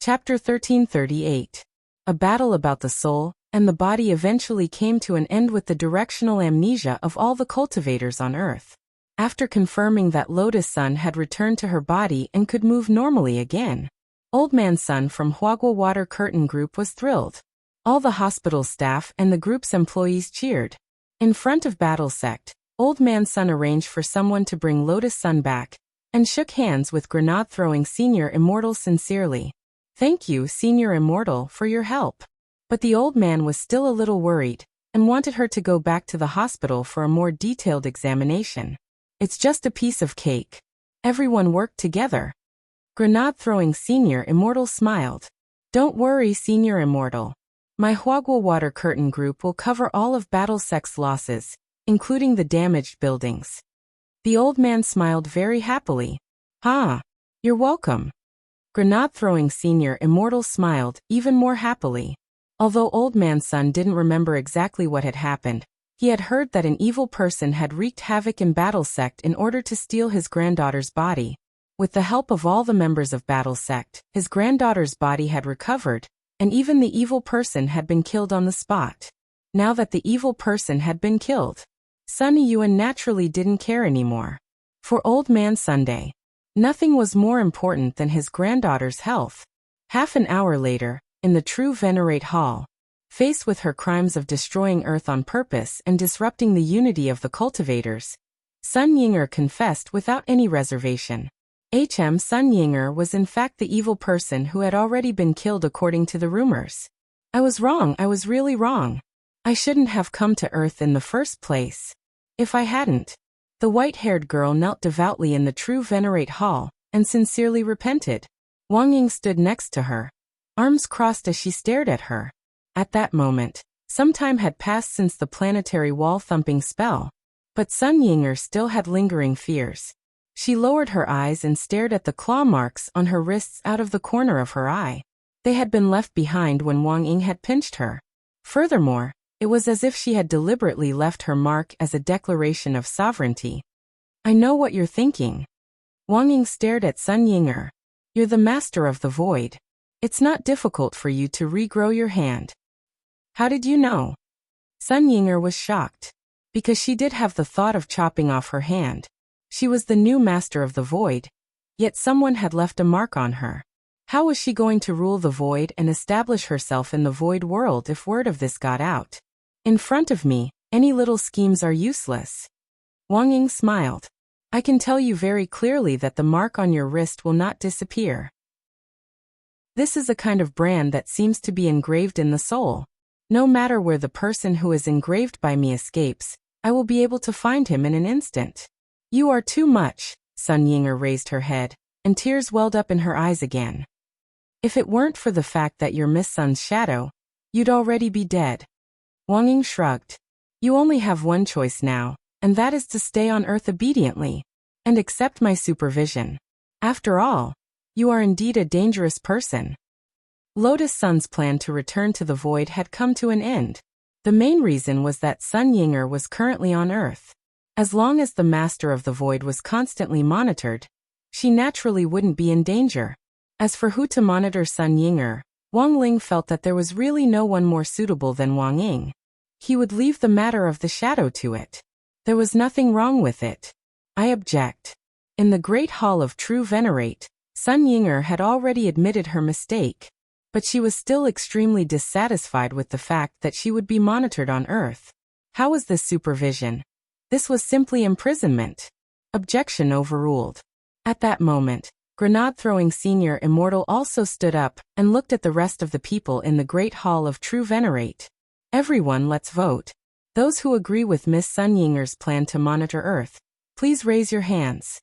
Chapter 1338. A battle about the soul and the body eventually came to an end with the directional amnesia of all the cultivators on Earth. After confirming that Lotus Sun had returned to her body and could move normally again, Old Man Sun from Huagua Water Curtain Group was thrilled. All the hospital staff and the group's employees cheered. In front of Battle Sect, Old Man Sun arranged for someone to bring Lotus Sun back, and shook hands with grenade-throwing Senior Immortal sincerely. "Thank you, Senior Immortal, for your help." But the old man was still a little worried, and wanted her to go back to the hospital for a more detailed examination. "It's just a piece of cake. Everyone worked together." Grenade-throwing Senior Immortal smiled. "Don't worry, Senior Immortal. My Huagua Water Curtain Group will cover all of Battle Sect's losses, including the damaged buildings." The old man smiled very happily. You're welcome." Grenade-throwing Senior Immortal smiled even more happily. Although Old Man Sun didn't remember exactly what had happened, he had heard that an evil person had wreaked havoc in Battle Sect in order to steal his granddaughter's body. With the help of all the members of Battle Sect, his granddaughter's body had recovered, and even the evil person had been killed on the spot. Now that the evil person had been killed, Sun Yuan naturally didn't care anymore. For Old Man Sunday, nothing was more important than his granddaughter's health. Half an hour later, in the True Venerate Hall, faced with her crimes of destroying Earth on purpose and disrupting the unity of the cultivators, Sun Yinger confessed without any reservation. Sun Yinger was in fact the evil person who had already been killed according to the rumors. "I was wrong, I was really wrong. I shouldn't have come to Earth in the first place. If I hadn't." The white-haired girl knelt devoutly in the True Venerate Hall, and sincerely repented. Wang Ying stood next to her, arms crossed as she stared at her. At that moment, some time had passed since the planetary wall-thumping spell, but Sun Yinger still had lingering fears. She lowered her eyes and stared at the claw marks on her wrists out of the corner of her eye. They had been left behind when Wang Ying had pinched her. Furthermore, it was as if she had deliberately left her mark as a declaration of sovereignty. "I know what you're thinking." Wang Ying stared at Sun Yinger. "You're the master of the void. It's not difficult for you to regrow your hand." "How did you know?" Sun Yinger was shocked. Because she did have the thought of chopping off her hand. She was the new master of the void, yet someone had left a mark on her. How was she going to rule the void and establish herself in the void world if word of this got out? "In front of me, any little schemes are useless." Wang Ying smiled. "I can tell you very clearly that the mark on your wrist will not disappear. This is a kind of brand that seems to be engraved in the soul. No matter where the person who is engraved by me escapes, I will be able to find him in an instant." "You are too much." Sun Yinger raised her head, and tears welled up in her eyes again. "If it weren't for the fact that you're Miss Sun's shadow, you'd already be dead." Wang Ying shrugged. "You only have one choice now, and that is to stay on Earth obediently, and accept my supervision. After all, you are indeed a dangerous person." Lotus Sun's plan to return to the void had come to an end. The main reason was that Sun Yinger was currently on Earth. As long as the master of the void was constantly monitored, she naturally wouldn't be in danger. As for who to monitor Sun Yinger, Wang Ling felt that there was really no one more suitable than Wang Ying. He would leave the matter of the shadow to it. There was nothing wrong with it. "I object." In the Great Hall of True Venerate, Sun Yinger had already admitted her mistake, but she was still extremely dissatisfied with the fact that she would be monitored on Earth. How was this supervision? This was simply imprisonment. Objection overruled. At that moment, grenade-throwing Senior Immortal also stood up and looked at the rest of the people in the Great Hall of True Venerate. "Everyone, let's vote. Those who agree with Miss Sun Yinger's plan to monitor Earth, please raise your hands."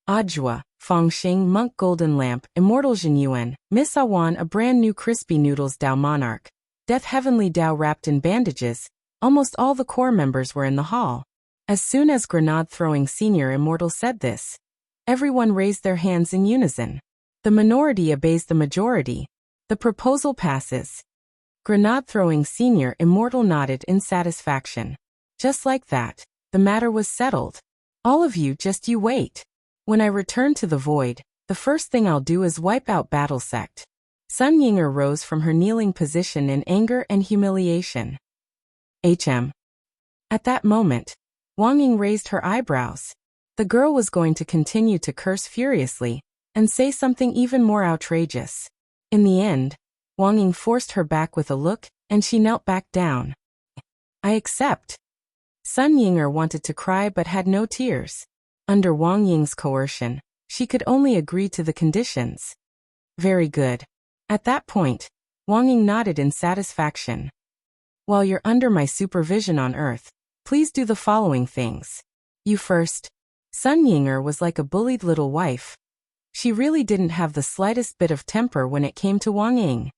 Ajwa, Fengxing Monk Golden Lamp, Immortal Jinyuan, Miss Awan a brand new Crispy Noodles Dao Monarch, Death Heavenly Dao wrapped in bandages, almost all the core members were in the hall. As soon as grenade-throwing Senior Immortal said this, everyone raised their hands in unison. The minority obeys the majority. The proposal passes. Grenade-throwing Senior Immortal nodded in satisfaction. Just like that, the matter was settled. "All of you, just you wait. When I return to the void, the first thing I'll do is wipe out Battle Sect." Sun Ying'er rose from her kneeling position in anger and humiliation. At that moment, Wang Ying raised her eyebrows. The girl was going to continue to curse furiously and say something even more outrageous. In the end, Wang Ying forced her back with a look, and she knelt back down. I accept. Sun Ying'er wanted to cry but had no tears. Under Wang Ying's coercion, she could only agree to the conditions. Very good. At that point, Wang Ying nodded in satisfaction. While you're under my supervision on Earth, please do the following things. You first. Sun Ying'er was like a bullied little wife. She really didn't have the slightest bit of temper when it came to Wang Ying.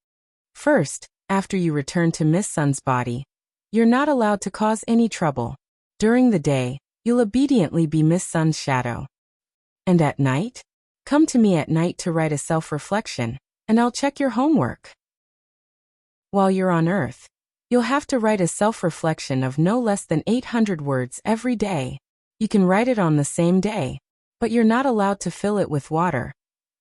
First, after you return to Miss Sun's body, you're not allowed to cause any trouble. During the day, you'll obediently be Miss Sun's shadow. And at night? Come to me at night to write a self-reflection, and I'll check your homework. While you're on Earth, you'll have to write a self-reflection of no less than 800 words every day. You can write it on the same day, but you're not allowed to fill it with water.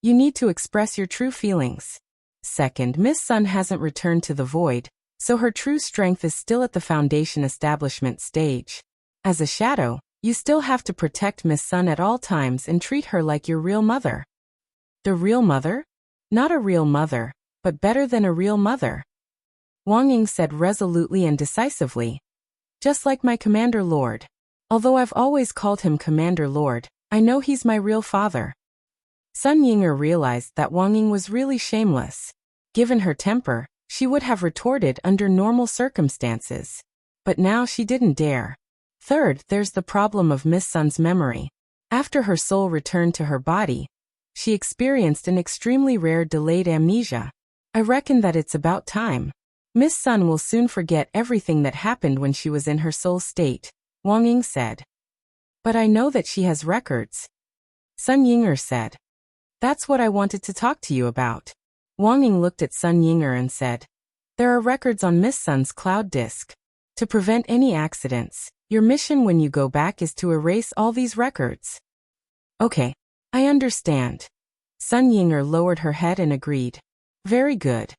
You need to express your true feelings. Second, Miss Sun hasn't returned to the void, so her true strength is still at the foundation establishment stage. As a shadow, you still have to protect Miss Sun at all times and treat her like your real mother. The real mother? Not a real mother, but better than a real mother. Wang Ying said resolutely and decisively. Just like my Commander Lord. Although I've always called him Commander Lord, I know he's my real father. Sun Ying'er realized that Wang Ying was really shameless. Given her temper, she would have retorted under normal circumstances. But now she didn't dare. Third, there's the problem of Miss Sun's memory. After her soul returned to her body, she experienced an extremely rare delayed amnesia. I reckon that it's about time. Miss Sun will soon forget everything that happened when she was in her soul state, Wang Ying said. But I know that she has records. Sun Ying'er said. That's what I wanted to talk to you about. Wang Ying looked at Sun Ying'er and said. There are records on Miss Sun's cloud disk. To prevent any accidents, your mission when you go back is to erase all these records. Okay, I understand. Sun Ying'er lowered her head and agreed. Very good.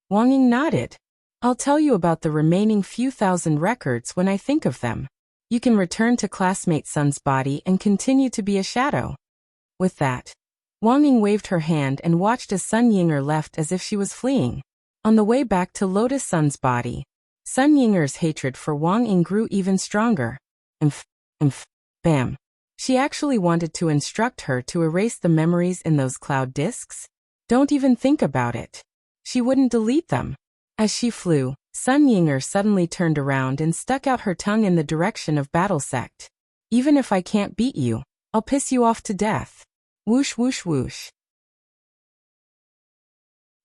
Wang Ying nodded. I'll tell you about the remaining few thousand records when I think of them. You can return to classmate Sun's body and continue to be a shadow. With that, Wang Ying waved her hand and watched as Sun Ying'er left as if she was fleeing. On the way back to Lotus Sun's body, Sun Ying'er's hatred for Wang Ying grew even stronger. Bam. She actually wanted to instruct her to erase the memories in those cloud disks. Don't even think about it. She wouldn't delete them. As she flew, Sun Ying'er suddenly turned around and stuck out her tongue in the direction of Battle Sect. Even if I can't beat you, I'll piss you off to death. Whoosh whoosh whoosh.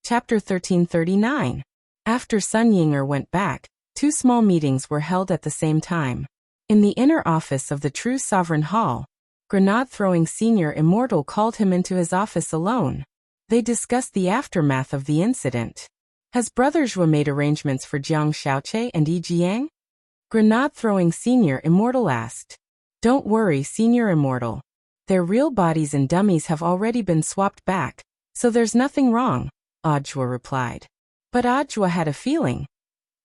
Chapter 1339. After Sun Ying'er went back, 2 small meetings were held at the same time. In the inner office of the True Sovereign Hall, Grenade-throwing Senior Immortal called him into his office alone. They discussed the aftermath of the incident. Has Brother Zhua made arrangements for Jiang Xiaoche and Yi Jiang? Grenade-throwing Senior Immortal asked. Don't worry, Senior Immortal. Their real bodies and dummies have already been swapped back, so there's nothing wrong, Audiobook replied. But Audiobook had a feeling.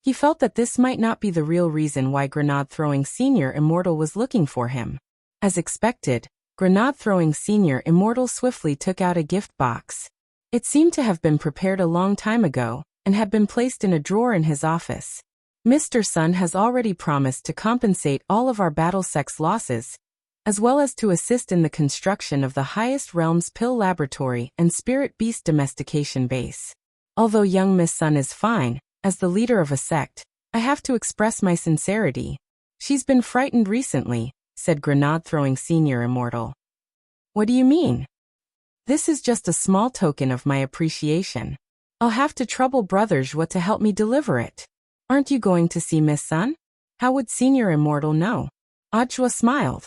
He felt that this might not be the real reason why Grenade-throwing Senior Immortal was looking for him. As expected, Grenade-throwing Senior Immortal swiftly took out a gift box. It seemed to have been prepared a long time ago, and had been placed in a drawer in his office. Mr. Sun has already promised to compensate all of our battle sex losses, as well as to assist in the construction of the highest realm's pill laboratory and spirit beast domestication base. Although young Miss Sun is fine, as the leader of a sect, I have to express my sincerity. She's been frightened recently, said Grenade-throwing Senior Immortal. What do you mean? This is just a small token of my appreciation. I'll have to trouble Brother Zhua to help me deliver it. Aren't you going to see Miss Sun? How would Senior Immortal know? Audiobook smiled.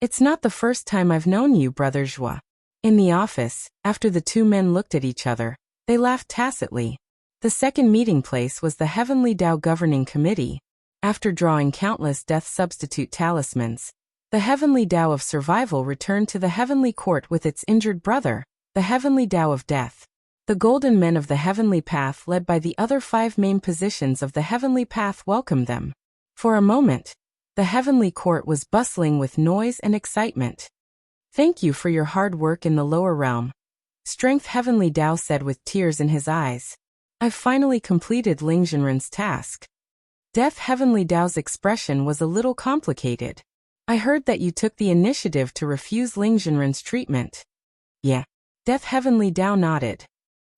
It's not the first time I've known you, Brother Zhua. In the office, after the 2 men looked at each other, they laughed tacitly. The second meeting place was the Heavenly Dao Governing Committee. After drawing countless death substitute talismans, the Heavenly Dao of Survival returned to the Heavenly Court with its injured brother, the Heavenly Dao of Death. The golden men of the heavenly path led by the other 5 main positions of the heavenly path welcomed them. For a moment, the heavenly court was bustling with noise and excitement. Thank you for your hard work in the lower realm. Strength Heavenly Tao said with tears in his eyes. I've finally completed Ling Jinren's task. Death Heavenly Tao's expression was a little complicated. I heard that you took the initiative to refuse Ling Jinren's treatment. Yeah. Death Heavenly Tao nodded.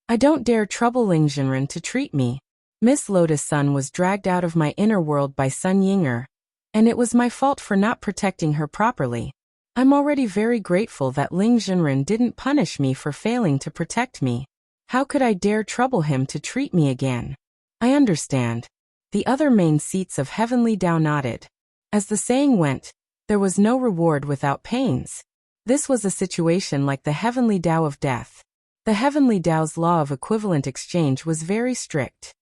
I don't dare trouble Ling Jinren to treat me. Miss Lotus Sun was dragged out of my inner world by Sun Yinger, and it was my fault for not protecting her properly. I'm already very grateful that Ling Jinren didn't punish me for failing to protect me. How could I dare trouble him to treat me again? I understand. The other main seats of Heavenly Tao nodded. As the saying went, there was no reward without pains. This was a situation like the Heavenly Tao of death. The Heavenly Tao's law of equivalent exchange was very strict.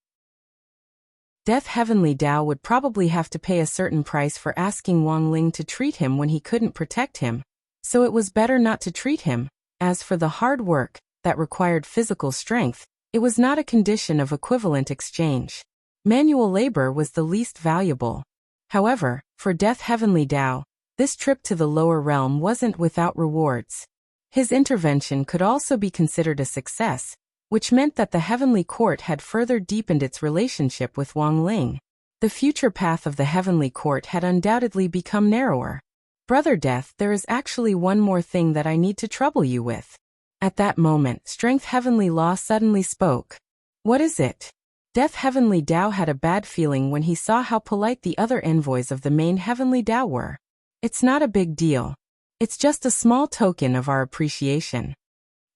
Death Heavenly Tao would probably have to pay a certain price for asking Wang Ling to treat him when he couldn't protect him, so it was better not to treat him. As for the hard work that required physical strength, it was not a condition of equivalent exchange. Manual labor was the least valuable. However, for Death Heavenly Tao, this trip to the lower realm wasn't without rewards. His intervention could also be considered a success, which meant that the Heavenly Court had further deepened its relationship with Wang Ling. The future path of the Heavenly Court had undoubtedly become narrower. Brother Death, there is actually one more thing that I need to trouble you with. At that moment, Strength Heavenly Law suddenly spoke. What is it? Death Heavenly Tao had a bad feeling when he saw how polite the other envoys of the main Heavenly Tao were. It's not a big deal. It's just a small token of our appreciation.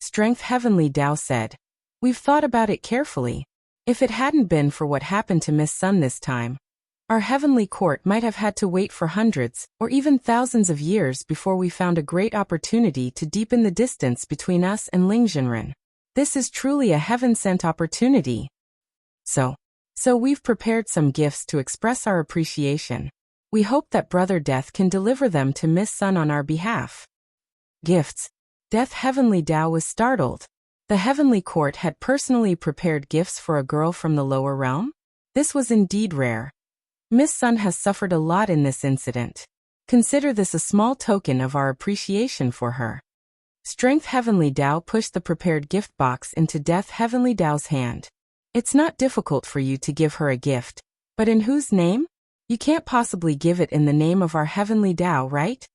Strength Heavenly Tao said. We've thought about it carefully. If it hadn't been for what happened to Miss Sun this time, our Heavenly Court might have had to wait for hundreds or even thousands of years before we found a great opportunity to deepen the distance between us and Ling Jinren. This is truly a heaven-sent opportunity. So we've prepared some gifts to express our appreciation. We hope that Brother Death can deliver them to Miss Sun on our behalf. Gifts. Death Heavenly Tao was startled. The Heavenly Court had personally prepared gifts for a girl from the lower realm? This was indeed rare. Miss Sun has suffered a lot in this incident. Consider this a small token of our appreciation for her. Strength Heavenly Tao pushed the prepared gift box into Death Heavenly Tao's hand. It's not difficult for you to give her a gift, but in whose name? You can't possibly give it in the name of our Heavenly Tao, right?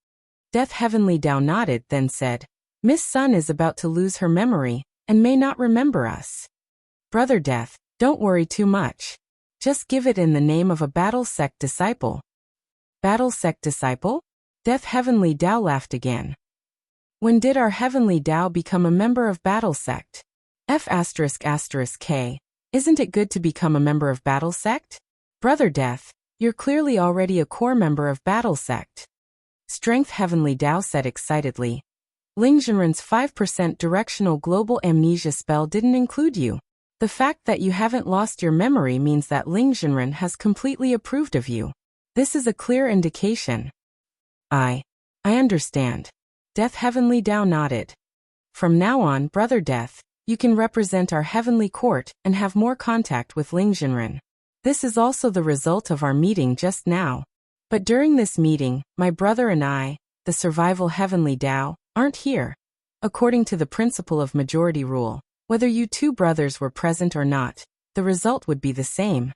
Death Heavenly Tao nodded, then said, Miss Sun is about to lose her memory and may not remember us. Brother Death, don't worry too much. Just give it in the name of a Battle Sect disciple. Battle Sect disciple? Death Heavenly Tao laughed again. When did our Heavenly Tao become a member of Battle Sect? F***K. Isn't it good to become a member of Battle Sect? Brother Death, you're clearly already a core member of Battle Sect. Strength Heavenly Tao said excitedly. Ling Jinren's 5% directional global amnesia spell didn't include you. The fact that you haven't lost your memory means that Ling Jinren has completely approved of you. This is a clear indication. I understand. Death Heavenly Tao nodded. From now on, Brother Death, you can represent our Heavenly Court and have more contact with Ling Jinren. This is also the result of our meeting just now. But during this meeting, my brother and I, the survival Heavenly Tao, aren't here. According to the principle of majority rule, whether you two brothers were present or not, the result would be the same.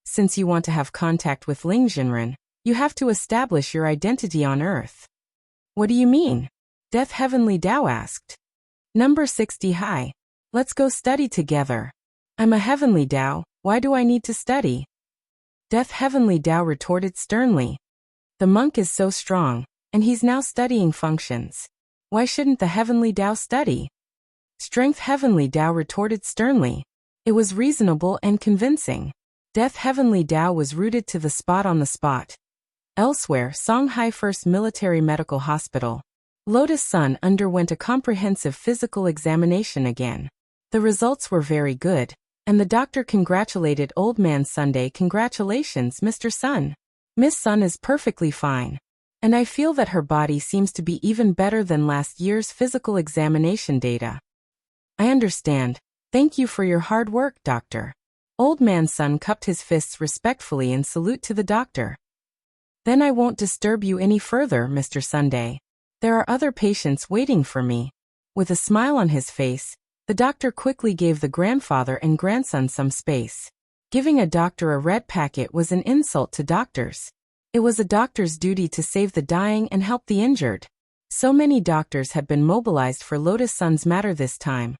Since you want to have contact with Ling Jinren, you have to establish your identity on Earth. What do you mean? Death Heavenly Tao asked. Number 60 Hi. Let's go study together. I'm a Heavenly Tao, why do I need to study? Death Heavenly Tao retorted sternly. The monk is so strong, and he's now studying functions. Why shouldn't the Heavenly Tao study? Strength Heavenly Tao retorted sternly. It was reasonable and convincing. Death Heavenly Tao was rooted to the spot on the spot. Elsewhere, Songhai First Military Medical Hospital. Lotus Sun underwent a comprehensive physical examination again. The results were very good, and the doctor congratulated Old Man Sunday. Congratulations, Mr. Sun. Miss Sun is perfectly fine. And I feel that her body seems to be even better than last year's physical examination data. I understand. Thank you for your hard work, doctor. Old man's son cupped his fists respectfully in salute to the doctor. Then I won't disturb you any further, Mr. Sunday. There are other patients waiting for me. With a smile on his face, the doctor quickly gave the grandfather and grandson some space. Giving a doctor a red packet was an insult to doctors. It was a doctor's duty to save the dying and help the injured. So many doctors had been mobilized for Lotus Sun's matter this time.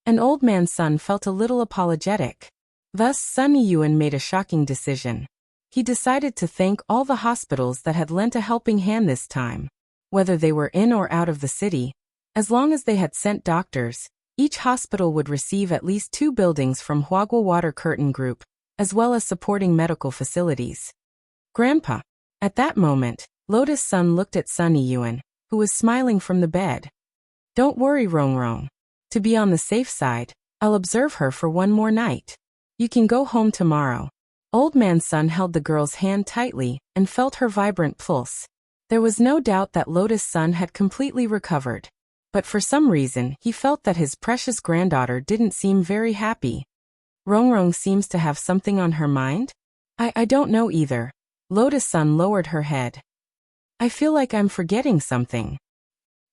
An old man's son felt a little apologetic. Thus, Sunny Yuan made a shocking decision. He decided to thank all the hospitals that had lent a helping hand this time. Whether they were in or out of the city, as long as they had sent doctors, each hospital would receive at least 2 buildings from Huagua Water Curtain Group, as well as supporting medical facilities. Grandpa. At that moment, Lotus Sun looked at Sunny Yuan, who was smiling from the bed. Don't worry, Rong Rong. To be on the safe side, I'll observe her for one more night. You can go home tomorrow. Old man's son held the girl's hand tightly and felt her vibrant pulse. There was no doubt that Lotus Sun had completely recovered. But for some reason, he felt that his precious granddaughter didn't seem very happy. Rong Rong seems to have something on her mind? I don't know either. Lotus Sun lowered her head. I feel like I'm forgetting something.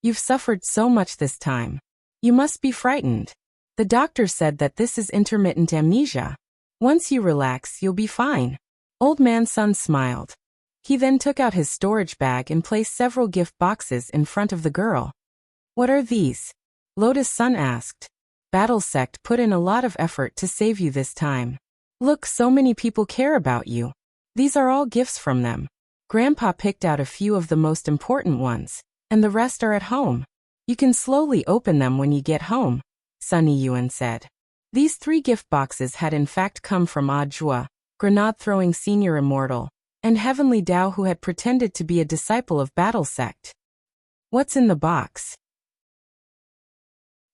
You've suffered so much this time. You must be frightened. The doctor said that this is intermittent amnesia. Once you relax, you'll be fine. Old man's son smiled. He then took out his storage bag and placed several gift boxes in front of the girl. What are these? Lotus Sun asked. Battle Sect put in a lot of effort to save you this time. Look, so many people care about you. These are all gifts from them. Grandpa picked out a few of the most important ones, and the rest are at home. You can slowly open them when you get home, Sunny Yuan said. These 3 gift boxes had in fact come from Audiobook, grenade-throwing senior immortal, and Heavenly Dao, who had pretended to be a disciple of Battle Sect. What's in the box?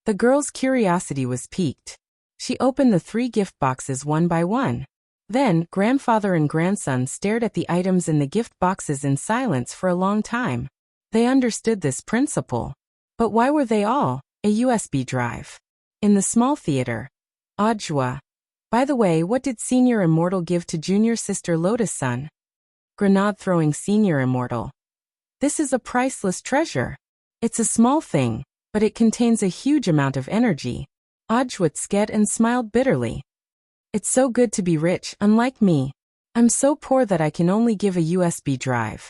The girl's curiosity was piqued. She opened the 3 gift boxes one by one. Then, grandfather and grandson stared at the items in the gift boxes in silence for a long time. They understood this principle. But why were they all a USB drive? In the small theater. Audiobook. By the way, what did Senior Immortal give to junior sister Lotus Sun? Grenade-throwing Senior Immortal. This is a priceless treasure. It's a small thing, but it contains a huge amount of energy. Audiobook scared and smiled bitterly. It's so good to be rich, unlike me. I'm so poor that I can only give a USB drive.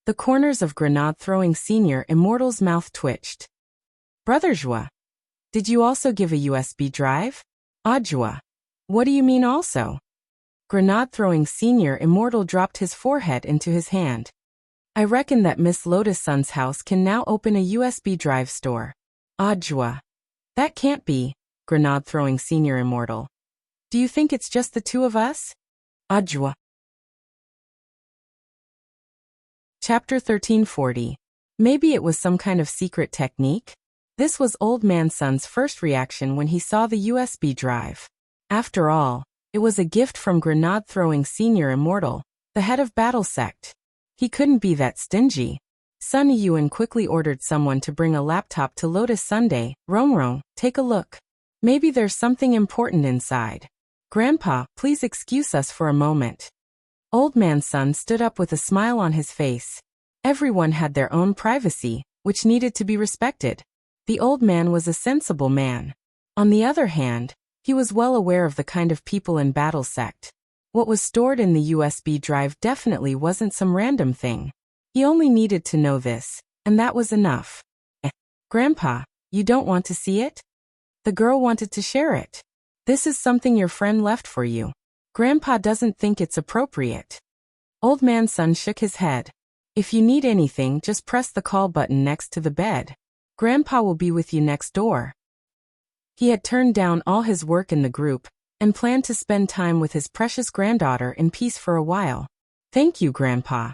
The corners of grenade-throwing Senior Immortal's mouth twitched. Brother Zhua, did you also give a USB drive? Audiobook. What do you mean also? Grenade-throwing Senior Immortal dropped his forehead into his hand. I reckon that Miss Lotus Sun's house can now open a USB drive store. Audiobook. That can't be, Grenade-throwing Senior Immortal. Do you think it's just the 2 of us? Audiobook. Chapter 1340. Maybe it was some kind of secret technique? This was Old Man Sun's first reaction when he saw the USB drive. After all, it was a gift from Grenade-throwing Senior Immortal, the head of Battle Sect. He couldn't be that stingy. Sunny Yuan quickly ordered someone to bring a laptop to Lotus Sunday. Rong Rong, take a look. Maybe there's something important inside. Grandpa, please excuse us for a moment. Old Man's son stood up with a smile on his face. Everyone had their own privacy, which needed to be respected. The old man was a sensible man. On the other hand, he was well aware of the kind of people in Battle Sect. What was stored in the USB drive definitely wasn't some random thing. He only needed to know this, and that was enough. Grandpa, you don't want to see it? The girl wanted to share it. This is something your friend left for you. Grandpa doesn't think it's appropriate. Old Man's son shook his head. If you need anything, just press the call button next to the bed. Grandpa will be with you next door. He had turned down all his work in the group and planned to spend time with his precious granddaughter in peace for a while. Thank you, Grandpa.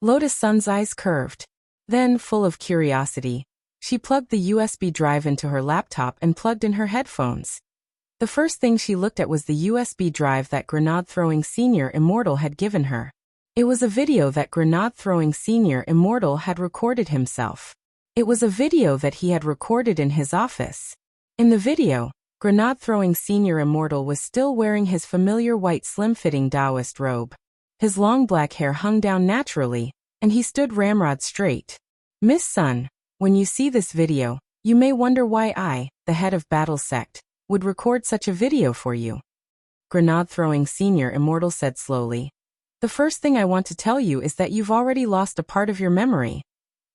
Lotus Sun's eyes curved. Then, full of curiosity, she plugged the USB drive into her laptop and plugged in her headphones. The first thing she looked at was the USB drive that Grenade-throwing Senior Immortal had given her. It was a video that Grenade-throwing Senior Immortal had recorded himself. It was a video that he had recorded in his office. In the video, grenade-throwing senior immortal was still wearing his familiar white slim-fitting Taoist robe. His long black hair hung down naturally, and he stood ramrod straight. Miss Sun, when you see this video, you may wonder why I, the head of Battle Sect, would record such a video for you. Grenade-throwing senior immortal said slowly. The first thing I want to tell you is that you've already lost a part of your memory.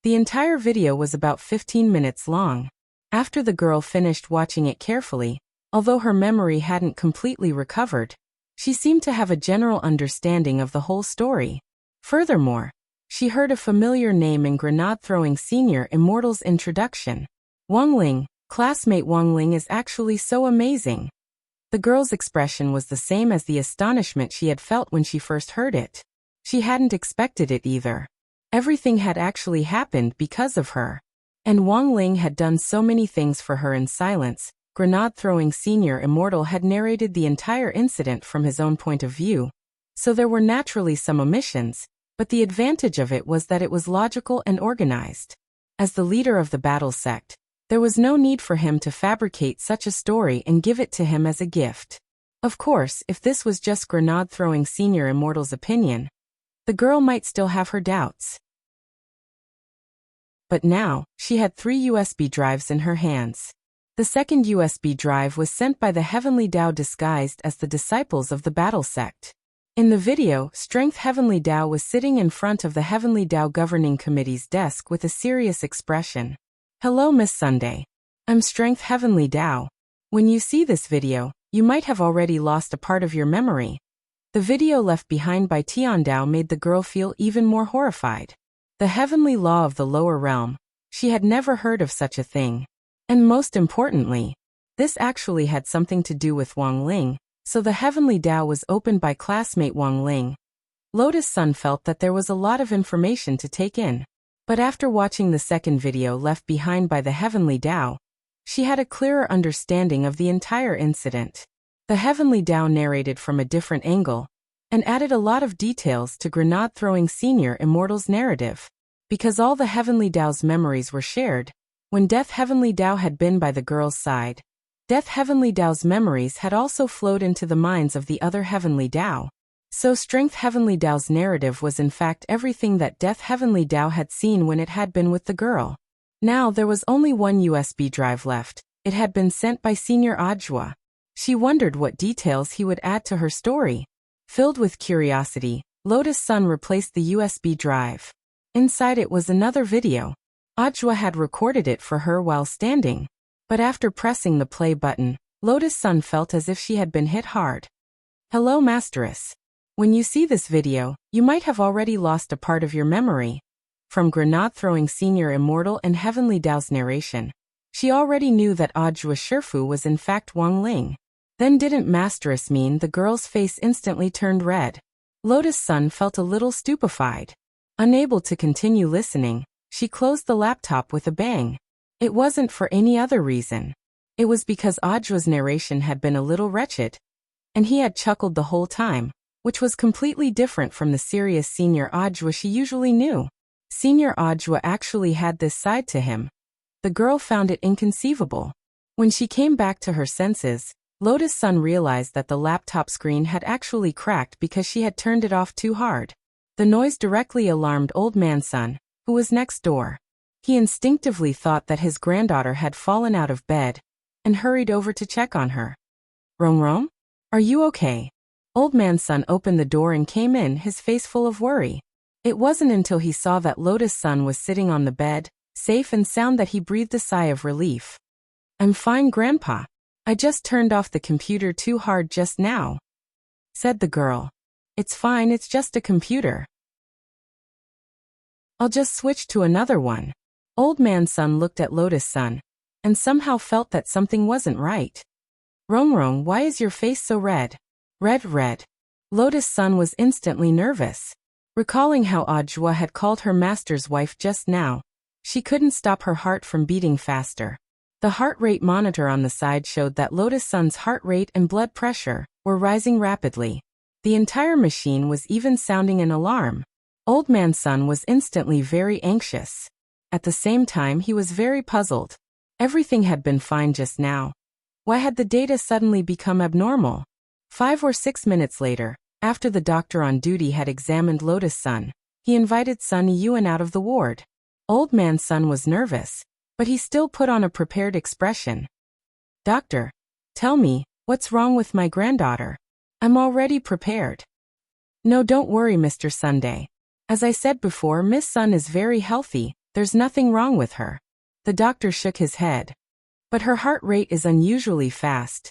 The entire video was about 15 minutes long. After the girl finished watching it carefully, although her memory hadn't completely recovered, she seemed to have a general understanding of the whole story. Furthermore, she heard a familiar name in grenade-throwing senior immortal's introduction. Wang Ling, classmate Wang Ling is actually so amazing. The girl's expression was the same as the astonishment she had felt when she first heard it. She hadn't expected it either. Everything had actually happened because of her. And Wang Ling had done so many things for her in silence. Grenade-throwing senior immortal had narrated the entire incident from his own point of view. So there were naturally some omissions, but the advantage of it was that it was logical and organized. As the leader of the battle sect, there was no need for him to fabricate such a story and give it to him as a gift. Of course, if this was just grenade-throwing senior immortal's opinion, the girl might still have her doubts. But now, she had 3 USB drives in her hands. The second USB drive was sent by the Heavenly Tao disguised as the disciples of the battle sect. In the video, Strength Heavenly Tao was sitting in front of the Heavenly Tao Governing Committee's desk with a serious expression. Hello Miss Sunday. I'm Strength Heavenly Tao. When you see this video, you might have already lost a part of your memory. The video left behind by Tian Dao made the girl feel even more horrified. The heavenly law of the lower realm. She had never heard of such a thing. And most importantly, this actually had something to do with Wang Ling, so the heavenly Tao was opened by classmate Wang Ling. Lotus Sun felt that there was a lot of information to take in. But after watching the second video left behind by the heavenly Tao, she had a clearer understanding of the entire incident. The heavenly Tao narrated from a different angle, and added a lot of details to grenade-throwing senior immortal's narrative. Because all the heavenly Tao's memories were shared, when Death Heavenly Tao had been by the girl's side, Death Heavenly Tao's memories had also flowed into the minds of the other Heavenly Tao. So Strength Heavenly Tao's narrative was in fact everything that Death Heavenly Tao had seen when it had been with the girl. Now there was only one USB drive left. It had been sent by Senior Ajwa. She wondered what details he would add to her story. Filled with curiosity, Lotus Sun replaced the USB drive. Inside it was another video. Ajwa had recorded it for her while standing. But after pressing the play button, Lotus Sun felt as if she had been hit hard. Hello Masteress. When you see this video, you might have already lost a part of your memory. From grenade-throwing senior immortal and Heavenly Tao's narration, she already knew that Ajwa Shifu was in fact Wang Ling. Then didn't Masteress mean the girl's face instantly turned red? Lotus Sun felt a little stupefied. Unable to continue listening, she closed the laptop with a bang. It wasn't for any other reason. It was because Ajwa's narration had been a little wretched, and he had chuckled the whole time, which was completely different from the serious Senior Ajwa she usually knew. Senior Ajwa actually had this side to him. The girl found it inconceivable. When she came back to her senses, Lotus Sun realized that the laptop screen had actually cracked because she had turned it off too hard. The noise directly alarmed Old Man Sun, who was next door. He instinctively thought that his granddaughter had fallen out of bed, and hurried over to check on her. Rong Rong? Are you okay? Old Man Sun opened the door and came in, his face full of worry. It wasn't until he saw that Lotus Sun was sitting on the bed, safe and sound, that he breathed a sigh of relief. I'm fine, Grandpa. I just turned off the computer too hard just now, said the girl. It's fine, it's just a computer. I'll just switch to another one. Old Man Sun looked at Lotus Sun, and somehow felt that something wasn't right. Rong Rong, why is your face so red? Red. Lotus Sun was instantly nervous. Recalling how Ajwa had called her master's wife just now, she couldn't stop her heart from beating faster. The heart rate monitor on the side showed that Lotus Sun's heart rate and blood pressure were rising rapidly. The entire machine was even sounding an alarm. Old Man Sun was instantly very anxious. At the same time he was very puzzled. Everything had been fine just now. Why had the data suddenly become abnormal? 5 or 6 minutes later, after the doctor on duty had examined Lotus Sun, he invited Sun Yuen out of the ward. Old man Sun was nervous, but he still put on a prepared expression. "Doctor, tell me, what's wrong with my granddaughter? I'm already prepared." "No, don't worry, Mr. Sunday. As I said before, Miss Sun is very healthy, there's nothing wrong with her." The doctor shook his head. "But her heart rate is unusually fast."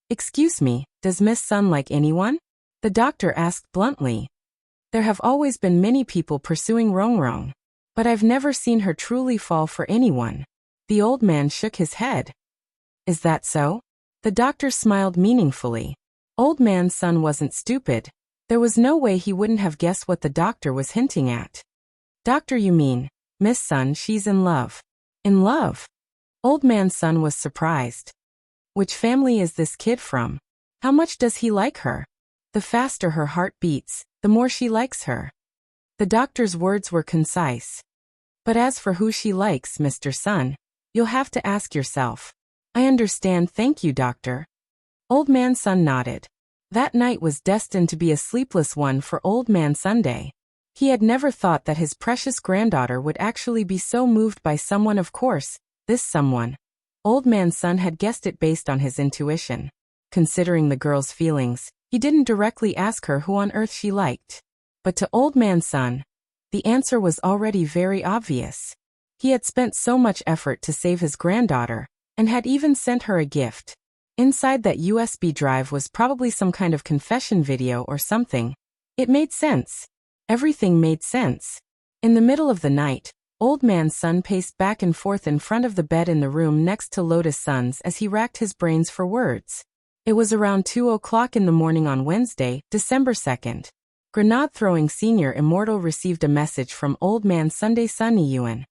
"Excuse me, does Miss Sun like anyone?" the doctor asked bluntly. "There have always been many people pursuing Rongrong, but I've never seen her truly fall for anyone." The old man shook his head. "Is that so?" The doctor smiled meaningfully. Old man Sun wasn't stupid. There was no way he wouldn't have guessed what the doctor was hinting at. "Doctor, you mean, Miss Sun, she's in love." "In love?" Old man Sun was surprised. "Which family is this kid from? How much does he like her?" "The faster her heart beats, the more she likes her." The doctor's words were concise. "But as for who she likes, Mr. Sun, you'll have to ask yourself." "I understand, thank you, doctor." Old man Sun nodded. That night was destined to be a sleepless one for Old Man Sunday. He had never thought that his precious granddaughter would actually be so moved by someone. Of course, this someone. Old Man Sun had guessed it based on his intuition. Considering the girl's feelings, he didn't directly ask her who on earth she liked. But to Old Man Sun, the answer was already very obvious. He had spent so much effort to save his granddaughter, and had even sent her a gift. Inside that USB drive was probably some kind of confession video or something. It made sense. Everything made sense. In the middle of the night, Old Man Sun paced back and forth in front of the bed in the room next to Lotus Sun's as he racked his brains for words. It was around 2:00 in the morning on Wednesday, December 2nd. Grenade-throwing Senior Immortal received a message from Old Man Sunday Sun Yuen.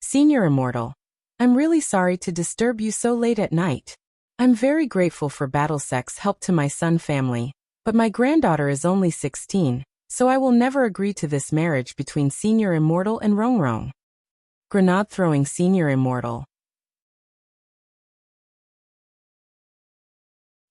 "Senior Immortal, I'm really sorry to disturb you so late at night. I'm very grateful for Battlesec's help to my Sun family, but my granddaughter is only 16, so I will never agree to this marriage between Senior Immortal and Rongrong." Grenade-throwing Senior Immortal.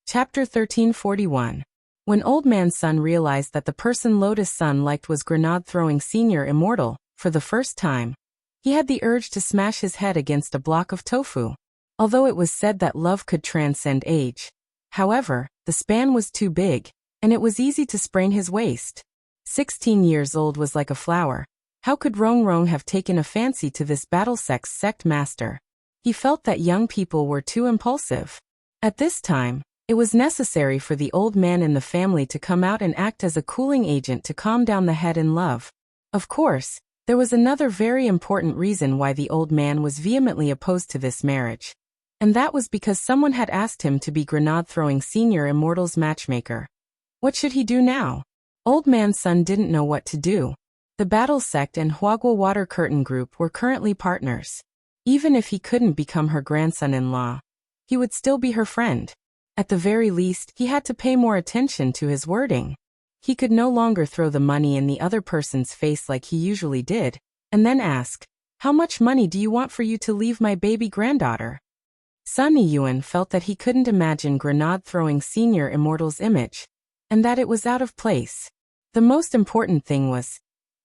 Chapter 1341. When Old Man Sun realized that the person Lotus Sun liked was Grenade-throwing Senior Immortal, for the first time, he had the urge to smash his head against a block of tofu. Although it was said that love could transcend age, however, the span was too big, and it was easy to sprain his waist. 16 years old was like a flower. How could Rongrong have taken a fancy to this Battlesec sect master? He felt that young people were too impulsive. At this time, it was necessary for the old man in the family to come out and act as a cooling agent to calm down the head in love. Of course, there was another very important reason why the old man was vehemently opposed to this marriage. And that was because someone had asked him to be Grenade-throwing Senior Immortal's matchmaker. What should he do now? Old Man Sun didn't know what to do. The Battle Sect and Huagua Water Curtain Group were currently partners. Even if he couldn't become her grandson-in-law, he would still be her friend. At the very least, he had to pay more attention to his wording. He could no longer throw the money in the other person's face like he usually did, and then ask, "How much money do you want for you to leave my baby granddaughter?" Sun Yuen felt that he couldn't imagine Grenade-throwing Senior Immortal's image, and that it was out of place. The most important thing was,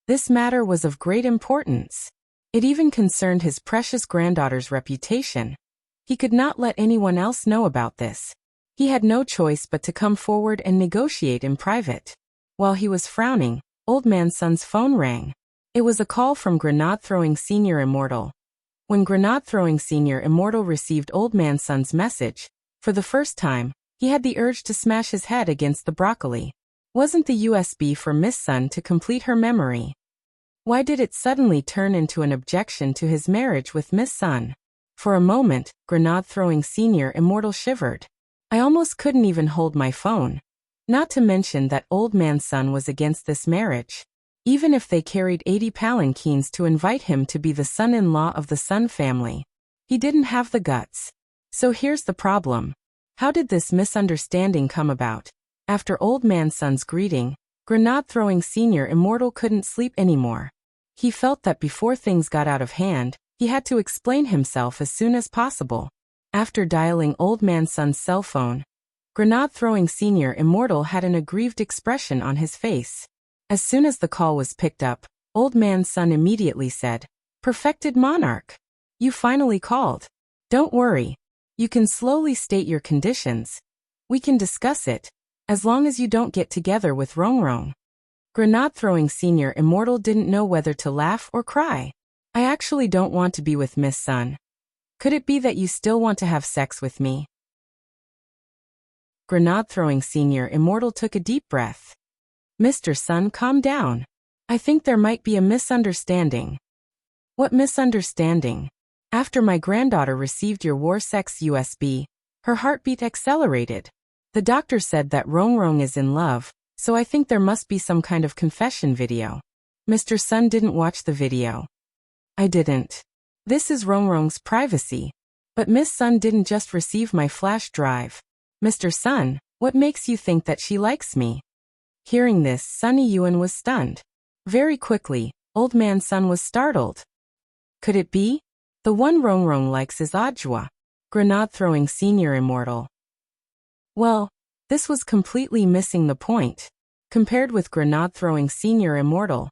this matter was of great importance. It even concerned his precious granddaughter's reputation. He could not let anyone else know about this. He had no choice but to come forward and negotiate in private. While he was frowning, Old Man Sun's phone rang. It was a call from Grenade-throwing Senior Immortal. When Grenade-throwing Senior Immortal received Old Man Sun's message, for the first time, he had the urge to smash his head against the broccoli. Wasn't the USB for Miss Sun to complete her memory? Why did it suddenly turn into an objection to his marriage with Miss Sun? For a moment, Grenade-throwing Senior Immortal shivered. "I almost couldn't even hold my phone." Not to mention that Old Man Sun was against this marriage. Even if they carried 80 palanquins to invite him to be the son-in-law of the Sun family, he didn't have the guts. So here's the problem. How did this misunderstanding come about? After Old Man Sun's greeting, Grenade-throwing Senior Immortal couldn't sleep anymore. He felt that before things got out of hand, He had to explain himself as soon as possible. After dialing Old Man Sun's cell phone, Grenade-throwing Senior Immortal had an aggrieved expression on his face. As soon as the call was picked up, Old Man Sun immediately said, "Perfected Monarch. You finally called. Don't worry. You can slowly state your conditions. We can discuss it, as long as you don't get together with Rongrong." Grenade-throwing Senior Immortal didn't know whether to laugh or cry. "I actually don't want to be with Miss Sun. Could it be that you still want to have sex with me?" Grenade-throwing Senior Immortal took a deep breath. "Mr. Sun, calm down. I think there might be a misunderstanding." "What misunderstanding?" "After my granddaughter received your war sex USB, her heartbeat accelerated. The doctor said that Rongrong is in love, so I think there must be some kind of confession video." Mr. Sun didn't watch the video. "I didn't. This is Rongrong's privacy. But Miss Sun didn't just receive my flash drive." "Mr. Sun, what makes you think that she likes me?" Hearing this, Sunny Yuan was stunned. Very quickly, Old Man Sun was startled. "Could it be? The one Rongrong likes is Ajwa." Grenade-throwing Senior Immortal. Well, this was completely missing the point. Compared with Grenade-throwing Senior Immortal,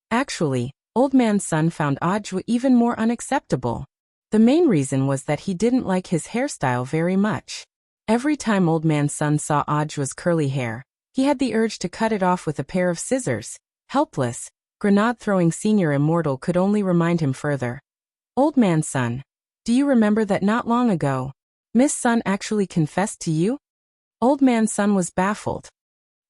actually, Old Man Sun found Ajwa even more unacceptable. The main reason was that he didn't like his hairstyle very much. Every time Old Man Sun saw Ajwa's curly hair, he had the urge to cut it off with a pair of scissors. Helpless, Grenade-throwing Senior Immortal could only remind him further. "Old Man Sun, do you remember that not long ago, Miss Sun actually confessed to you?" Old Man Sun was baffled.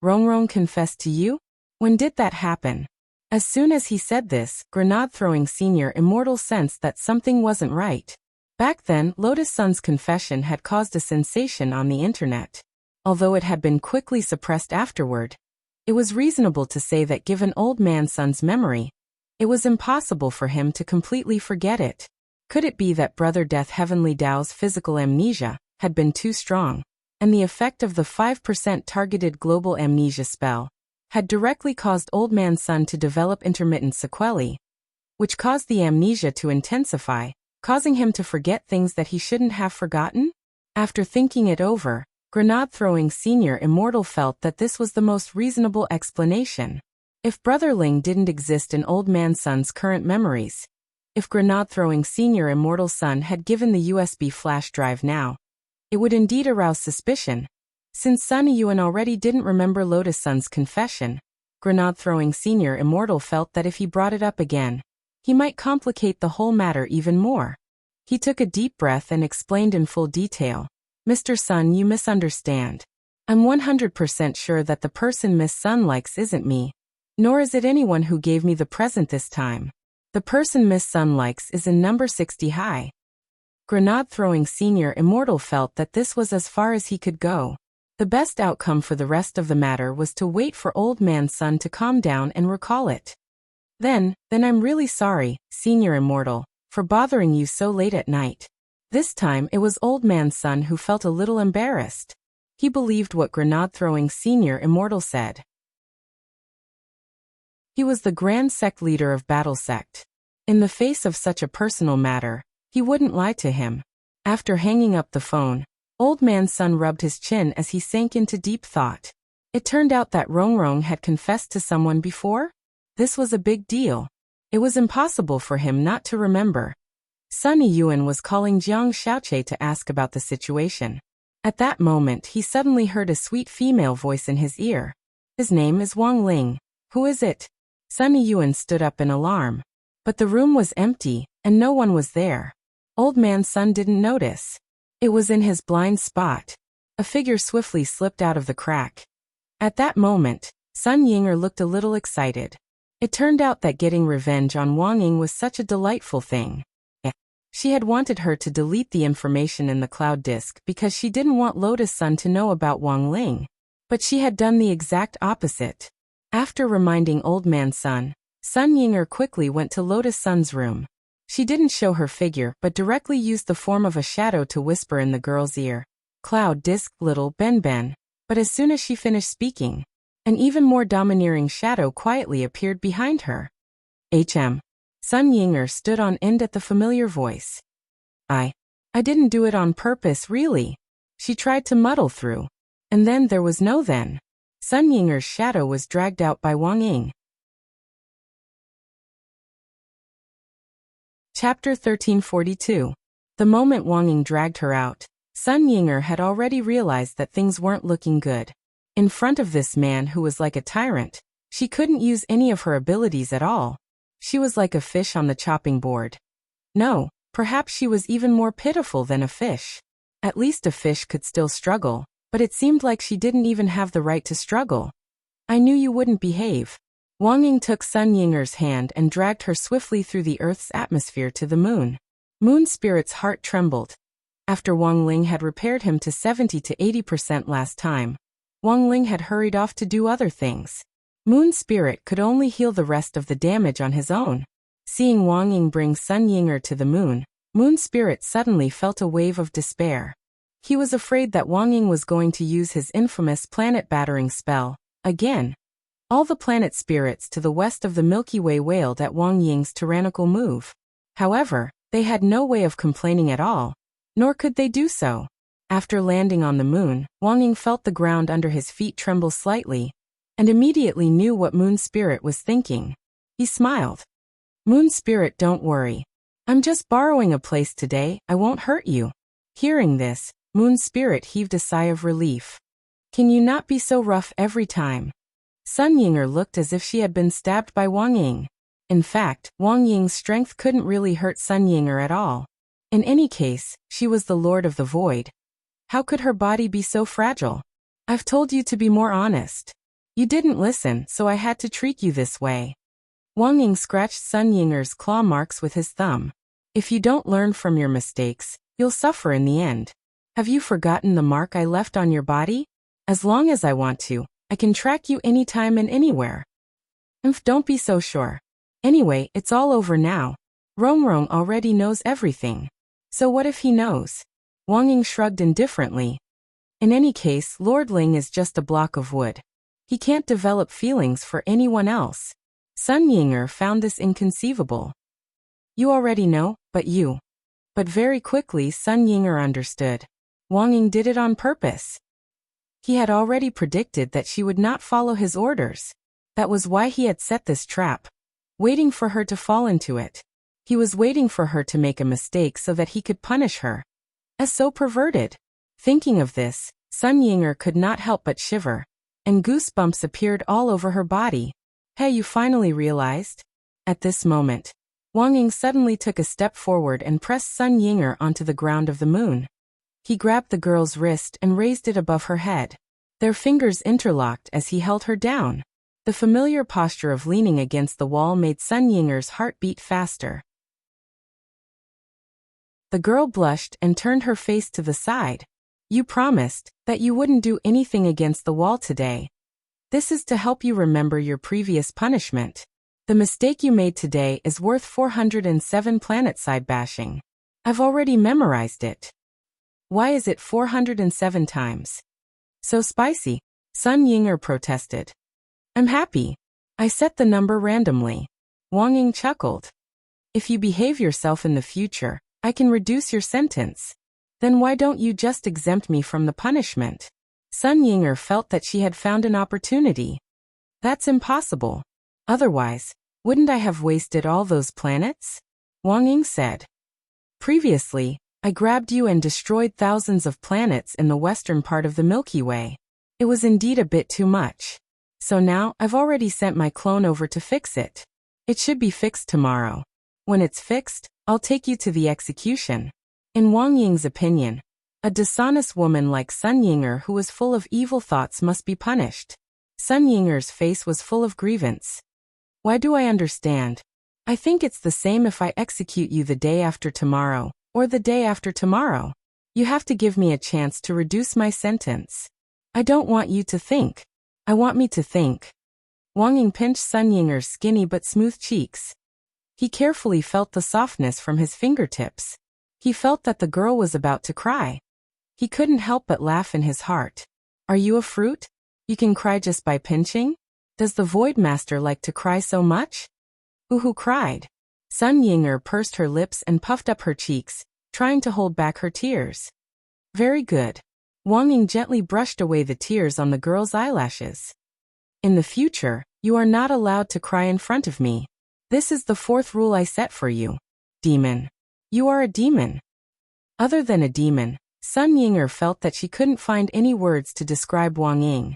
"Rongrong confessed to you? When did that happen?" As soon as he said this, Grenade-throwing Senior Immortal sensed that something wasn't right. Back then, Lotus Sun's confession had caused a sensation on the internet. Although it had been quickly suppressed afterward, it was reasonable to say that given Old Man Sun's memory, it was impossible for him to completely forget it. Could it be that Brother Death Heavenly Dao's physical amnesia had been too strong, and the effect of the 5% targeted global amnesia spell had directly caused Old Man Sun to develop intermittent sequelae, which caused the amnesia to intensify, causing him to forget things that he shouldn't have forgotten? After thinking it over, Grenade-throwing Senior Immortal felt that this was the most reasonable explanation. If Brother Ling didn't exist in Old Man Sun's current memories, if Grenade-throwing Senior Immortal Sun had given the USB flash drive now, it would indeed arouse suspicion. Since Sunny Yuan already didn't remember Lotus Sun's confession, Grenade-throwing Senior Immortal felt that if he brought it up again, he might complicate the whole matter even more. He took a deep breath and explained in full detail. "Mr. Sun, you misunderstand. I'm 100% sure that the person Miss Sun likes isn't me, nor is it anyone who gave me the present this time. The person Miss Sun likes is in number 60 high." Grenade-throwing Senior Immortal felt that this was as far as he could go. The best outcome for the rest of the matter was to wait for Old Man Sun to calm down and recall it. Then I'm really sorry, Senior Immortal, for bothering you so late at night." This time it was Old Man Sun who felt a little embarrassed. He believed what Grenade-throwing Senior Immortal said. He was the Grand Sect leader of Battle Sect. In the face of such a personal matter, he wouldn't lie to him. After hanging up the phone, Old Man Sun rubbed his chin as he sank into deep thought. It turned out that Rongrong had confessed to someone before? This was a big deal. It was impossible for him not to remember. Sunny Yuan was calling Jiang Xiaoche to ask about the situation. At that moment he suddenly heard a sweet female voice in his ear. "His name is Wang Ling. Who is it?" Sunny Yuan stood up in alarm. But the room was empty, and no one was there. Old Man Sun didn't notice. It was in his blind spot. A figure swiftly slipped out of the crack. At that moment, Sun Yinger looked a little excited. It turned out that getting revenge on Wang Ying was such a delightful thing. She had wanted her to delete the information in the cloud disk because she didn't want Lotus Sun to know about Wang Ling. But she had done the exact opposite. After reminding Old Man Sun, Sun Yinger quickly went to Lotus Sun's room. She didn't show her figure but directly used the form of a shadow to whisper in the girl's ear. "Cloud disk, little Ben. But as soon as she finished speaking, an even more domineering shadow quietly appeared behind her. Sun Yinger stood on end at the familiar voice. I didn't do it on purpose, really. She tried to muddle through. And then there was no then. Sun Yinger's shadow was dragged out by Wang Ying. Chapter 1342. The moment Wang Ying dragged her out, Sun Yinger had already realized that things weren't looking good. In front of this man who was like a tyrant, she couldn't use any of her abilities at all. She was like a fish on the chopping board. No, perhaps she was even more pitiful than a fish. At least a fish could still struggle, but it seemed like she didn't even have the right to struggle. I knew you wouldn't behave. Wang Ying took Sun Yinger's hand and dragged her swiftly through the Earth's atmosphere to the moon. Moon Spirit's heart trembled. After Wang Ling had repaired him to 70 to 80% last time, Wang Ling had hurried off to do other things. Moon Spirit could only heal the rest of the damage on his own. Seeing Wang Ying bring Sun Yinger to the moon, Moon Spirit suddenly felt a wave of despair. He was afraid that Wang Ying was going to use his infamous planet-battering spell again. All the planet spirits to the west of the Milky Way wailed at Wang Ying's tyrannical move. However, they had no way of complaining at all, nor could they do so. After landing on the moon, Wang Ying felt the ground under his feet tremble slightly, and immediately knew what Moon Spirit was thinking. He smiled. Moon Spirit, don't worry. I'm just borrowing a place today, I won't hurt you. Hearing this, Moon Spirit heaved a sigh of relief. Can you not be so rough every time? Sun Yinger looked as if she had been stabbed by Wang Ying. In fact, Wang Ying's strength couldn't really hurt Sun Yinger at all. In any case, she was the Lord of the Void. How could her body be so fragile? I've told you to be more honest. You didn't listen, so I had to treat you this way. Wang Ying scratched Sun Yinger's claw marks with his thumb. If you don't learn from your mistakes, you'll suffer in the end. Have you forgotten the mark I left on your body? As long as I want to, I can track you anytime and anywhere. Don't be so sure. Anyway, it's all over now. Rongrong already knows everything. So what if he knows? Wang Ying shrugged indifferently. In any case, Lord Ling is just a block of wood. He can't develop feelings for anyone else. Sun Yinger found this inconceivable. You already know, but very quickly Sun Yinger understood. Wang Ying did it on purpose. He had already predicted that she would not follow his orders. That was why he had set this trap, waiting for her to fall into it. He was waiting for her to make a mistake so that he could punish her. As so perverted. Thinking of this, Sun Yinger could not help but shiver, and goosebumps appeared all over her body. Hey, you finally realized? At this moment, Wang Ying suddenly took a step forward and pressed Sun Yinger onto the ground of the moon. He grabbed the girl's wrist and raised it above her head. Their fingers interlocked as he held her down. The familiar posture of leaning against the wall made Sun Yinger's heart beat faster. The girl blushed and turned her face to the side. You promised that you wouldn't do anything against the wall today. This is to help you remember your previous punishment. The mistake you made today is worth 407 planet-side bashing. I've already memorized it. Why is it 407 times? So spicy, Sun Yinger protested. I'm happy. I set the number randomly. Wang Ying chuckled. If you behave yourself in the future, I can reduce your sentence. Then why don't you just exempt me from the punishment? Sun Yinger felt that she had found an opportunity. That's impossible. Otherwise, wouldn't I have wasted all those planets? Wang Ying said. Previously, I grabbed you and destroyed thousands of planets in the western part of the Milky Way. It was indeed a bit too much. So now, I've already sent my clone over to fix it. It should be fixed tomorrow. When it's fixed, I'll take you to the execution. In Wang Ying's opinion, a dishonest woman like Sun Yinger who was full of evil thoughts must be punished. Sun Yinger's face was full of grievance. Why do I understand? I think it's the same if I execute you the day after tomorrow, or the day after tomorrow. You have to give me a chance to reduce my sentence. I don't want you to think. I want me to think. Wang Ying pinched Sun Yinger's skinny but smooth cheeks. He carefully felt the softness from his fingertips. He felt that the girl was about to cry. He couldn't help but laugh in his heart. Are you a fruit? You can cry just by pinching? Does the Void Master like to cry so much? Who cried? Sun Ying'er pursed her lips and puffed up her cheeks, trying to hold back her tears. Very good. Wang Ying gently brushed away the tears on the girl's eyelashes. In the future, you are not allowed to cry in front of me. This is the 4th rule I set for you. Demon. You are a demon. Other than a demon, Sun Ying'er felt that she couldn't find any words to describe Wang Ying.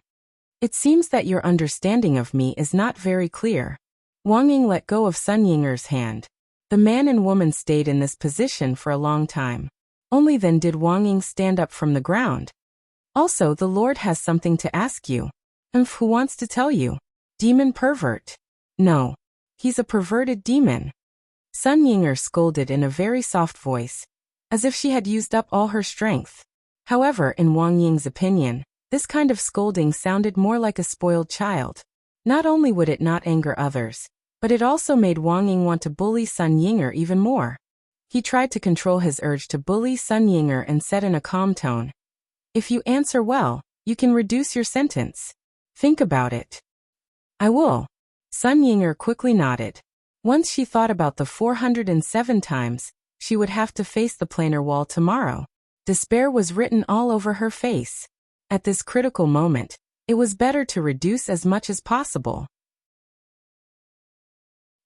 It seems that your understanding of me is not very clear. Wang Ying let go of Sun Ying'er's hand. The man and woman stayed in this position for a long time. Only then did Wang Ying stand up from the ground. Also, the Lord has something to ask you. Who wants to tell you? Demon pervert. No. He's a perverted demon. Sun Ying'er scolded in a very soft voice, as if she had used up all her strength. However, in Wang Ying's opinion, this kind of scolding sounded more like a spoiled child. Not only would it not anger others, but it also made Wang Ying want to bully Sun Ying'er even more. He tried to control his urge to bully Sun Ying'er and said in a calm tone, "If you answer well, you can reduce your sentence. Think about it." "I will." Sun Ying'er quickly nodded. Once she thought about the 407 times she would have to face the planar wall tomorrow. Despair was written all over her face. At this critical moment, it was better to reduce as much as possible.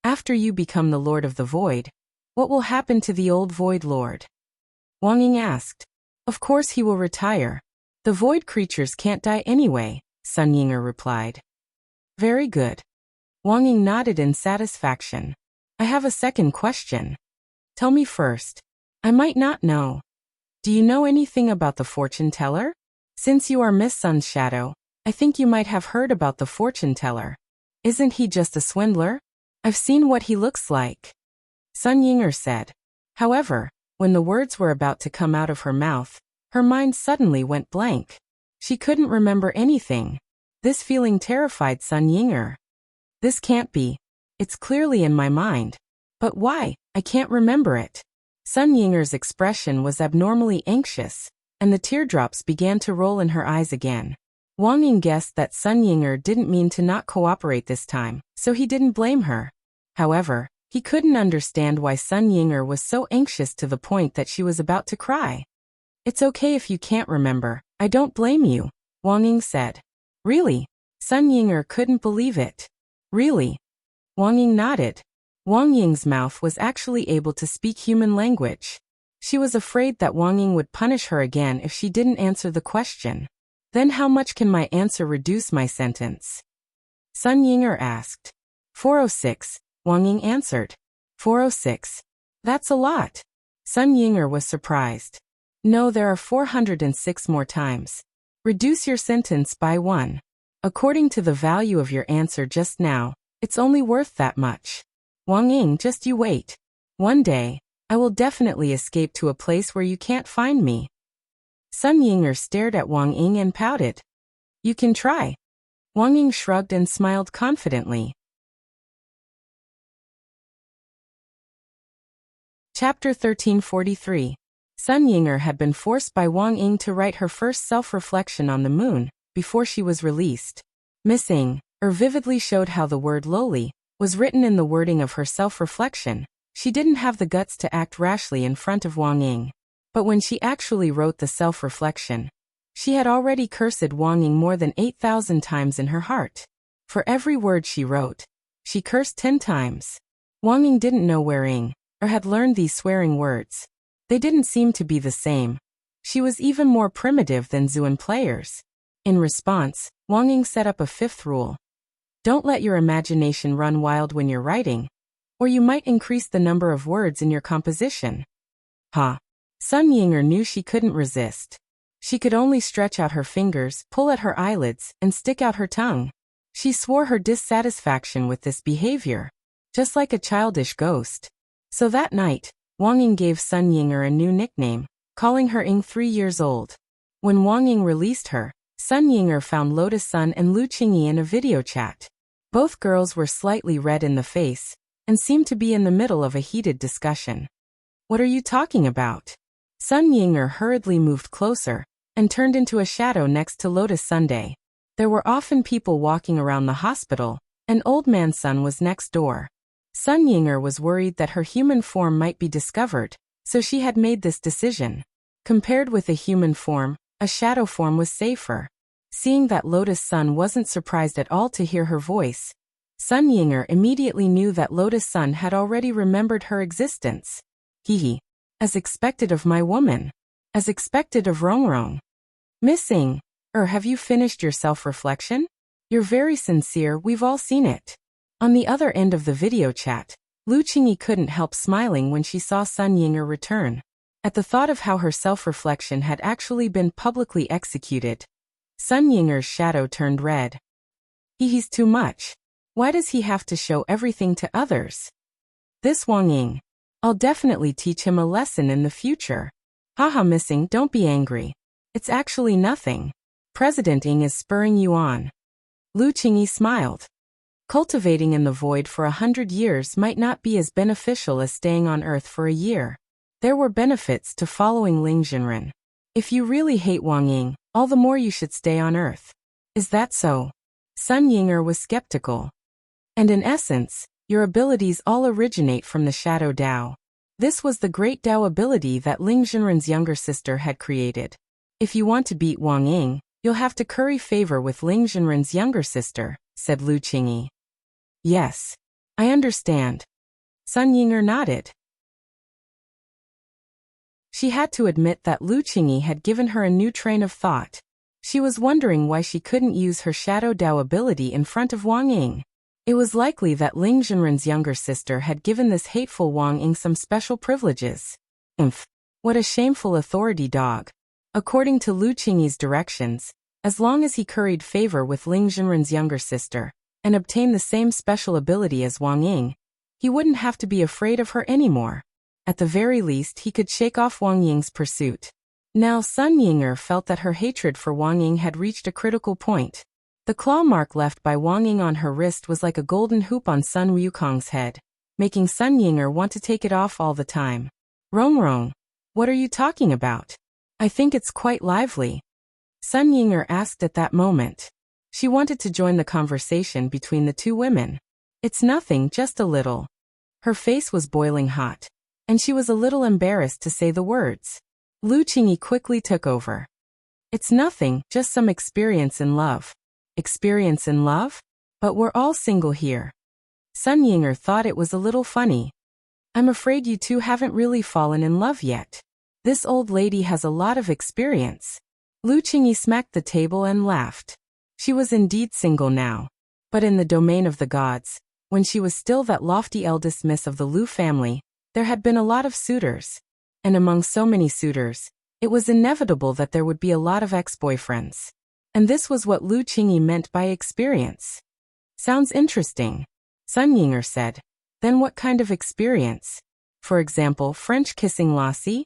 After you become the Lord of the Void, what will happen to the old Void Lord? Wang Ying asked. Of course he will retire. The Void creatures can't die anyway, Sun Ying'er replied. Very good. Wang Ying nodded in satisfaction. I have a second question. Tell me first. I might not know. Do you know anything about the fortune teller? Since you are Miss Sun's shadow, I think you might have heard about the fortune teller. Isn't he just a swindler? I've seen what he looks like. Sun Ying'er said. However, when the words were about to come out of her mouth, her mind suddenly went blank. She couldn't remember anything. This feeling terrified Sun Ying'er. This can't be. It's clearly in my mind. But why? I can't remember it. Sun Ying'er's expression was abnormally anxious, and the teardrops began to roll in her eyes again. Wang Ying guessed that Sun Ying'er didn't mean to not cooperate this time, so he didn't blame her. However, he couldn't understand why Sun Ying'er was so anxious to the point that she was about to cry. It's okay if you can't remember. I don't blame you, Wang Ying said. Really? Sun Ying'er couldn't believe it. Really? Wang Ying nodded. Wang Ying's mouth was actually able to speak human language. She was afraid that Wang Ying would punish her again if she didn't answer the question. Then how much can my answer reduce my sentence? Sun Ying'er asked. 406, Wang Ying answered. 406. That's a lot. Sun Ying'er was surprised. No, there are 406 more times. Reduce your sentence by 1. According to the value of your answer just now, it's only worth that much. Wang Ying, just you wait. One day, I will definitely escape to a place where you can't find me. Sun Ying'er stared at Wang Ying and pouted. You can try. Wang Ying shrugged and smiled confidently. Chapter 1343. Sun Ying'er had been forced by Wang Ying to write her first self-reflection on the moon before she was released. Miss Ying vividly showed how the word lowly was written in the wording of her self-reflection. She didn't have the guts to act rashly in front of Wang Ying. But when she actually wrote the self-reflection, she had already cursed Wang Ying more than 8,000 times in her heart. For every word she wrote, she cursed 10 times. Wang Ying didn't know where Ying had learned these swearing words. They didn't seem to be the same. She was even more primitive than Zuan players. In response, Wang Ying set up a 5th rule. Don't let your imagination run wild when you're writing, or you might increase the number of words in your composition. Sun Ying'er knew she couldn't resist. She could only stretch out her fingers, pull at her eyelids, and stick out her tongue. She swore her dissatisfaction with this behavior, just like a childish ghost. So that night, Wang Ying gave Sun Ying'er a new nickname, calling her Ying 3 years old. When Wang Ying released her, Sun Ying'er found Lotus Sun and Lu Qingyi in a video chat. Both girls were slightly red in the face, and seemed to be in the middle of a heated discussion. What are you talking about? Sun Ying'er hurriedly moved closer, and turned into a shadow next to Lotus Sunday. There were often people walking around the hospital, and Old Man Sun was next door. Sun Ying'er was worried that her human form might be discovered, so she had made this decision. Compared with a human form, a shadow form was safer. Seeing that Lotus Sun wasn't surprised at all to hear her voice, Sun Ying'er immediately knew that Lotus Sun had already remembered her existence. Hehe. As expected of my woman. As expected of Rongrong. Missing. Have you finished your self-reflection? You're very sincere, we've all seen it. On the other end of the video chat, Lu Qingyi couldn't help smiling when she saw Sun Ying'er return. At the thought of how her self-reflection had actually been publicly executed, Sun Ying'er's shadow turned red. He's too much. Why does he have to show everything to others? This Wang Ying. I'll definitely teach him a lesson in the future. Haha, Missing, don't be angry. It's actually nothing. President Ying is spurring you on. Lu Qingyi smiled. Cultivating in the void for 100 years might not be as beneficial as staying on Earth for a year. There were benefits to following Ling Jinren. If you really hate Wang Ying, all the more you should stay on Earth. Is that so? Sun Ying'er was skeptical. And in essence, your abilities all originate from the Shadow Dao. This was the great Dao ability that Ling Jinren's younger sister had created. If you want to beat Wang Ying, you'll have to curry favor with Ling Jinren's younger sister, said Lu Qingyi. Yes. I understand. Sun Ying'er nodded. She had to admit that Lu Qingyi had given her a new train of thought. She was wondering why she couldn't use her Shadow Dao ability in front of Wang Ying. It was likely that Ling Jinren's younger sister had given this hateful Wang Ying some special privileges. What a shameful authority dog. According to Lu Qingyi's directions, as long as he curried favor with Ling Jinren's younger sister, and obtained the same special ability as Wang Ying, he wouldn't have to be afraid of her anymore. At the very least, he could shake off Wang Ying's pursuit. Now Sun Ying'er felt that her hatred for Wang Ying had reached a critical point. The claw mark left by Wang Ying on her wrist was like a golden hoop on Sun Wukong's head, making Sun Ying'er want to take it off all the time. Rongrong, what are you talking about? I think it's quite lively. Sun Ying'er asked at that moment. She wanted to join the conversation between the two women. It's nothing, just a little. Her face was boiling hot, and she was a little embarrassed to say the words. Lu Qingyi quickly took over. It's nothing, just some experience in love. Experience in love? But we're all single here. Sun Ying'er thought it was a little funny. I'm afraid you two haven't really fallen in love yet. This old lady has a lot of experience. Lu Qingyi smacked the table and laughed. She was indeed single now. But in the domain of the gods, when she was still that lofty eldest miss of the Lu family, there had been a lot of suitors. And among so many suitors, it was inevitable that there would be a lot of ex-boyfriends. And this was what Lu Qingyi meant by experience. Sounds interesting, Sun Ying'er said. Then what kind of experience? For example, French kissing lassie?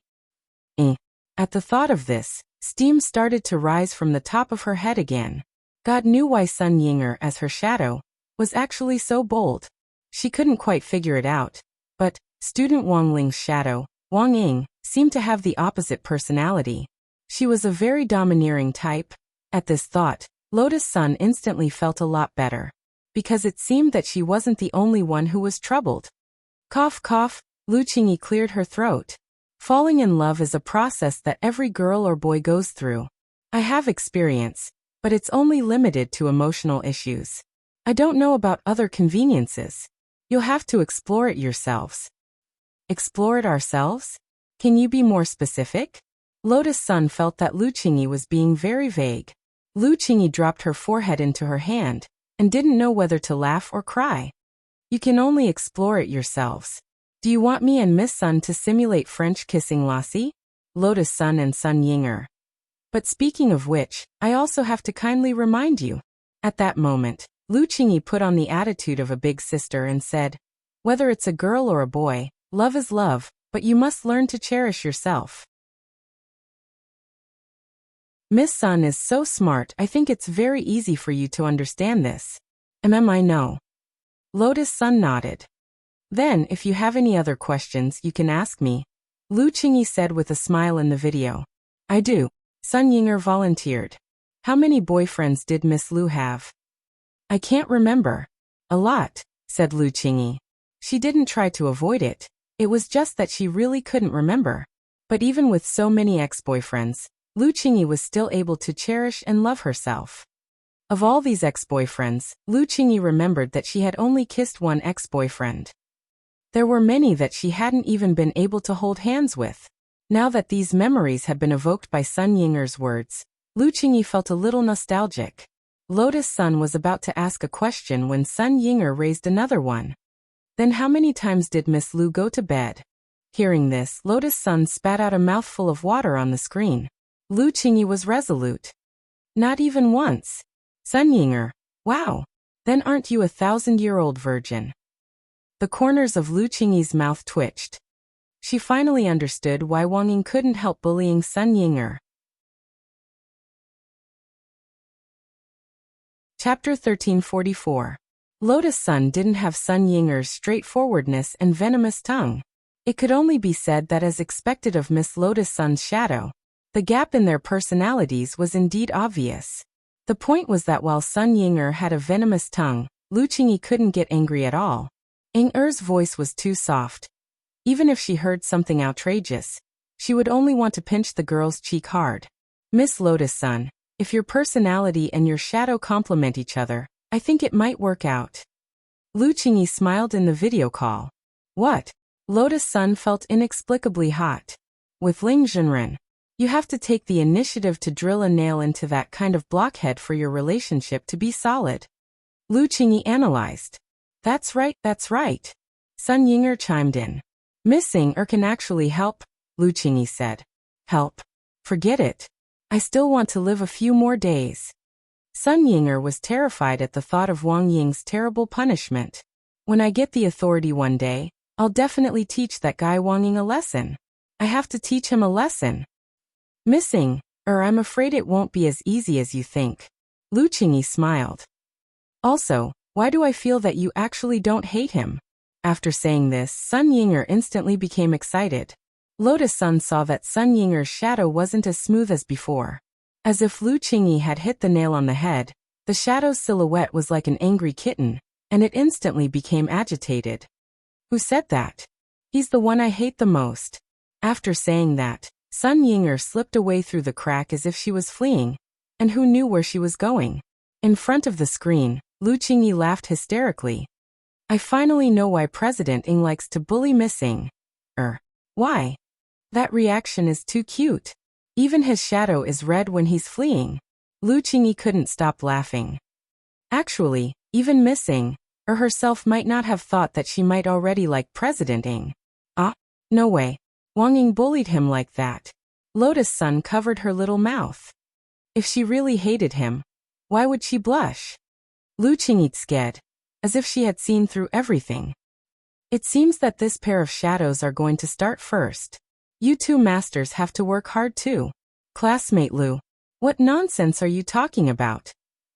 At the thought of this, steam started to rise from the top of her head again. God knew why Sun Ying'er, as her shadow, was actually so bold. She couldn't quite figure it out. But student Wang Ling's shadow, Wang Ying, seemed to have the opposite personality. She was a very domineering type. At this thought, Lotus Sun instantly felt a lot better. Because it seemed that she wasn't the only one who was troubled. Cough cough, Lu Qingyi cleared her throat. Falling in love is a process that every girl or boy goes through. I have experience, but it's only limited to emotional issues. I don't know about other conveniences. You'll have to explore it yourselves. Explore it ourselves? Can you be more specific? Lotus Sun felt that Lu Qingyi was being very vague. Lu Qingyi dropped her forehead into her hand, and didn't know whether to laugh or cry. You can only explore it yourselves. Do you want me and Miss Sun to simulate French kissing lassie? Lotus Sun and Sun Ying'er. But speaking of which, I also have to kindly remind you. At that moment, Lu Qingyi put on the attitude of a big sister and said, whether it's a girl or a boy, love is love, but you must learn to cherish yourself. Miss Sun is so smart, I think it's very easy for you to understand this. I know. Lotus Sun nodded. Then, if you have any other questions, you can ask me, Lu Qingyi said with a smile in the video. I do. Sun Ying'er volunteered. How many boyfriends did Miss Lu have? I can't remember. A lot, said Lu Qingyi. She didn't try to avoid it. It was just that she really couldn't remember. But even with so many ex-boyfriends, Lu Qingyi was still able to cherish and love herself. Of all these ex-boyfriends, Lu Qingyi remembered that she had only kissed one ex-boyfriend. There were many that she hadn't even been able to hold hands with. Now that these memories had been evoked by Sun Yinger's words, Lu Qingyi felt a little nostalgic. Lotus Sun was about to ask a question when Sun Yinger raised another one. Then how many times did Miss Lu go to bed? Hearing this, Lotus Sun spat out a mouthful of water on the screen. Lu Qingyi was resolute. Not even once. Sun Yinger, wow. Then aren't you a 1,000-year-old virgin? The corners of Lu Qingyi's mouth twitched. She finally understood why Wang Ying couldn't help bullying Sun Yinger. Chapter 1344. Lotus Sun didn't have Sun Yinger's straightforwardness and venomous tongue. It could only be said that as expected of Miss Lotus Sun's shadow, the gap in their personalities was indeed obvious. The point was that while Sun Yinger had a venomous tongue, Lu Qingyi couldn't get angry at all. Yinger's voice was too soft. Even if she heard something outrageous, she would only want to pinch the girl's cheek hard. Miss Lotus Sun, if your personality and your shadow complement each other, I think it might work out. Lu Qingyi smiled in the video call. What? Lotus Sun felt inexplicably hot. With Ling Zhenren, you have to take the initiative to drill a nail into that kind of blockhead for your relationship to be solid. Lu Qingyi analyzed. That's right, that's right. Sun Yinger chimed in. Missing can actually help, Lu Qingyi said. Help? Forget it. I still want to live a few more days. Sun Yinger was terrified at the thought of Wang Ying's terrible punishment. When I get the authority one day, I'll definitely teach that guy Wang Ying a lesson. I have to teach him a lesson. Missing, I'm afraid it won't be as easy as you think. Lu Qingyi smiled. Also, why do I feel that you actually don't hate him? After saying this, Sun Yinger instantly became excited. Lotus Sun saw that Sun Yinger's shadow wasn't as smooth as before. As if Lu Qingyi had hit the nail on the head, the shadow's silhouette was like an angry kitten, and it instantly became agitated. Who said that? He's the one I hate the most. After saying that, Sun Yinger slipped away through the crack as if she was fleeing, and who knew where she was going? In front of the screen, Lu Qingyi laughed hysterically. I finally know why President Ying likes to bully Miss Ying. Why? That reaction is too cute. Even his shadow is red when he's fleeing. Lu Qingyi couldn't stop laughing. Actually, even Miss Ying, herself might not have thought that she might already like President Ying. No way. Wang Ying bullied him like that. Lotus Sun covered her little mouth. If she really hated him, why would she blush? Lu Qingyi scared, as if she had seen through everything. It seems that this pair of shadows are going to start first. You two masters have to work hard too. Classmate Lu, what nonsense are you talking about?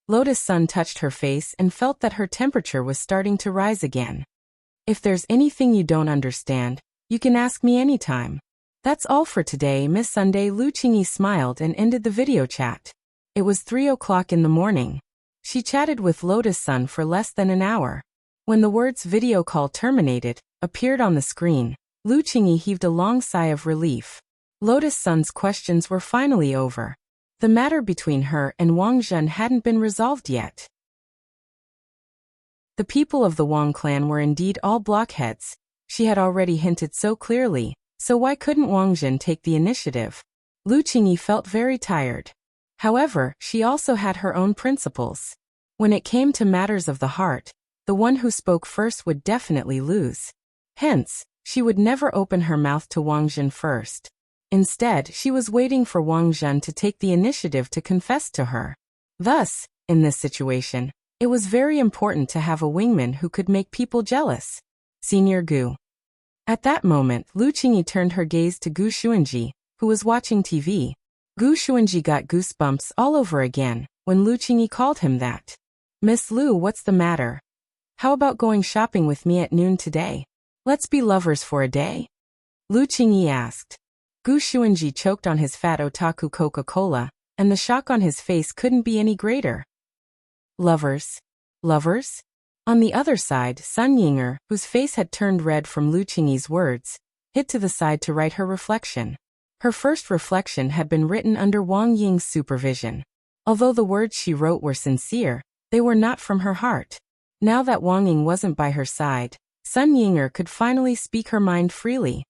Lotus Sun touched her face and felt that her temperature was starting to rise again. If there's anything you don't understand, you can ask me anytime. That's all for today, Miss Sunday. Lu Qingyi smiled and ended the video chat. It was 3 o'clock in the morning. She chatted with Lotus Sun for less than an hour. When the words video call terminated appeared on the screen, Lu Qingyi heaved a long sigh of relief. Lotus Sun's questions were finally over. The matter between her and Wang Zhen hadn't been resolved yet. The people of the Wang clan were indeed all blockheads. She had already hinted so clearly, so why couldn't Wang Zhen take the initiative? Lu Qingyi felt very tired. However, she also had her own principles. When it came to matters of the heart, the one who spoke first would definitely lose. Hence, she would never open her mouth to Wang Zhen first. Instead, she was waiting for Wang Zhen to take the initiative to confess to her. Thus, in this situation, it was very important to have a wingman who could make people jealous. Senior Gu. At that moment, Lu Qingyi turned her gaze to Gu Xuanji, who was watching TV. Gu Xuanji got goosebumps all over again when Lu Qingyi called him that. Miss Lu, what's the matter? How about going shopping with me at noon today? Let's be lovers for a day? Lu Qingyi asked. Gu Xuanji choked on his fat otaku Coca-Cola, and the shock on his face couldn't be any greater. Lovers? Lovers? On the other side, Sun Yinger, whose face had turned red from Lu Qingyi's words, hid to the side to write her reflection. Her first reflection had been written under Wang Ying's supervision. Although the words she wrote were sincere, they were not from her heart. Now that Wang Ying wasn't by her side, Sun Yinger could finally speak her mind freely.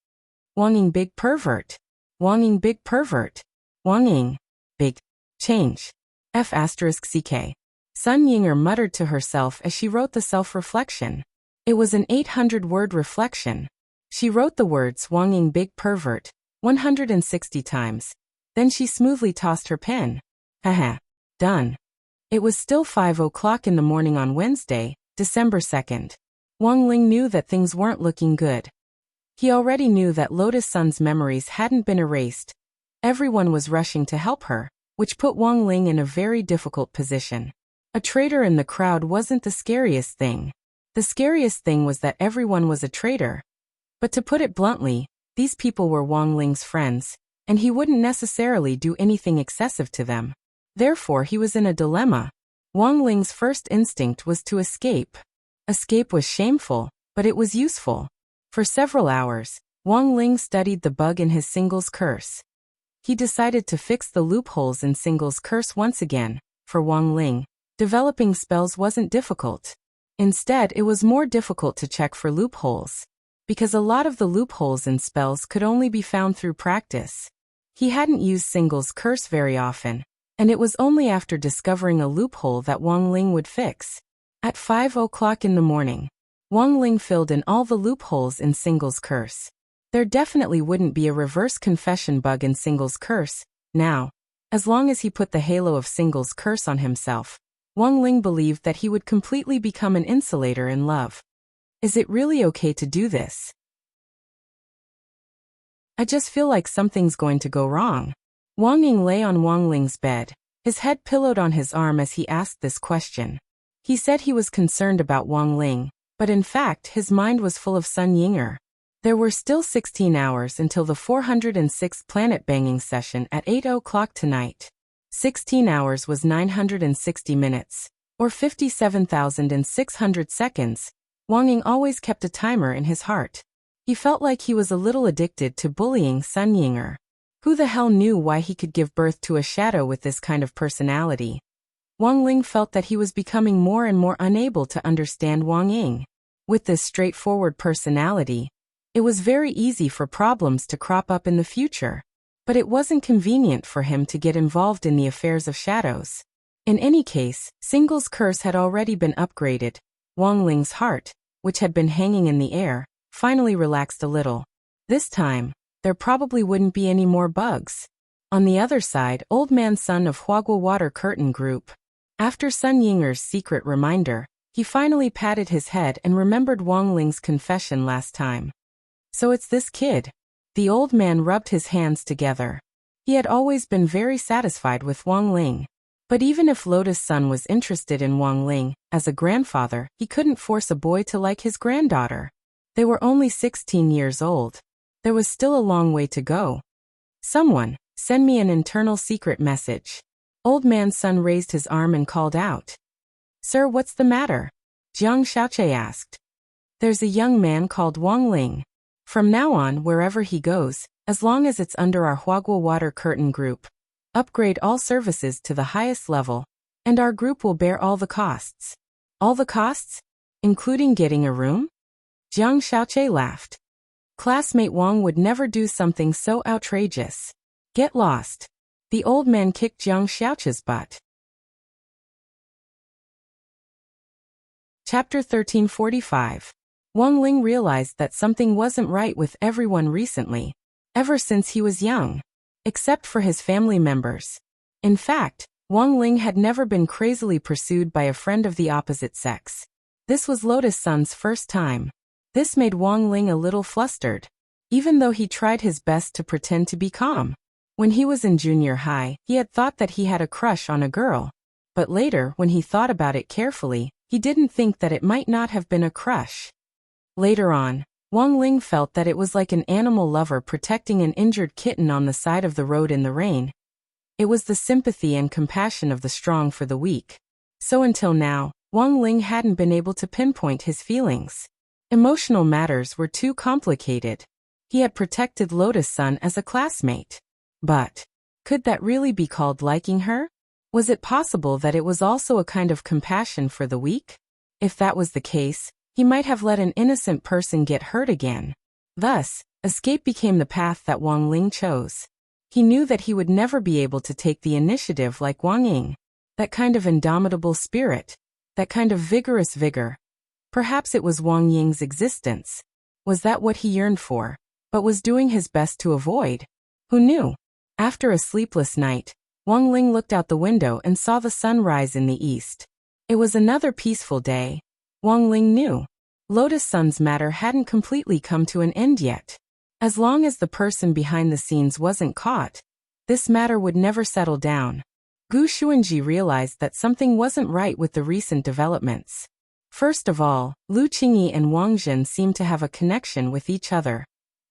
Wang Ying big pervert. Wang Ying big pervert. Wang Ying big change. F*ck. Sun Yinger muttered to herself as she wrote the self-reflection. It was an 800-word reflection. She wrote the words Wang Ying big pervert 160 times. Then she smoothly tossed her pen. Haha. Done. It was still 5 o'clock in the morning on Wednesday, December 2nd. Wang Ling knew that things weren't looking good. He already knew that Lotus Sun's memories hadn't been erased. Everyone was rushing to help her, which put Wang Ling in a very difficult position. A traitor in the crowd wasn't the scariest thing. The scariest thing was that everyone was a traitor. But to put it bluntly, these people were Wang Ling's friends, and he wouldn't necessarily do anything excessive to them. Therefore he was in a dilemma. Wang Ling's first instinct was to escape. Escape was shameful, but it was useful. For several hours, Wang Ling studied the bug in his singles curse. He decided to fix the loopholes in singles curse once again. For Wang Ling, developing spells wasn't difficult. Instead, it was more difficult to check for loopholes. Because a lot of the loopholes in spells could only be found through practice. He hadn't used singles curse very often, and it was only after discovering a loophole that Wang Ling would fix. At 5 o'clock in the morning, Wang Ling filled in all the loopholes in singles curse. There definitely wouldn't be a reverse confession bug in singles curse, now. As long as he put the halo of singles curse on himself, Wang Ling believed that he would completely become an insulator in love. Is it really okay to do this? I just feel like something's going to go wrong. Wang Ying lay on Wang Ling's bed, his head pillowed on his arm as he asked this question. He said he was concerned about Wang Ling, but in fact his mind was full of Sun Yinger. There were still 16 hours until the 406th planet banging session at 8 o'clock tonight. 16 hours was 960 minutes, or 57,600 seconds. Wang Ying always kept a timer in his heart. He felt like he was a little addicted to bullying Sun Yinger. Who the hell knew why he could give birth to a shadow with this kind of personality? Wang Ling felt that he was becoming more and more unable to understand Wang Ying. With this straightforward personality, it was very easy for problems to crop up in the future. But it wasn't convenient for him to get involved in the affairs of shadows. In any case, Singles Curse had already been upgraded. Wang Ling's heart, which had been hanging in the air, finally relaxed a little. This time, there probably wouldn't be any more bugs. On the other side, Old Man Sun of Huagua Water Curtain Group. After Sun Yinger's secret reminder, he finally patted his head and remembered Wang Ling's confession last time. So it's this kid. The old man rubbed his hands together. He had always been very satisfied with Wang Ling. But even if Lotus Sun was interested in Wang Ling, as a grandfather, he couldn't force a boy to like his granddaughter. They were only 16 years old. There was still a long way to go. Someone, send me an internal secret message. Old Man Sun raised his arm and called out. Sir, what's the matter? Jiang Xiaoche asked. There's a young man called Wang Ling. From now on, wherever he goes, as long as it's under our Huagua Water Curtain Group, upgrade all services to the highest level, and our group will bear all the costs. All the costs? Including getting a room? Jiang Xiaoche laughed. Classmate Wang would never do something so outrageous. Get lost. The old man kicked Jiang Xiaoche's butt. Chapter 1345. Wang Ling realized that something wasn't right with everyone recently, ever since he was young, except for his family members. In fact, Wang Ling had never been crazily pursued by a friend of the opposite sex. This was Lotus Sun's first time. This made Wang Ling a little flustered, even though he tried his best to pretend to be calm. When he was in junior high, he had thought that he had a crush on a girl. But later, when he thought about it carefully, he didn't think that it might not have been a crush. Later on, Wang Ling felt that it was like an animal lover protecting an injured kitten on the side of the road in the rain. It was the sympathy and compassion of the strong for the weak. So until now, Wang Ling hadn't been able to pinpoint his feelings. Emotional matters were too complicated. He had protected Lotus Sun as a classmate. But could that really be called liking her? Was it possible that it was also a kind of compassion for the weak? If that was the case, he might have let an innocent person get hurt again. Thus, escape became the path that Wang Ling chose. He knew that he would never be able to take the initiative like Wang Ying. That kind of indomitable spirit. That kind of vigorous vigor. Perhaps it was Wang Ying's existence. Was that what he yearned for, but was doing his best to avoid? Who knew? After a sleepless night, Wang Ling looked out the window and saw the sun rise in the east. It was another peaceful day. Wang Ling knew. Lotus Sun's matter hadn't completely come to an end yet. As long as the person behind the scenes wasn't caught, this matter would never settle down. Gu Xuanji realized that something wasn't right with the recent developments. First of all, Lu Qingyi and Wang Zhen seemed to have a connection with each other.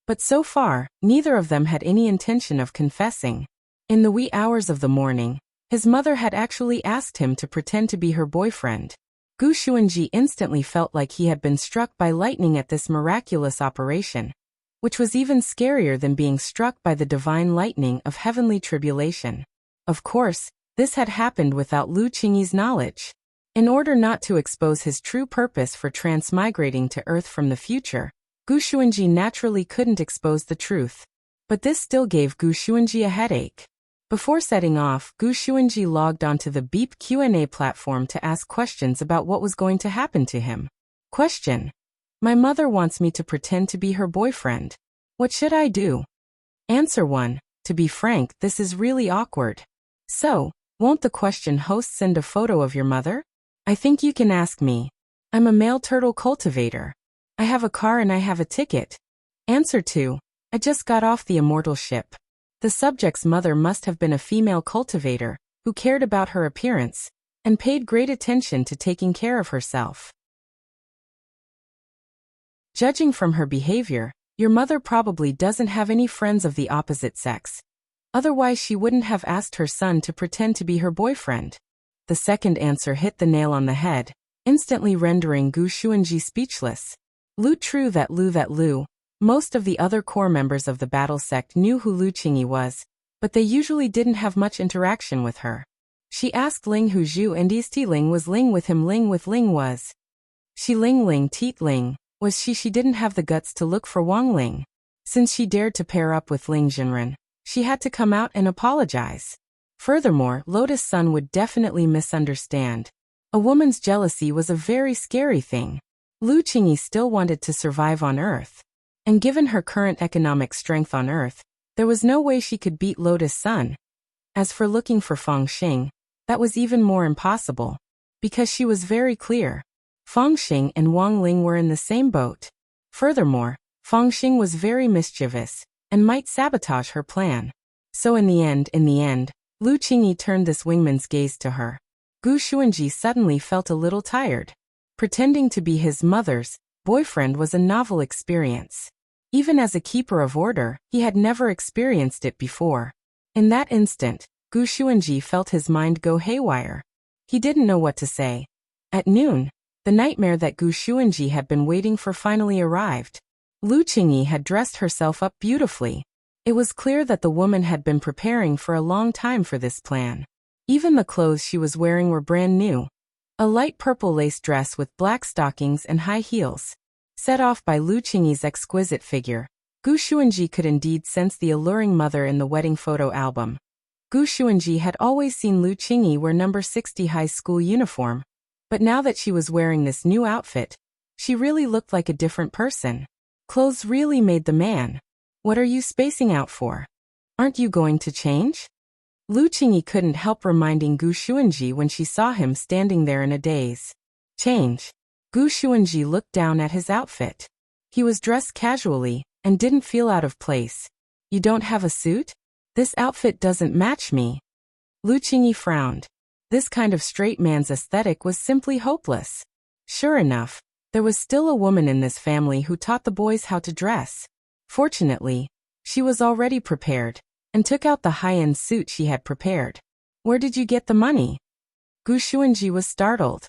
But so far, neither of them had any intention of confessing. In the wee hours of the morning, his mother had actually asked him to pretend to be her boyfriend. Gu Xuanji instantly felt like he had been struck by lightning at this miraculous operation, which was even scarier than being struck by the divine lightning of heavenly tribulation. Of course, this had happened without Lu Qingyi's knowledge. In order not to expose his true purpose for transmigrating to Earth from the future, Gu Xuanji naturally couldn't expose the truth. But this still gave Gu Xuanji a headache. Before setting off, Gu Xuanji logged onto the Beep Q&A platform to ask questions about what was going to happen to him. Question. My mother wants me to pretend to be her boyfriend. What should I do? Answer 1. To be frank, this is really awkward. So, won't the question host send a photo of your mother? I think you can ask me. I'm a male turtle cultivator. I have a car and I have a ticket. Answer 2. I just got off the immortal ship. The subject's mother must have been a female cultivator, who cared about her appearance, and paid great attention to taking care of herself. Judging from her behavior, your mother probably doesn't have any friends of the opposite sex. Otherwise she wouldn't have asked her son to pretend to be her boyfriend. The second answer hit the nail on the head, instantly rendering Gu Xuanji speechless. True that Lu. Most of the other core members of the battle sect knew who Lu Qingyi was, but they usually didn't have much interaction with her. She asked Ling who Zhu and Easty Ling was Ling with him Ling with Ling was. She Ling Teet Ling, was she didn't have the guts to look for Wang Ling. Since she dared to pair up with Ling Jinren, she had to come out and apologize. Furthermore, Lotus Sun would definitely misunderstand. A woman's jealousy was a very scary thing. Lu Qingyi still wanted to survive on Earth. And given her current economic strength on Earth, there was no way she could beat Lotus Sun. As for looking for Fang Xing, that was even more impossible. Because she was very clear. Fang Xing and Wang Ling were in the same boat. Furthermore, Fang Xing was very mischievous, and might sabotage her plan. So in the end, Lu Qingyi turned this wingman's gaze to her. Gu Xuanji suddenly felt a little tired. Pretending to be his mother's boyfriend was a novel experience. Even as a keeper of order, he had never experienced it before. In that instant, Gu Xuanji felt his mind go haywire. He didn't know what to say. At noon, the nightmare that Gu Xuanji had been waiting for finally arrived. Lu Qingyi had dressed herself up beautifully. It was clear that the woman had been preparing for a long time for this plan. Even the clothes she was wearing were brand new. A light purple lace dress with black stockings and high heels. Set off by Lu Qingyi's exquisite figure, Gu Xuanji could indeed sense the alluring mother in the wedding photo album. Gu Xuanji had always seen Lu Qingyi wear number 60 high school uniform, but now that she was wearing this new outfit, she really looked like a different person. Clothes really made the man. What are you spacing out for? Aren't you going to change? Lu Qingyi couldn't help reminding Gu Xuanji when she saw him standing there in a daze. Change. Gu Xuanji looked down at his outfit. He was dressed casually, and didn't feel out of place. You don't have a suit? This outfit doesn't match me. Lu Qingyi frowned. This kind of straight man's aesthetic was simply hopeless. Sure enough, there was still a woman in this family who taught the boys how to dress. Fortunately, she was already prepared, and took out the high-end suit she had prepared. Where did you get the money? Gu Xuanji was startled.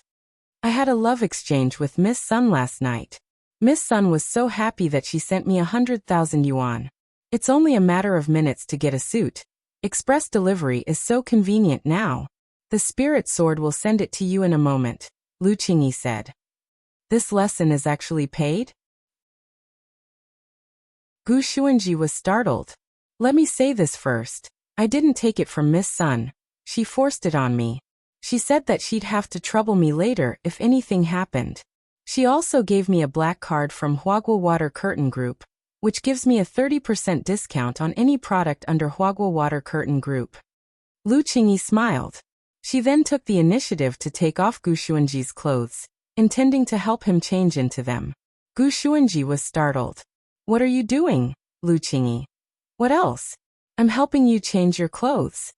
I had a love exchange with Miss Sun last night. Miss Sun was so happy that she sent me 100,000 yuan. It's only a matter of minutes to get a suit. Express delivery is so convenient now. The spirit sword will send it to you in a moment, Lu Qingyi said. This lesson is actually paid? Gu Xuanji was startled. Let me say this first. I didn't take it from Miss Sun. She forced it on me. She said that she'd have to trouble me later if anything happened. She also gave me a black card from Huaguo Water Curtain Group, which gives me a 30% discount on any product under Huaguo Water Curtain Group. Lu Qingyi smiled. She then took the initiative to take off Gu Xuanji's clothes, intending to help him change into them. Gu Xuanji was startled. What are you doing, Lu Qingyi? What else? I'm helping you change your clothes.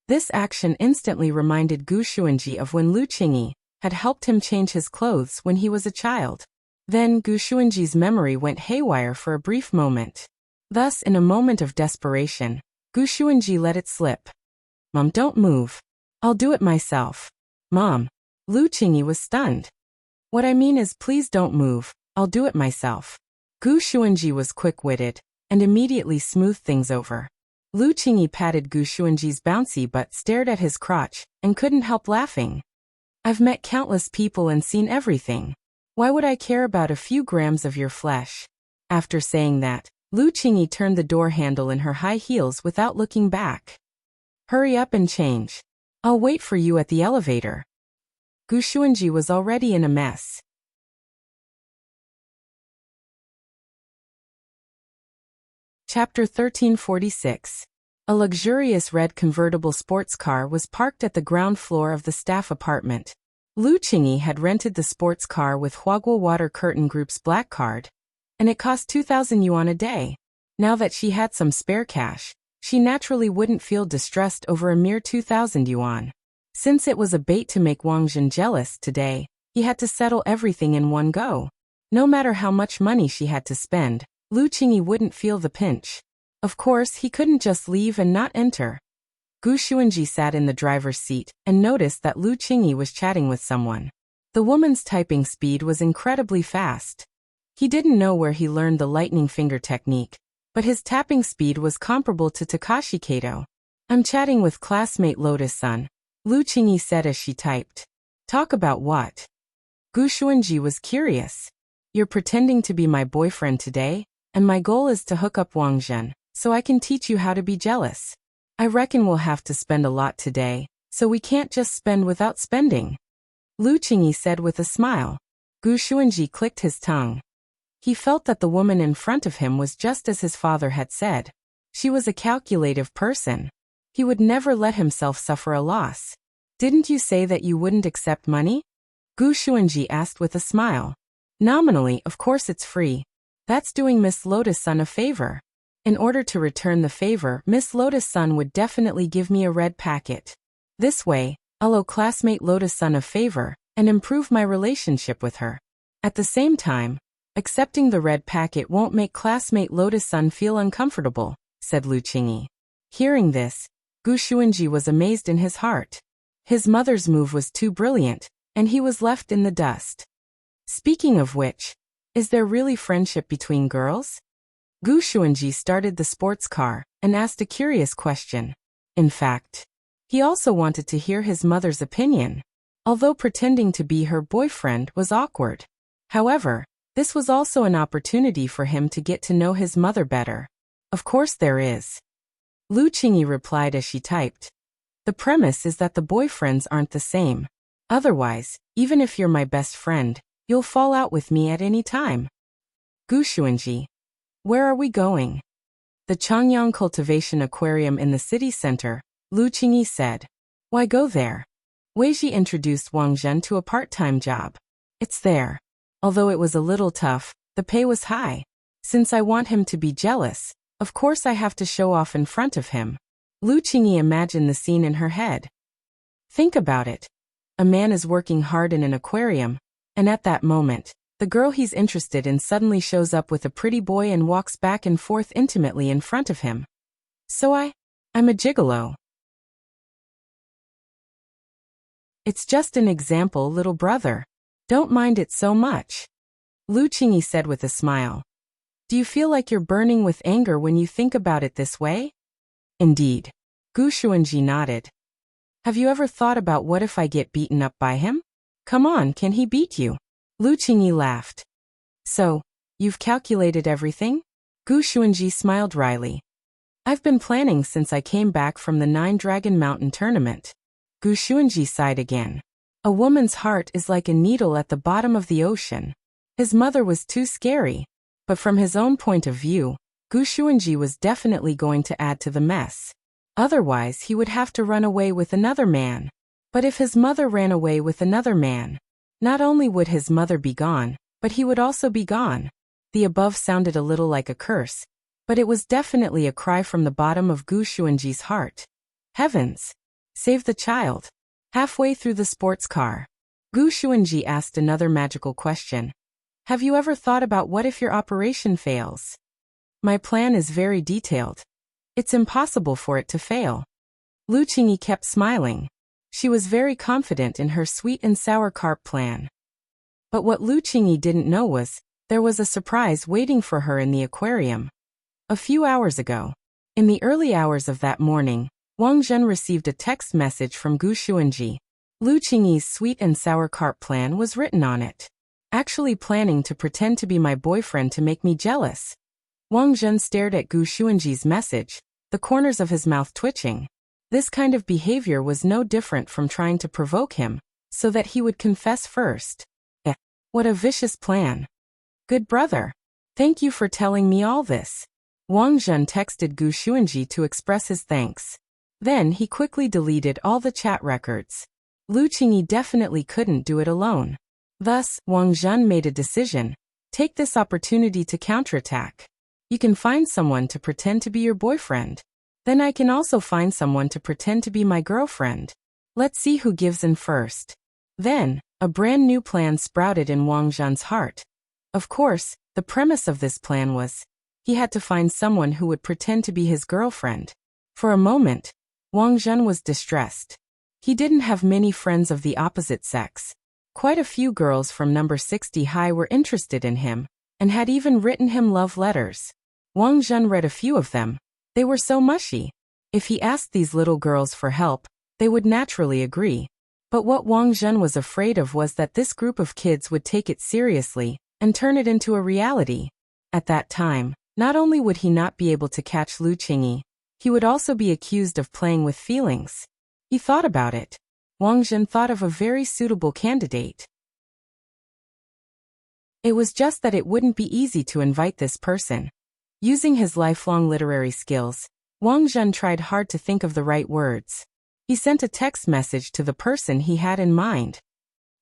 This action instantly reminded Gu Xuanji of when Lu Qingyi had helped him change his clothes when he was a child. Then Gu Xuanji's memory went haywire for a brief moment. Thus, in a moment of desperation, Gu Xuanji let it slip. Mom, don't move. I'll do it myself. Mom. Lu Qingyi was stunned. What I mean is, please don't move. I'll do it myself. Gu Xuanji was quick-witted and immediately smoothed things over. Lu Qingyi patted Gu Xuanji's bouncy butt, stared at his crotch, and couldn't help laughing. I've met countless people and seen everything. Why would I care about a few grams of your flesh? After saying that, Lu Qingyi turned the door handle in her high heels without looking back. Hurry up and change. I'll wait for you at the elevator. Gu Xuanji was already in a mess. Chapter 1346. A luxurious red convertible sports car was parked at the ground floor of the staff apartment. Lu Qingyi had rented the sports car with Huaguo Water Curtain Group's black card, and it cost 2,000 yuan a day. Now that she had some spare cash, she naturally wouldn't feel distressed over a mere 2,000 yuan. Since it was a bait to make Wang Zhen jealous today, he had to settle everything in one go. No matter how much money she had to spend, Lu Qingyi wouldn't feel the pinch. Of course, he couldn't just leave and not enter. Gu Xuanji sat in the driver's seat and noticed that Lu Qingyi was chatting with someone. The woman's typing speed was incredibly fast. He didn't know where he learned the lightning finger technique, but his tapping speed was comparable to Takashi Kato. I'm chatting with classmate Lotus-san, Lu Qingyi said as she typed. Talk about what? Gu Xuanji was curious. You're pretending to be my boyfriend today, and my goal is to hook up Wang Zhen, so I can teach you how to be jealous. I reckon we'll have to spend a lot today, so we can't just spend without spending. Lu Qingyi said with a smile. Gu Xuanji clicked his tongue. He felt that the woman in front of him was just as his father had said. She was a calculative person. He would never let himself suffer a loss. Didn't you say that you wouldn't accept money? Gu Xuanji asked with a smile. Nominally, of course it's free. That's doing Miss Lotus-san a favor. In order to return the favor, Miss Lotus-san would definitely give me a red packet. This way, I'll owe classmate Lotus-san a favor and improve my relationship with her. At the same time, accepting the red packet won't make classmate Lotus-san feel uncomfortable, said Lu Qingyi. Hearing this, Gu Xuanji was amazed in his heart. His mother's move was too brilliant, and he was left in the dust. Speaking of which, is there really friendship between girls? Gu Xuanji started the sports car and asked a curious question. In fact, he also wanted to hear his mother's opinion, although pretending to be her boyfriend was awkward. However, this was also an opportunity for him to get to know his mother better. Of course there is. Lu Qingyi replied as she typed. The premise is that the boyfriends aren't the same. Otherwise, even if you're my best friend, you'll fall out with me at any time. Gu Xuanji. Where are we going? The Changyang Cultivation Aquarium in the city center, Lu Qingyi said. Why go there? Weiji introduced Wang Zhen to a part-time job. It's there. Although it was a little tough, the pay was high. Since I want him to be jealous, of course I have to show off in front of him. Lu Qingyi imagined the scene in her head. Think about it. A man is working hard in an aquarium, and at that moment, the girl he's interested in suddenly shows up with a pretty boy and walks back and forth intimately in front of him. So I'm a gigolo. It's just an example, little brother. Don't mind it so much, Lu Qingyi said with a smile. Do you feel like you're burning with anger when you think about it this way? Indeed. Gu Xuanji nodded. Have you ever thought about what if I get beaten up by him? Come on, can he beat you? Lu Qingyi laughed. So, you've calculated everything? Gu Xuanji smiled wryly. I've been planning since I came back from the 9-Dragon Mountain tournament. Gu Xuanji sighed again. A woman's heart is like a needle at the bottom of the ocean. His mother was too scary. But from his own point of view, Gu Xuanji was definitely going to add to the mess. Otherwise, he would have to run away with another man. But if his mother ran away with another man, not only would his mother be gone, but he would also be gone. The above sounded a little like a curse, but it was definitely a cry from the bottom of Gu Xuanji's heart. Heavens! Save the child. Halfway through the sports car, Gu Xuanji asked another magical question. Have you ever thought about what if your operation fails? My plan is very detailed. It's impossible for it to fail. Lu Qingyi kept smiling. She was very confident in her sweet and sour carp plan. But what Lu Qingyi didn't know was, there was a surprise waiting for her in the aquarium. A few hours ago, in the early hours of that morning, Wang Zhen received a text message from Gu Xuanji. Lu Qingyi's sweet and sour carp plan was written on it. Actually planning to pretend to be my boyfriend to make me jealous. Wang Zhen stared at Gu Xuanji's message, the corners of his mouth twitching. This kind of behavior was no different from trying to provoke him, so that he would confess first. What a vicious plan. Good brother. Thank you for telling me all this. Wang Zhen texted Gu Xuanji to express his thanks. Then he quickly deleted all the chat records. Lu Qingyi definitely couldn't do it alone. Thus, Wang Zhen made a decision. Take this opportunity to counterattack. You can find someone to pretend to be your boyfriend. Then I can also find someone to pretend to be my girlfriend. Let's see who gives in first. Then, a brand new plan sprouted in Wang Zhen's heart. Of course, the premise of this plan was, he had to find someone who would pretend to be his girlfriend. For a moment, Wang Zhen was distressed. He didn't have many friends of the opposite sex. Quite a few girls from number 60 high were interested in him, and had even written him love letters. Wang Zhen read a few of them. They were so mushy. If he asked these little girls for help, they would naturally agree. But what Wang Zhen was afraid of was that this group of kids would take it seriously, and turn it into a reality. At that time, not only would he not be able to catch Lu Qingyi, he would also be accused of playing with feelings. He thought about it. Wang Zhen thought of a very suitable candidate. It was just that it wouldn't be easy to invite this person. Using his lifelong literary skills, Wang Zhen tried hard to think of the right words. He sent a text message to the person he had in mind.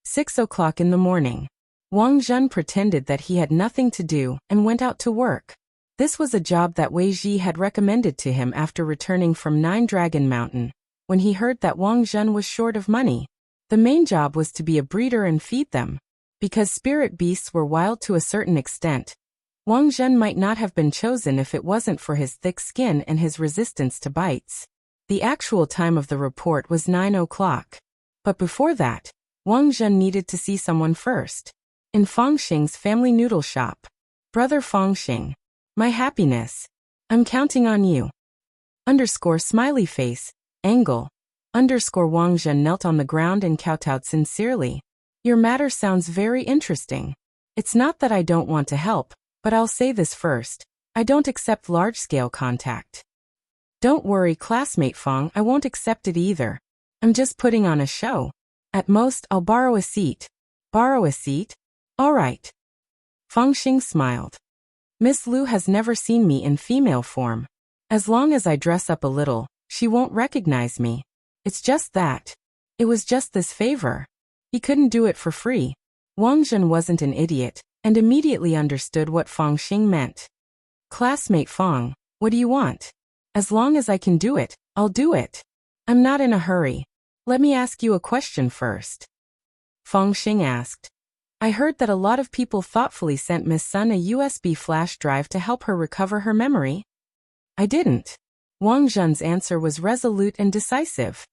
6 o'clock in the morning. Wang Zhen pretended that he had nothing to do and went out to work. This was a job that Wei Ji had recommended to him after returning from 9-Dragon Mountain. When he heard that Wang Zhen was short of money, the main job was to be a breeder and feed them. Because spirit beasts were wild to a certain extent, Wang Zhen might not have been chosen if it wasn't for his thick skin and his resistance to bites. The actual time of the report was 9 o'clock. But before that, Wang Zhen needed to see someone first. In Fangxing's family noodle shop. Brother Fangxing. My happiness. I'm counting on you. Smiley face. Angle. Wang Zhen knelt on the ground and kowtowed sincerely. Your matter sounds very interesting. It's not that I don't want to help, but I'll say this first. I don't accept large-scale contact. Don't worry, classmate Fang, I won't accept it either. I'm just putting on a show. At most, I'll borrow a seat. Borrow a seat? All right. Fangxing smiled. Miss Lu has never seen me in female form. As long as I dress up a little, she won't recognize me. It's just that. It was just this favor. He couldn't do it for free. Wang Zhen wasn't an idiot, and immediately understood what Fangxing meant. Classmate Fang, what do you want? As long as I can do it, I'll do it. I'm not in a hurry. Let me ask you a question first. Fangxing asked. I heard that a lot of people thoughtfully sent Miss Sun a USB flash drive to help her recover her memory. I didn't. Wang Zhen's answer was resolute and decisive.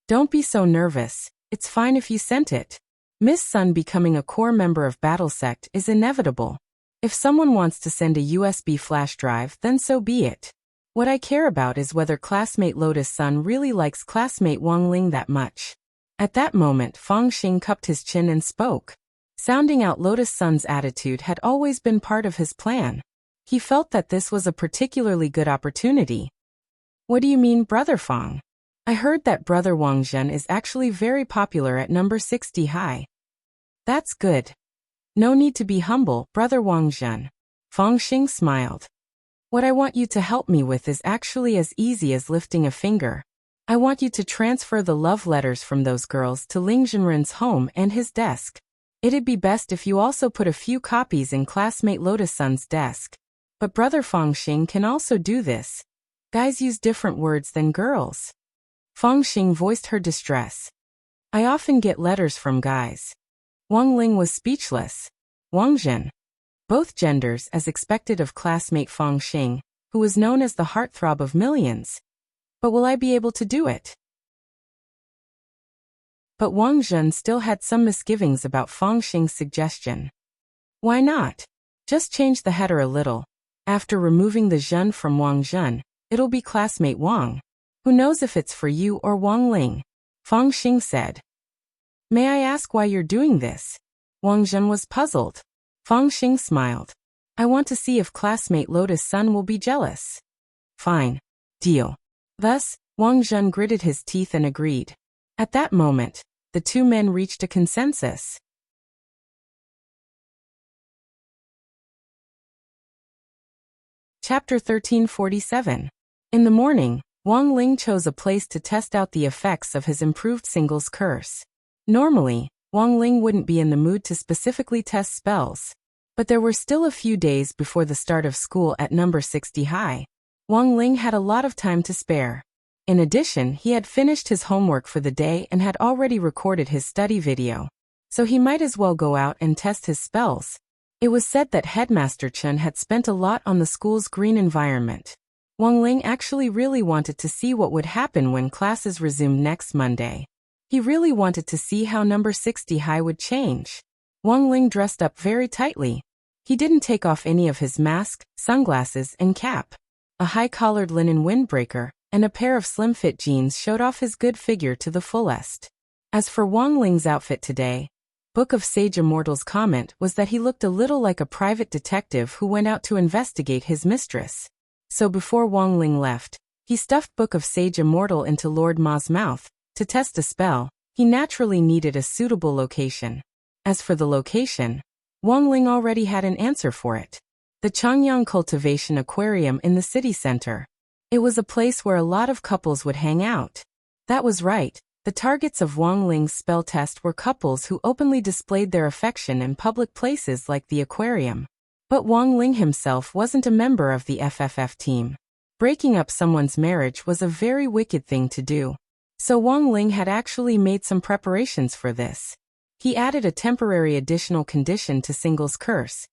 Don't be so nervous. It's fine if you sent it. Miss Sun becoming a core member of Battle Sect is inevitable. If someone wants to send a USB flash drive, then so be it. What I care about is whether classmate Lotus Sun really likes classmate Wang Ling that much. At that moment, Fang Xing cupped his chin and spoke. Sounding out Lotus Sun's attitude had always been part of his plan. He felt that this was a particularly good opportunity. What do you mean, Brother Fang? I heard that Brother Wang Zhen is actually very popular at number 60 high. That's good. No need to be humble, Brother Wang Zhen. Fang Xing smiled. What I want you to help me with is actually as easy as lifting a finger. I want you to transfer the love letters from those girls to Ling Zhenren's home and his desk. It'd be best if you also put a few copies in classmate Lotus Sun's desk. But Brother Fang Xing can also do this. Guys use different words than girls. Fang Xing voiced her distress. I often get letters from guys. Wang Ling was speechless. Wang Zhen. Both genders, as expected of classmate Fang Xing, who was known as the heartthrob of millions. But will I be able to do it? But Wang Zhen still had some misgivings about Fang Xing's suggestion. Why not? Just change the header a little. After removing the Zhen from Wang Zhen, it'll be classmate Wang. Who knows if it's for you or Wang Ling? Fang Xing said. May I ask why you're doing this? Wang Zhen was puzzled. Fang Xing smiled. I want to see if classmate Lotus Sun will be jealous. Fine. Deal. Thus, Wang Zhen gritted his teeth and agreed. At that moment, the two men reached a consensus. Chapter 1347. In the morning, Wang Ling chose a place to test out the effects of his improved singles curse. Normally, Wang Ling wouldn't be in the mood to specifically test spells. But there were still a few days before the start of school at number 60 high. Wang Ling had a lot of time to spare. In addition, he had finished his homework for the day and had already recorded his study video. So he might as well go out and test his spells. It was said that Headmaster Chen had spent a lot on the school's green environment. Wang Ling actually really wanted to see what would happen when classes resumed next Monday. He really wanted to see how number 60 high would change. Wang Ling dressed up very tightly. He didn't take off any of his mask, sunglasses, and cap. A high-collared linen windbreaker and a pair of slim-fit jeans showed off his good figure to the fullest. As for Wang Ling's outfit today, Book of Sage Immortal's comment was that he looked a little like a private detective who went out to investigate his mistress. So before Wang Ling left, he stuffed Book of Sage Immortal into Lord Ma's mouth. To test a spell, he naturally needed a suitable location. As for the location, Wang Ling already had an answer for it. The Changyang Cultivation Aquarium in the city center. It was a place where a lot of couples would hang out. That was right, the targets of Wang Ling's spell test were couples who openly displayed their affection in public places like the aquarium. But Wang Ling himself wasn't a member of the FFF team. Breaking up someone's marriage was a very wicked thing to do. So Wang Ling had actually made some preparations for this. He added a temporary additional condition to Single's curse.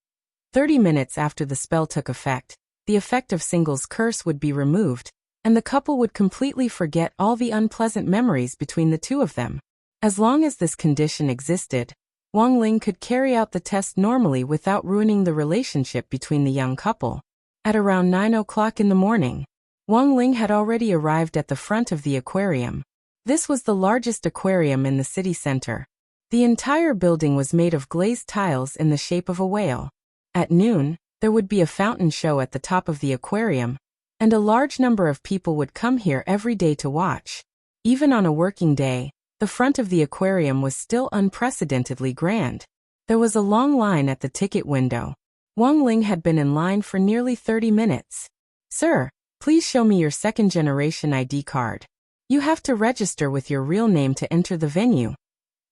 30 minutes after the spell took effect, the effect of Single's curse would be removed, and the couple would completely forget all the unpleasant memories between the two of them. As long as this condition existed, Wang Ling could carry out the test normally without ruining the relationship between the young couple. At around 9 o'clock in the morning, Wang Ling had already arrived at the front of the aquarium. This was the largest aquarium in the city center. The entire building was made of glazed tiles in the shape of a whale. At noon, there would be a fountain show at the top of the aquarium, and a large number of people would come here every day to watch. Even on a working day, the front of the aquarium was still unprecedentedly grand. There was a long line at the ticket window. Wang Ling had been in line for nearly 30 minutes. Sir, please show me your second-generation ID card. You have to register with your real name to enter the venue.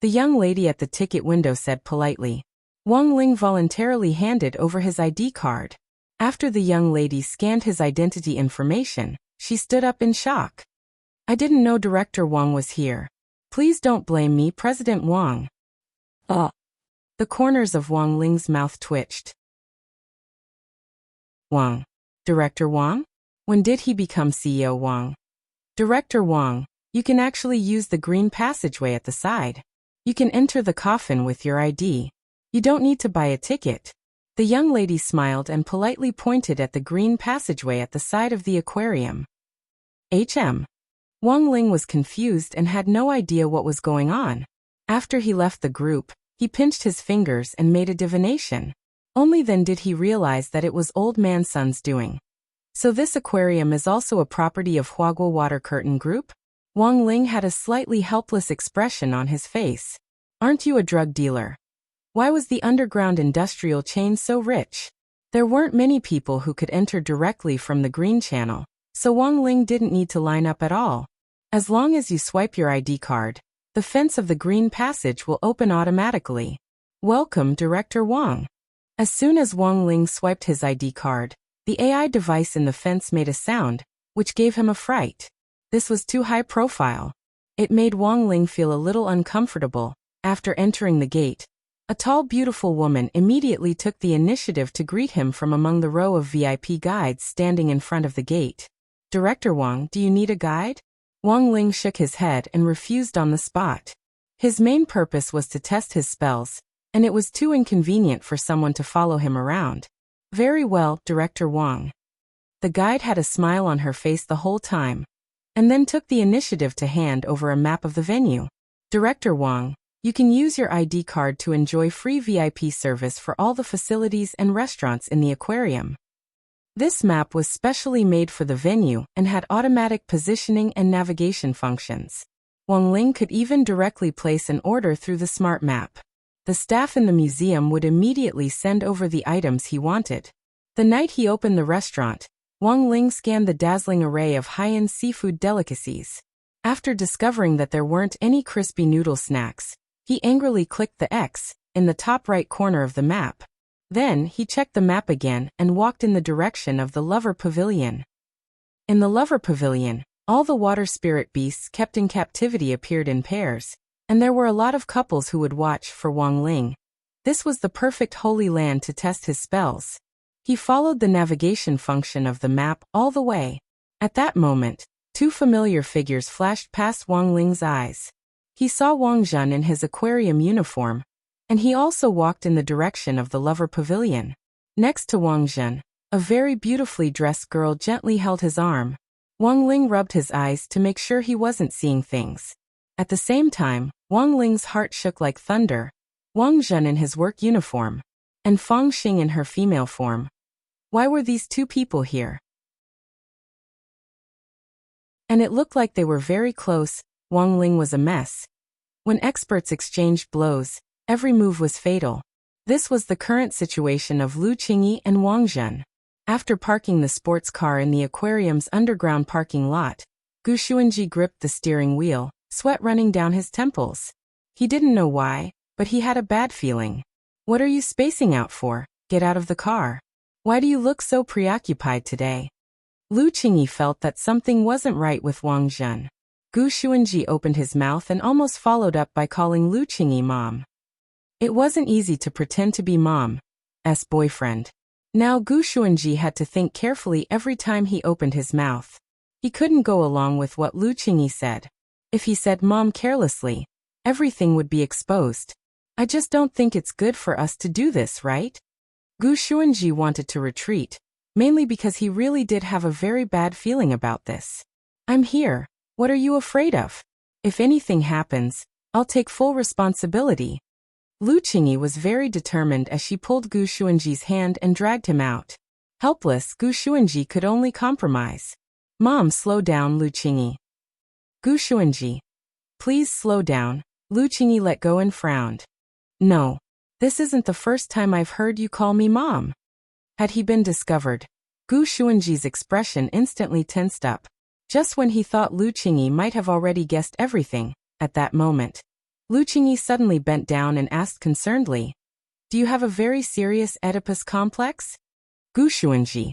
The young lady at the ticket window said politely. Wang Ling voluntarily handed over his ID card. After the young lady scanned his identity information, she stood up in shock. I didn't know Director Wang was here. Please don't blame me, President Wang. The corners of Wang Ling's mouth twitched. Wang. Director Wang? When did he become CEO Wang? Director Wang, you can actually use the green passageway at the side. You can enter the coffin with your ID. You don't need to buy a ticket. The young lady smiled and politely pointed at the green passageway at the side of the aquarium. Wang Ling was confused and had no idea what was going on. After he left the group, he pinched his fingers and made a divination. Only then did he realize that it was Old Man Sun's doing. So this aquarium is also a property of Huaguo Water Curtain Group? Wang Ling had a slightly helpless expression on his face. Aren't you a drug dealer? Why was the underground industrial chain so rich? There weren't many people who could enter directly from the Green Channel, so Wang Ling didn't need to line up at all. As long as you swipe your ID card, the fence of the Green Passage will open automatically. Welcome, Director Wang. As soon as Wang Ling swiped his ID card, the AI device in the fence made a sound, which gave him a fright. This was too high profile. It made Wang Ling feel a little uncomfortable. After entering the gate, a tall, beautiful woman immediately took the initiative to greet him from among the row of VIP guides standing in front of the gate. Director Wang, do you need a guide? Wang Ling shook his head and refused on the spot. His main purpose was to test his spells, and it was too inconvenient for someone to follow him around. Very well, Director Wang. The guide had a smile on her face the whole time, and then took the initiative to hand over a map of the venue. Director Wang, you can use your ID card to enjoy free VIP service for all the facilities and restaurants in the aquarium. This map was specially made for the venue and had automatic positioning and navigation functions. Wang Ling could even directly place an order through the smart map. The staff in the museum would immediately send over the items he wanted. The night he opened the restaurant, Wang Ling scanned the dazzling array of high-end seafood delicacies. After discovering that there weren't any crispy noodle snacks, he angrily clicked the X in the top right corner of the map. Then he checked the map again and walked in the direction of the Lover Pavilion. In the Lover Pavilion, all the water spirit beasts kept in captivity appeared in pairs, and there were a lot of couples who would watch for Wang Ling. This was the perfect holy land to test his spells. He followed the navigation function of the map all the way. At that moment, two familiar figures flashed past Wang Ling's eyes. He saw Wang Zhen in his aquarium uniform, and he also walked in the direction of the Lover Pavilion. Next to Wang Zhen, a very beautifully dressed girl gently held his arm. Wang Ling rubbed his eyes to make sure he wasn't seeing things. At the same time, Wang Ling's heart shook like thunder. Wang Zhen in his work uniform, and Fang Xing in her female form. Why were these two people here? And it looked like they were very close. Wang Ling was a mess. When experts exchanged blows, every move was fatal. This was the current situation of Lu Qingyi and Wang Zhen. After parking the sports car in the aquarium's underground parking lot, Gu Xuanji gripped the steering wheel, sweat running down his temples. He didn't know why, but he had a bad feeling. What are you spacing out for? Get out of the car. Why do you look so preoccupied today? Lu Qingyi felt that something wasn't right with Wang Zhen. Gu Xuanji opened his mouth and almost followed up by calling Lu Qingyi Mom. It wasn't easy to pretend to be Mom's boyfriend. Now Gu Xuanji had to think carefully every time he opened his mouth. He couldn't go along with what Lu Qingyi said. If he said Mom carelessly, everything would be exposed. I just don't think it's good for us to do this, right? Gu Xuanji wanted to retreat, mainly because he really did have a very bad feeling about this. I'm here. What are you afraid of? If anything happens, I'll take full responsibility. Lu Qingyi was very determined as she pulled Gu Xuanji's hand and dragged him out. Helpless, Gu Xuanji could only compromise. Mom, slow down, Lu Qingyi. Gu Xuanji. Please slow down. Lu Qingyi let go and frowned. No. This isn't the first time I've heard you call me Mom. Had he been discovered? Gu Xuanji's expression instantly tensed up. Just when he thought Lu Qingyi might have already guessed everything, at that moment, Lu Qingyi suddenly bent down and asked concernedly, do you have a very serious Oedipus complex? Gu Xuanji.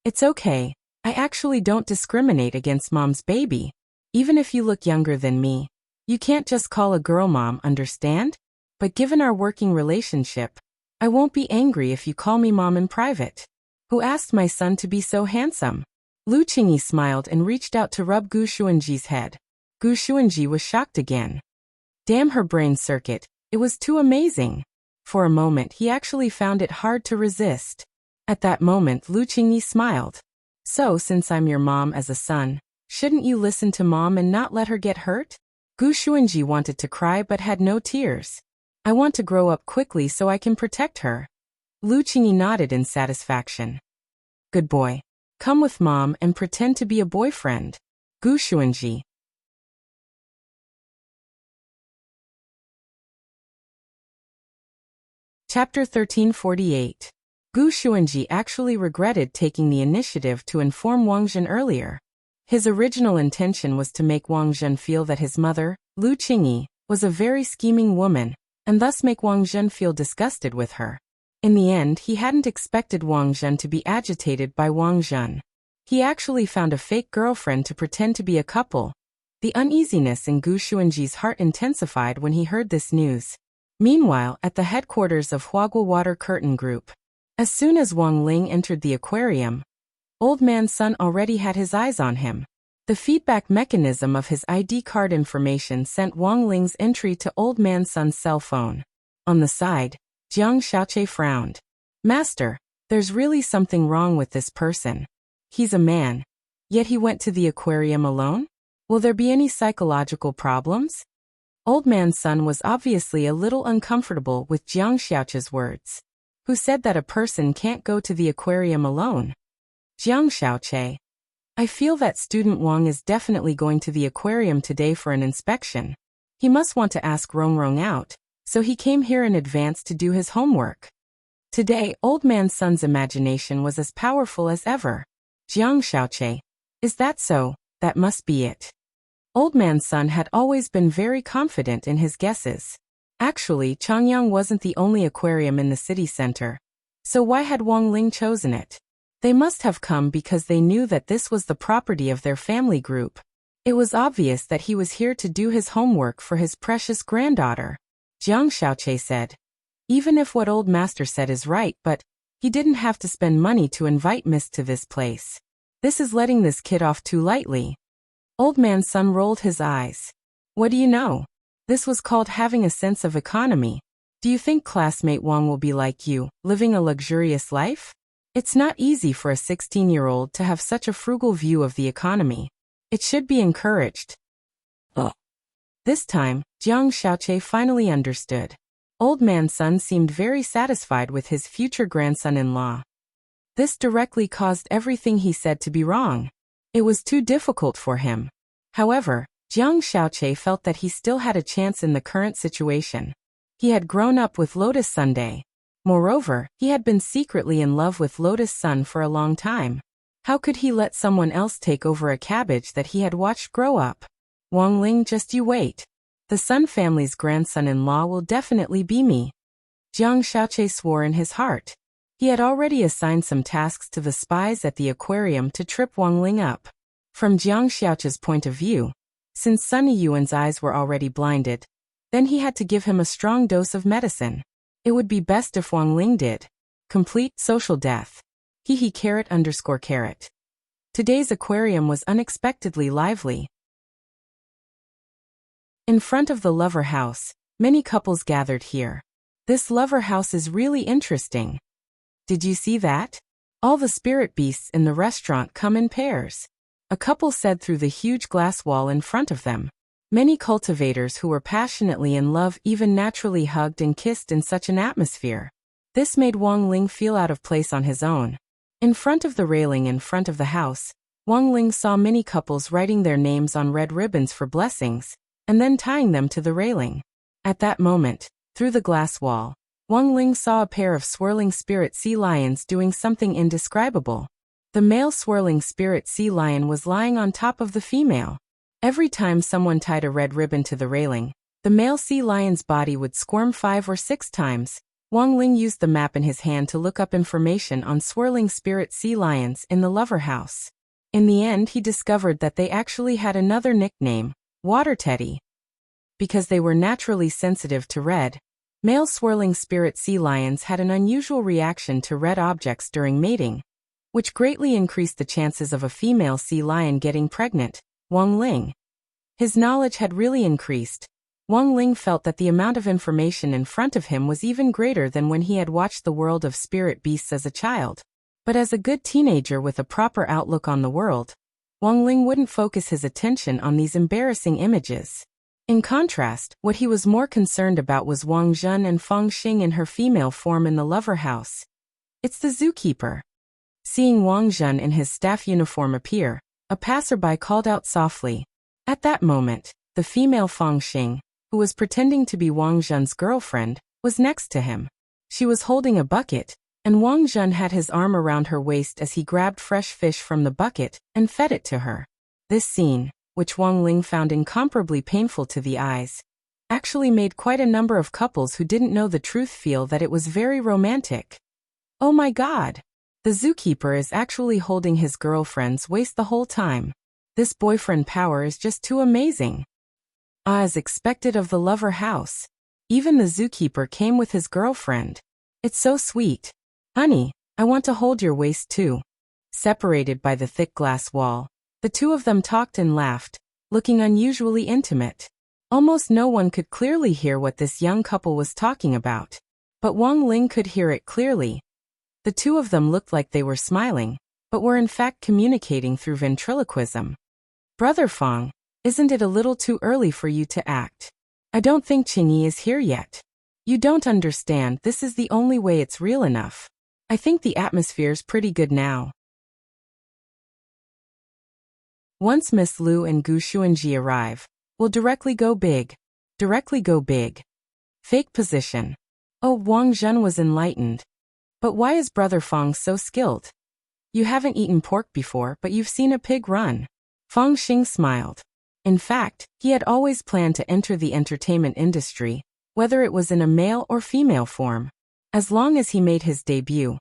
It's okay. I actually don't discriminate against Mom's baby. Even if you look younger than me, you can't just call a girl Mom, understand? But given our working relationship, I won't be angry if you call me Mom in private. Who asked my son to be so handsome? Lu Qingyi smiled and reached out to rub Gu Xuanji's head. Gu Xuanji was shocked again. Damn her brain circuit, it was too amazing. For a moment he actually found it hard to resist. At that moment Lu Qingyi smiled. So since I'm your mom as a son, shouldn't you listen to mom and not let her get hurt? Gu Xuanji wanted to cry but had no tears. I want to grow up quickly so I can protect her. Lu Qingyi nodded in satisfaction. Good boy. Come with mom and pretend to be a boyfriend. Gu Xuanji. Chapter 1348. Gu Xuanji actually regretted taking the initiative to inform Wang Zhen earlier. His original intention was to make Wang Zhen feel that his mother, Lu Qingyi, was a very scheming woman, and thus make Wang Zhen feel disgusted with her. In the end, he hadn't expected Wang Zhen to be agitated by Wang Zhen. He actually found a fake girlfriend to pretend to be a couple. The uneasiness in Gu Xuanji's heart intensified when he heard this news. Meanwhile, at the headquarters of Huagua Water Curtain Group, as soon as Wang Ling entered the aquarium, Old Man Sun already had his eyes on him. The feedback mechanism of his ID card information sent Wang Ling's entry to Old Man Sun's cell phone. On the side, Jiang Xiaoqie frowned. Master, there's really something wrong with this person. He's a man, yet he went to the aquarium alone? Will there be any psychological problems? Old Man Sun was obviously a little uncomfortable with Jiang Xiaoqie's words. Who said that a person can't go to the aquarium alone? Jiang Xiaoqie. I feel that student Wang is definitely going to the aquarium today for an inspection. He must want to ask Rongrong out, so he came here in advance to do his homework. Today, Old Man Sun's imagination was as powerful as ever. Jiang Xiaoqie. Is that so? That must be it. Old Man Sun had always been very confident in his guesses. Actually, Changyang wasn't the only aquarium in the city center. So why had Wang Ling chosen it? They must have come because they knew that this was the property of their family group. It was obvious that he was here to do his homework for his precious granddaughter. Jiang Xiaoqie said. Even if what old master said is right, but he didn't have to spend money to invite Miss to this place. This is letting this kid off too lightly. Old Man Sun rolled his eyes. What do you know? This was called having a sense of economy. Do you think classmate Wang will be like you, living a luxurious life? It's not easy for a 16-year-old to have such a frugal view of the economy. It should be encouraged. This time, Jiang Xiaoqie finally understood. Old Man Sun seemed very satisfied with his future grandson-in-law. This directly caused everything he said to be wrong. It was too difficult for him. However, Jiang Xiaoqie felt that he still had a chance in the current situation. He had grown up with Lotus Sunday. Moreover, he had been secretly in love with Lotus Sun for a long time. How could he let someone else take over a cabbage that he had watched grow up? Wang Ling, just you wait. The Sun family's grandson-in-law will definitely be me. Jiang Xiaoqie swore in his heart. He had already assigned some tasks to the spies at the aquarium to trip Wang Ling up. From Jiang Xiaoqie's point of view, since Sunny Yuan's eyes were already blinded, then he had to give him a strong dose of medicine. It would be best if Wang Ling did. Complete social death. __. Today's aquarium was unexpectedly lively. In front of the lover house, many couples gathered here. This lover house is really interesting. Did you see that? All the spirit beasts in the restaurant come in pairs. A couple said through the huge glass wall in front of them. Many cultivators who were passionately in love even naturally hugged and kissed in such an atmosphere. This made Wang Ling feel out of place on his own. In front of the railing in front of the house, Wang Ling saw many couples writing their names on red ribbons for blessings, and then tying them to the railing. At that moment, through the glass wall, Wang Ling saw a pair of swirling spirit sea lions doing something indescribable. The male swirling spirit sea lion was lying on top of the female. Every time someone tied a red ribbon to the railing, the male sea lion's body would squirm 5 or 6 times. Wang Ling used the map in his hand to look up information on swirling spirit sea lions in the lover house. In the end, he discovered that they actually had another nickname, Water Teddy. Because they were naturally sensitive to red, male swirling spirit sea lions had an unusual reaction to red objects during mating, which greatly increased the chances of a female sea lion getting pregnant. Wang Ling. His knowledge had really increased. Wang Ling felt that the amount of information in front of him was even greater than when he had watched the world of spirit beasts as a child. But as a good teenager with a proper outlook on the world, Wang Ling wouldn't focus his attention on these embarrassing images. In contrast, what he was more concerned about was Wang Zhen and Feng Xing in her female form in the lover house. It's the zookeeper. Seeing Wang Zhen in his staff uniform appear, a passerby called out softly. At that moment, the female Feng Xing, who was pretending to be Wang Zhen's girlfriend, was next to him. She was holding a bucket, and Wang Zhen had his arm around her waist as he grabbed fresh fish from the bucket and fed it to her. This scene, which Wang Ling found incomparably painful to the eyes, actually made quite a number of couples who didn't know the truth feel that it was very romantic. Oh my God! The zookeeper is actually holding his girlfriend's waist the whole time. This boyfriend power is just too amazing. As expected of the lover house, even the zookeeper came with his girlfriend. It's so sweet. Honey, I want to hold your waist too. Separated by the thick glass wall, the two of them talked and laughed, looking unusually intimate. Almost no one could clearly hear what this young couple was talking about. But Wang Ling could hear it clearly. The two of them looked like they were smiling, but were in fact communicating through ventriloquism. Brother Feng, isn't it a little too early for you to act? I don't think Qingyi is here yet. You don't understand, this is the only way it's real enough. I think the atmosphere's pretty good now. Once Miss Liu and Gu Xuanji arrive, we'll directly go big. Directly go big. Fake position. Oh, Wang Zhen was enlightened. But why is Brother Feng so skilled? You haven't eaten pork before, but you've seen a pig run. Feng Xing smiled. In fact, he had always planned to enter the entertainment industry, whether it was in a male or female form. As long as he made his debut,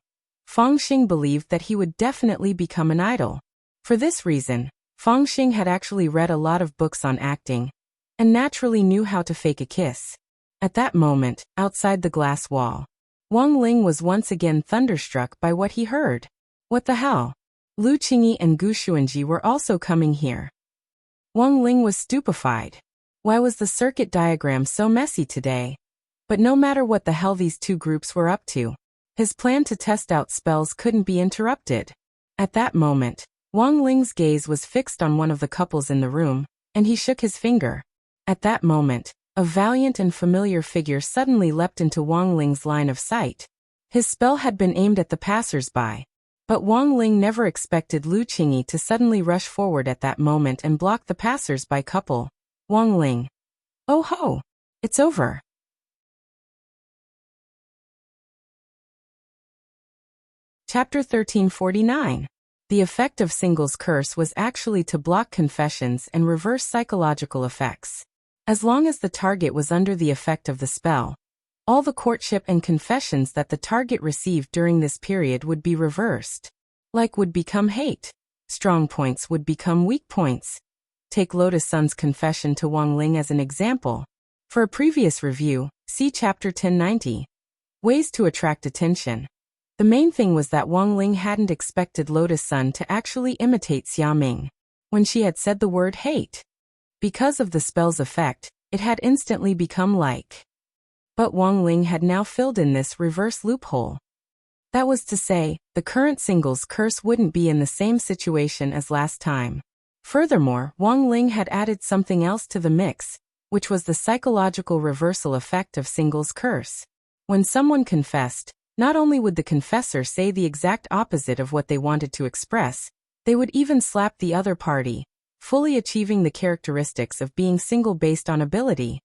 Feng Xing believed that he would definitely become an idol. For this reason, Feng Xing had actually read a lot of books on acting, and naturally knew how to fake a kiss. At that moment, outside the glass wall, Wang Ling was once again thunderstruck by what he heard. What the hell? Lu Qingyi and Gu Xuanji were also coming here. Wang Ling was stupefied. Why was the circuit diagram so messy today? But no matter what the hell these two groups were up to, his plan to test out spells couldn't be interrupted. At that moment, Wang Ling's gaze was fixed on one of the couples in the room, and he shook his finger. At that moment, a valiant and familiar figure suddenly leapt into Wang Ling's line of sight. His spell had been aimed at the passers-by. But Wang Ling never expected Lu Qingyi to suddenly rush forward at that moment and block the passers-by couple. Wang Ling. Oh ho! It's over. Chapter 1349. The effect of Single's curse was actually to block confessions and reverse psychological effects. As long as the target was under the effect of the spell, all the courtship and confessions that the target received during this period would be reversed. Like would become hate. Strong points would become weak points. Take Lotus Sun's confession to Wang Ling as an example. For a previous review, see Chapter 1090. Ways to attract attention. The main thing was that Wang Ling hadn't expected Lotus Sun to actually imitate Xia Ming when she had said the word hate. Because of the spell's effect, it had instantly become like. But Wang Ling had now filled in this reverse loophole. That was to say, the current Single's curse wouldn't be in the same situation as last time. Furthermore, Wang Ling had added something else to the mix, which was the psychological reversal effect of Single's curse. When someone confessed, not only would the confessor say the exact opposite of what they wanted to express, they would even slap the other party, fully achieving the characteristics of being single based on ability.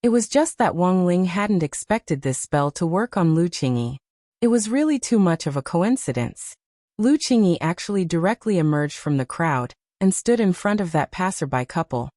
It was just that Wang Ling hadn't expected this spell to work on Lu Qingyi. It was really too much of a coincidence. Lu Qingyi actually directly emerged from the crowd and stood in front of that passerby couple.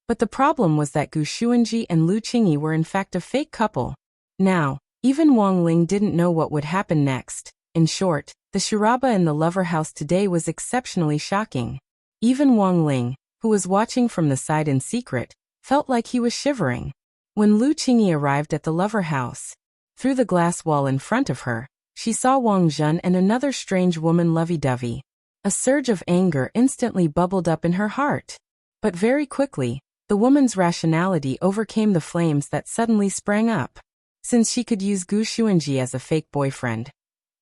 But the problem was that Gu Xuanji and Lu Qingyi were in fact a fake couple. Now, even Wang Ling didn't know what would happen next. In short, the charaba in the lover house today was exceptionally shocking. Even Wang Ling, who was watching from the side in secret, felt like he was shivering. When Lu Qingyi arrived at the lover house, through the glass wall in front of her, she saw Wang Zhen and another strange woman lovey-dovey. A surge of anger instantly bubbled up in her heart. But very quickly, The woman's rationality overcame the flames that suddenly sprang up. Since she could use Gu Xuanji as a fake boyfriend,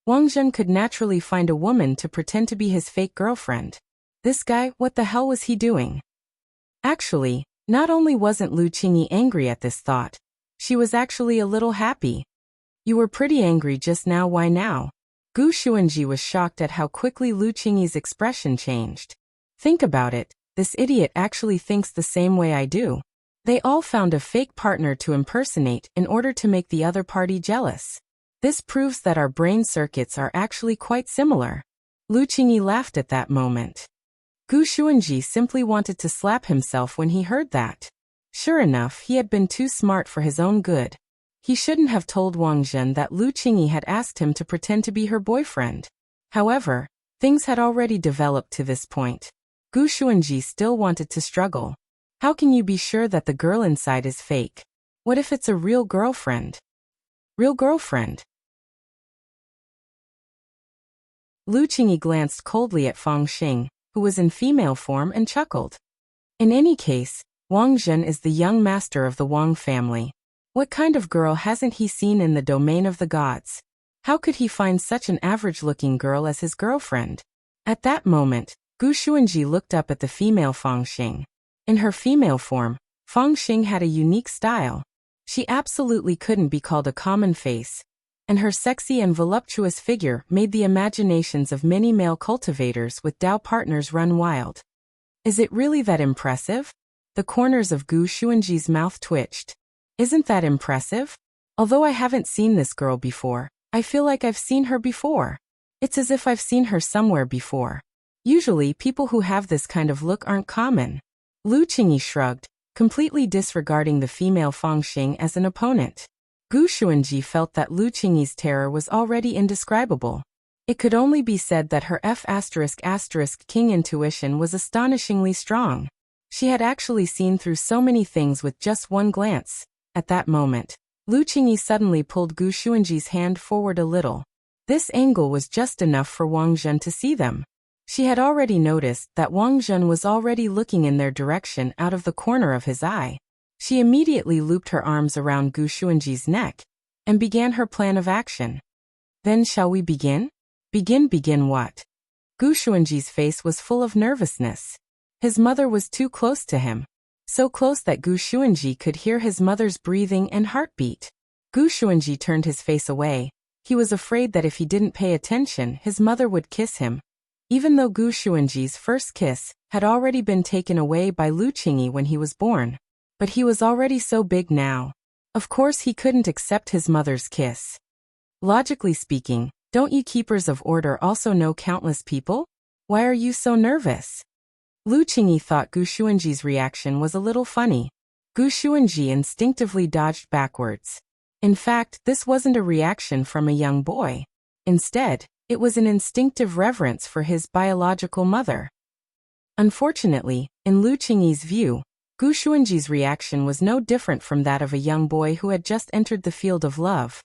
Wang Zhen could naturally find a woman to pretend to be his fake girlfriend. This guy, what the hell was he doing? Actually, not only wasn't Lu Qingyi angry at this thought, she was actually a little happy. You were pretty angry just now, why now? Gu Xuanji was shocked at how quickly Lu Qingyi's expression changed. Think about it, this idiot actually thinks the same way I do. They all found a fake partner to impersonate in order to make the other party jealous. This proves that our brain circuits are actually quite similar. Lu Qingyi laughed at that moment. Gu Xuanji simply wanted to slap himself when he heard that. Sure enough, he had been too smart for his own good. He shouldn't have told Wang Zhen that Lu Qingyi had asked him to pretend to be her boyfriend. However, things had already developed to this point. Gu Xuanji still wanted to struggle. How can you be sure that the girl inside is fake? What if it's a real girlfriend? Real girlfriend? Lu Qingyi glanced coldly at Fang Xing, who was in female form, and chuckled. In any case, Wang Zhen is the young master of the Wang family. What kind of girl hasn't he seen in the domain of the gods? How could he find such an average-looking girl as his girlfriend? At that moment, Gu Xuanji looked up at the female Fang Xing. In her female form, Fang Xing had a unique style. She absolutely couldn't be called a common face, and her sexy and voluptuous figure made the imaginations of many male cultivators with Dao partners run wild. Is it really that impressive? The corners of Gu Xuanji's mouth twitched. Isn't that impressive? Although I haven't seen this girl before, I feel like I've seen her before. It's as if I've seen her somewhere before. Usually people who have this kind of look aren't common. Lu Qingyi shrugged, completely disregarding the female Fang Xing as an opponent. Gu Xuanji felt that Lu Qingyi's terror was already indescribable. It could only be said that her F***king intuition was astonishingly strong. She had actually seen through so many things with just one glance. At that moment, Lu Qingyi suddenly pulled Gu Xuanji's hand forward a little. This angle was just enough for Wang Zhen to see them. She had already noticed that Wang Zhen was already looking in their direction out of the corner of his eye. She immediately looped her arms around Gu Xuanji's neck and began her plan of action. Then shall we begin? Begin what? Gu Xuanji's face was full of nervousness. His mother was too close to him. So close that Gu Xuanji could hear his mother's breathing and heartbeat. Gu Xuanji turned his face away. He was afraid that if he didn't pay attention, his mother would kiss him. Even though Gu Xuanji's first kiss had already been taken away by Lu Qingyi when he was born. But he was already so big now. Of course he couldn't accept his mother's kiss. Logically speaking, don't you keepers of order also know countless people? Why are you so nervous? Lu Qingyi thought Gu Xuanji's reaction was a little funny. Gu Xuanji instinctively dodged backwards. In fact, this wasn't a reaction from a young boy. Instead, it was an instinctive reverence for his biological mother. Unfortunately, in Lu Qingyi's view, Gu Xuanji's reaction was no different from that of a young boy who had just entered the field of love.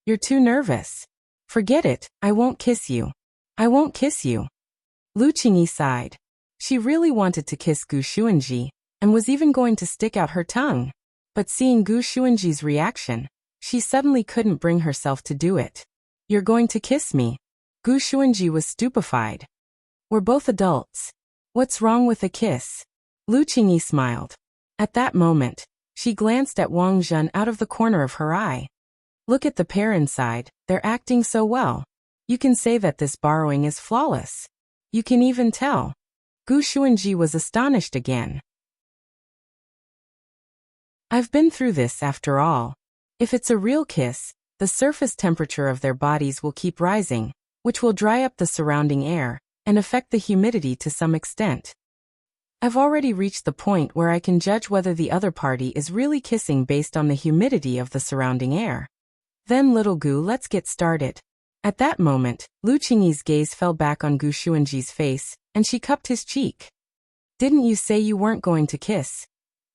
You're too nervous. Forget it, I won't kiss you. I won't kiss you. Lu Qingyi sighed. She really wanted to kiss Gu Xuanji, and was even going to stick out her tongue. But seeing Gu Xuanji's reaction, she suddenly couldn't bring herself to do it. You're going to kiss me? Gu Xuanji was stupefied. We're both adults. What's wrong with a kiss? Lu Qingyi smiled. At that moment, she glanced at Wang Zhen out of the corner of her eye. Look at the pair inside, they're acting so well. You can say that this borrowing is flawless. You can even tell. Gu Xuanji was astonished again. I've been through this after all. If it's a real kiss, the surface temperature of their bodies will keep rising, which will dry up the surrounding air and affect the humidity to some extent. I've already reached the point where I can judge whether the other party is really kissing based on the humidity of the surrounding air. Then little Gu, let's get started. At that moment, Lu Qingyi's gaze fell back on Gu Xuanji's face, and she cupped his cheek. Didn't you say you weren't going to kiss?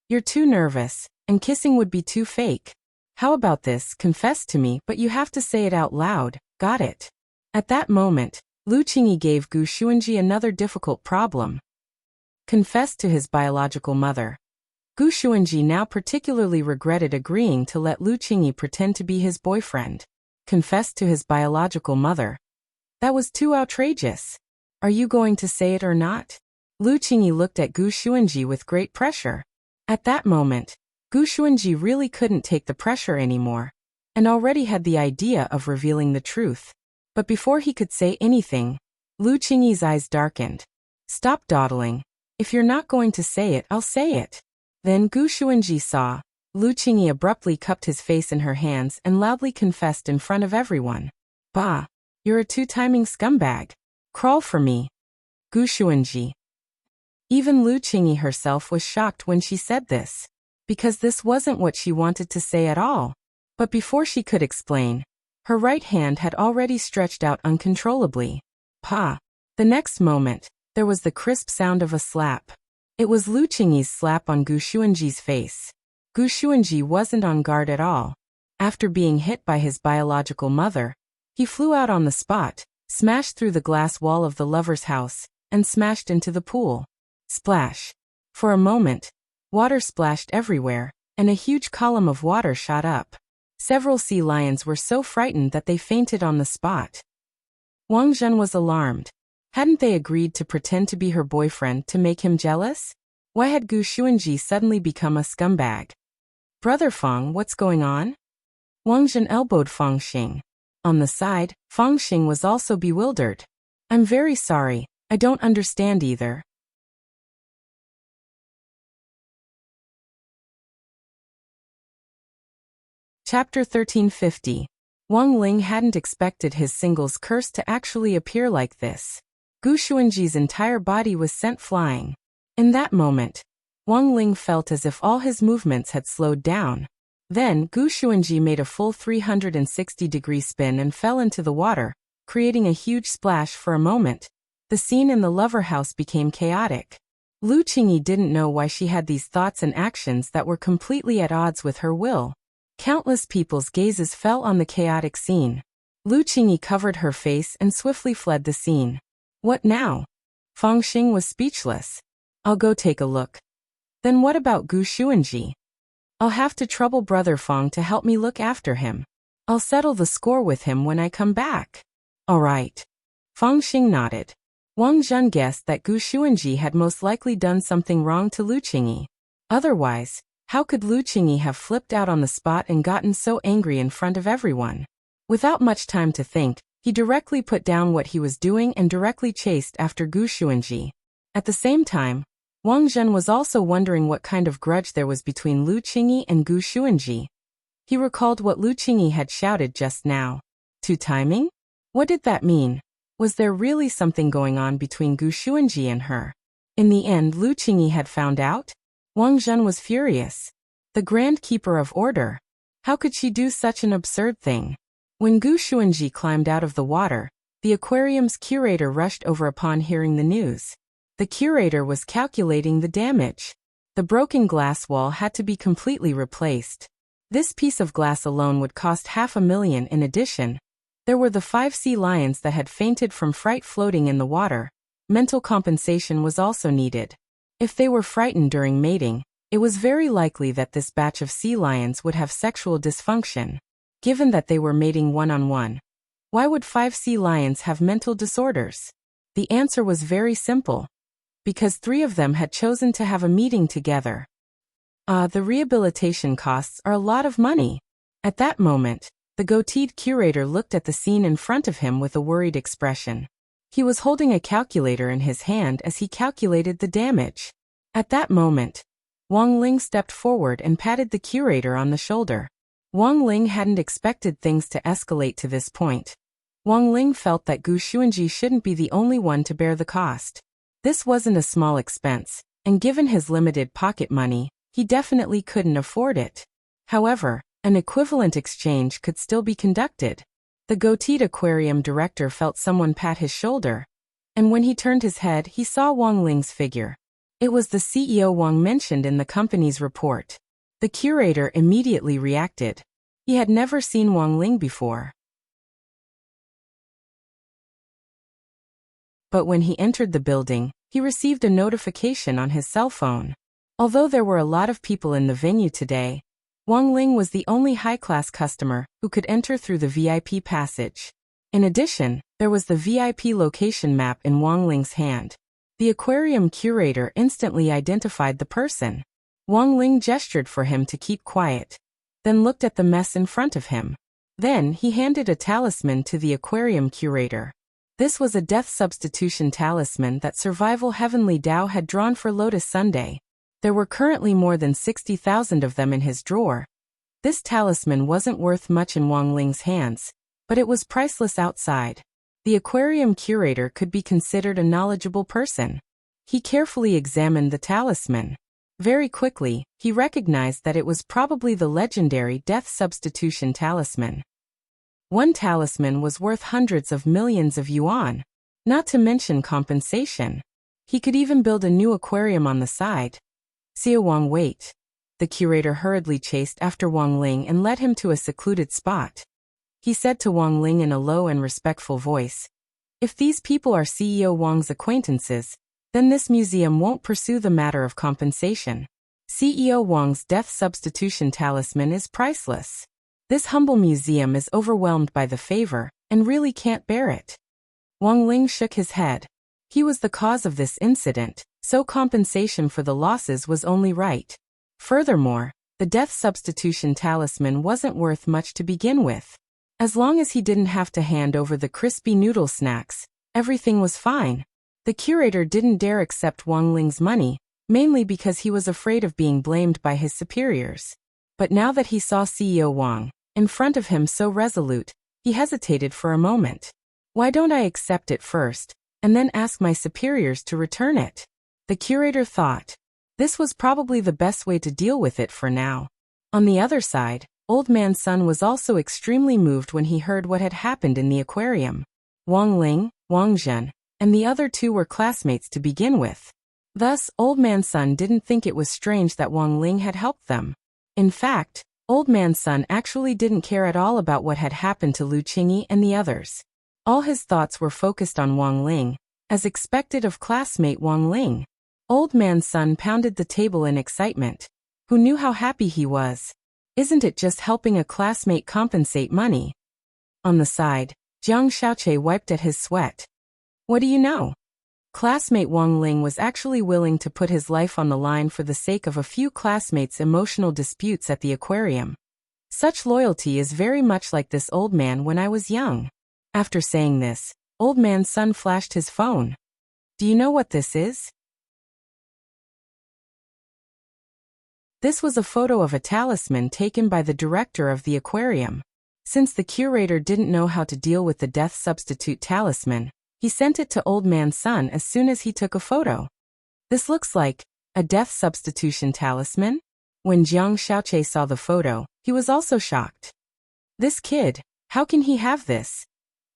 You're too nervous, and kissing would be too fake. How about this, confess to me, but you have to say it out loud, got it? At that moment, Lu Qingyi gave Gu Xuanji another difficult problem. Confess to his biological mother. Gu Xuanji now particularly regretted agreeing to let Lu Qingyi pretend to be his boyfriend. Confessed to his biological mother. That was too outrageous. Are you going to say it or not? Lu Qingyi looked at Gu Xuanji with great pressure. At that moment, Gu Xuanji really couldn't take the pressure anymore, and already had the idea of revealing the truth. But before he could say anything, Lu Qingyi's eyes darkened. Stop dawdling. If you're not going to say it, I'll say it. Then Gu Xuanji saw. Lu Qingyi abruptly cupped his face in her hands and loudly confessed in front of everyone. Bah! You're a two-timing scumbag. Crawl for me. Gu Xuanji. Even Lu Qingyi herself was shocked when she said this, because this wasn't what she wanted to say at all. But before she could explain, her right hand had already stretched out uncontrollably. Pa! The next moment, there was the crisp sound of a slap. It was Lu Qingyi's slap on Gu Xuanji's face. Gu Xuanji wasn't on guard at all. After being hit by his biological mother, he flew out on the spot, smashed through the glass wall of the lover's house, and smashed into the pool. Splash! For a moment, water splashed everywhere, and a huge column of water shot up. Several sea lions were so frightened that they fainted on the spot. Wang Zhen was alarmed. Hadn't they agreed to pretend to be her boyfriend to make him jealous? Why had Gu Xuanji suddenly become a scumbag? Brother Feng, what's going on? Wang Zhen elbowed Feng Xing. On the side, Feng Xing was also bewildered. I'm very sorry, I don't understand either. Chapter 1350. Wang Ling hadn't expected his singles curse to actually appear like this. Gu Xuanji's entire body was sent flying. In that moment, Wang Ling felt as if all his movements had slowed down. Then Gu Xuanji made a full 360-degree spin and fell into the water, creating a huge splash. For a moment, the scene in the lover house became chaotic. Lu Qingyi didn't know why she had these thoughts and actions that were completely at odds with her will. Countless people's gazes fell on the chaotic scene. Lu Qingyi covered her face and swiftly fled the scene. What now? Feng Xing was speechless. I'll go take a look. Then what about Gu Xuanji? I'll have to trouble Brother Feng to help me look after him. I'll settle the score with him when I come back. All right. Feng Xing nodded. Wang Zhen guessed that Gu Xuanji had most likely done something wrong to Lu Qingyi. Otherwise, how could Lu Qingyi have flipped out on the spot and gotten so angry in front of everyone? Without much time to think, he directly put down what he was doing and directly chased after Gu Xuanji. At the same time, Wang Zhen was also wondering what kind of grudge there was between Lu Qingyi and Gu Xuanji. He recalled what Lu Qingyi had shouted just now. Two-timing? What did that mean? Was there really something going on between Gu Xuanji and her? In the end, Lu Qingyi had found out? Wang Zhen was furious. The Grand Keeper of Order. How could she do such an absurd thing? When Gu Xuanji climbed out of the water, the aquarium's curator rushed over upon hearing the news. The curator was calculating the damage. The broken glass wall had to be completely replaced. This piece of glass alone would cost $500,000. In addition, there were the 5 sea lions that had fainted from fright floating in the water. Mental compensation was also needed. If they were frightened during mating, it was very likely that this batch of sea lions would have sexual dysfunction. Given that they were mating one-on-one, why would 5 sea lions have mental disorders? The answer was very simple. Because 3 of them had chosen to have a meeting together. The rehabilitation costs are a lot of money. At that moment, the goateed curator looked at the scene in front of him with a worried expression. He was holding a calculator in his hand as he calculated the damage. At that moment, Wang Ling stepped forward and patted the curator on the shoulder. Wang Ling hadn't expected things to escalate to this point. Wang Ling felt that Gu Xuanji shouldn't be the only one to bear the cost. This wasn't a small expense, and given his limited pocket money, he definitely couldn't afford it. However, an equivalent exchange could still be conducted. The goateed aquarium director felt someone pat his shoulder, and when he turned his head, he saw Wang Ling's figure. It was the CEO Wang mentioned in the company's report. The curator immediately reacted. He had never seen Wang Ling before. But when he entered the building, he received a notification on his cell phone. Although there were a lot of people in the venue today, Wang Ling was the only high-class customer who could enter through the VIP passage. In addition, there was the VIP location map in Wang Ling's hand. The aquarium curator instantly identified the person. Wang Ling gestured for him to keep quiet, then looked at the mess in front of him. Then he handed a talisman to the aquarium curator. This was a death substitution talisman that Survival Heavenly Tao had drawn for Lotus Sunday. There were currently more than 60,000 of them in his drawer. This talisman wasn't worth much in Wang Ling's hands, but it was priceless outside. The aquarium curator could be considered a knowledgeable person. He carefully examined the talisman. Very quickly, he recognized that it was probably the legendary death substitution talisman. One talisman was worth hundreds of millions of yuan, not to mention compensation. He could even build a new aquarium on the side. Xia Wang, wait. The curator hurriedly chased after Wang Ling and led him to a secluded spot. He said to Wang Ling in a low and respectful voice, "If these people are CEO Wang's acquaintances, then this museum won't pursue the matter of compensation. CEO Wang's death substitution talisman is priceless. This humble museum is overwhelmed by the favor and really can't bear it." Wang Ling shook his head. He was the cause of this incident, so compensation for the losses was only right. Furthermore, the death substitution talisman wasn't worth much to begin with. As long as he didn't have to hand over the crispy noodle snacks, everything was fine. The curator didn't dare accept Wang Ling's money, mainly because he was afraid of being blamed by his superiors. But now that he saw CEO Wang in front of him so resolute, he hesitated for a moment. Why don't I accept it first, and then ask my superiors to return it? The curator thought. This was probably the best way to deal with it for now. On the other side, Old Man Sun was also extremely moved when he heard what had happened in the aquarium. Wang Ling, Wang Zhen, and the other two were classmates to begin with. Thus, Old Man Sun didn't think it was strange that Wang Ling had helped them. In fact, Old Man Sun actually didn't care at all about what had happened to Lu Qingyi and the others. All his thoughts were focused on Wang Ling, as expected of classmate Wang Ling. Old Man Sun pounded the table in excitement. Who knew how happy he was? Isn't it just helping a classmate compensate money? On the side, Jiang Xiaoqi wiped at his sweat. What do you know? Classmate Wang Ling was actually willing to put his life on the line for the sake of a few classmates' emotional disputes at the aquarium. Such loyalty is very much like this old man when I was young. After saying this, Old Man Sun flashed his phone. Do you know what this is? This was a photo of a talisman taken by the director of the aquarium. Since the curator didn't know how to deal with the death substitute talisman, he sent it to Old Man Sun as soon as he took a photo. This looks like a death substitution talisman? When Jiang Xiaoqi saw the photo, he was also shocked. This kid, how can he have this?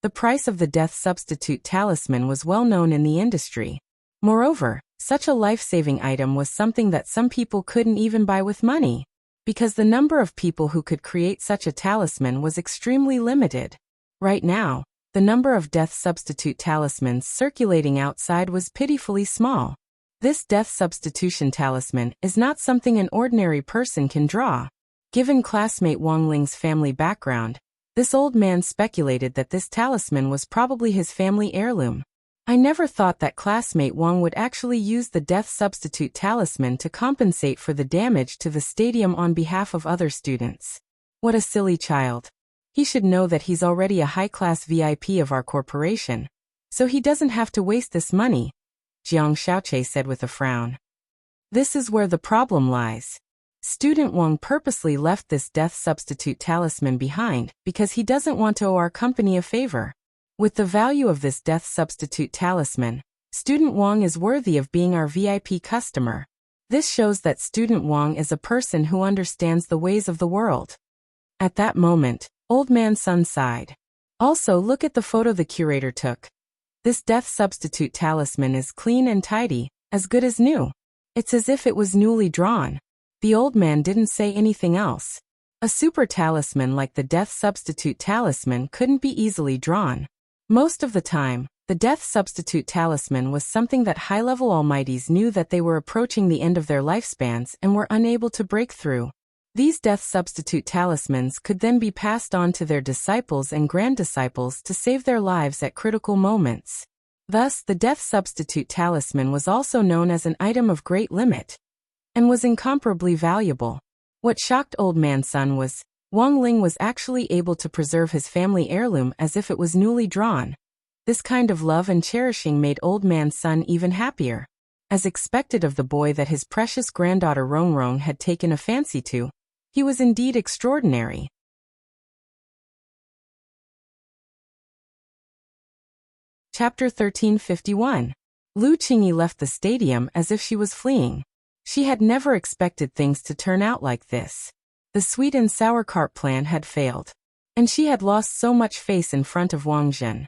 The price of the death substitute talisman was well known in the industry. Moreover, such a life-saving item was something that some people couldn't even buy with money, because the number of people who could create such a talisman was extremely limited. Right now, the number of death substitute talismans circulating outside was pitifully small. This death substitution talisman is not something an ordinary person can draw. Given classmate Wang Ling's family background, this old man speculated that this talisman was probably his family heirloom. I never thought that classmate Wang would actually use the death substitute talisman to compensate for the damage to the stadium on behalf of other students. What a silly child. He should know that he's already a high-class VIP of our corporation, so he doesn't have to waste this money, Jiang Xiaoqi said with a frown. This is where the problem lies. Student Wang purposely left this death substitute talisman behind because he doesn't want to owe our company a favor. With the value of this death substitute talisman, Student Wang is worthy of being our VIP customer. This shows that Student Wang is a person who understands the ways of the world. At that moment, Old Man Sun sighed. Also, look at the photo the curator took. This death substitute talisman is clean and tidy, as good as new. It's as if it was newly drawn. The old man didn't say anything else. A super talisman like the death substitute talisman couldn't be easily drawn. Most of the time, The death substitute talisman was something that high-level almighties knew that they were approaching the end of their lifespans and were unable to break through. These death substitute talismans could then be passed on to their disciples and grand-disciples to save their lives at critical moments. Thus, the death substitute talisman was also known as an item of great limit and was incomparably valuable. What shocked Old Man Sun was, Wang Ling was actually able to preserve his family heirloom as if it was newly drawn. This kind of love and cherishing made Old Man Sun even happier. As expected of the boy that his precious granddaughter Rongrong had taken a fancy to, he was indeed extraordinary. Chapter 1351. Lu Qingyi left the stadium as if she was fleeing. She had never expected things to turn out like this. The sweet and sour cart plan had failed, and she had lost so much face in front of Wang Zhen.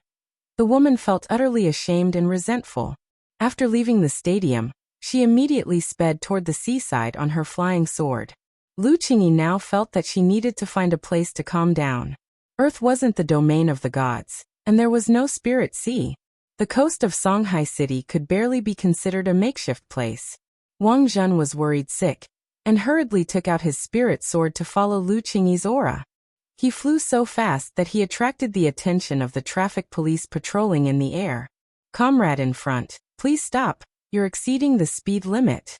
The woman felt utterly ashamed and resentful. After leaving the stadium, she immediately sped toward the seaside on her flying sword. Lu Qingyi now felt that she needed to find a place to calm down. Earth wasn't the domain of the gods, and there was no spirit sea. The coast of Songhai City could barely be considered a makeshift place. Wang Zhen was worried sick, and hurriedly took out his spirit sword to follow Lu Qingyi's aura. He flew so fast that he attracted the attention of the traffic police patrolling in the air. "Comrade in front, please stop, you're exceeding the speed limit."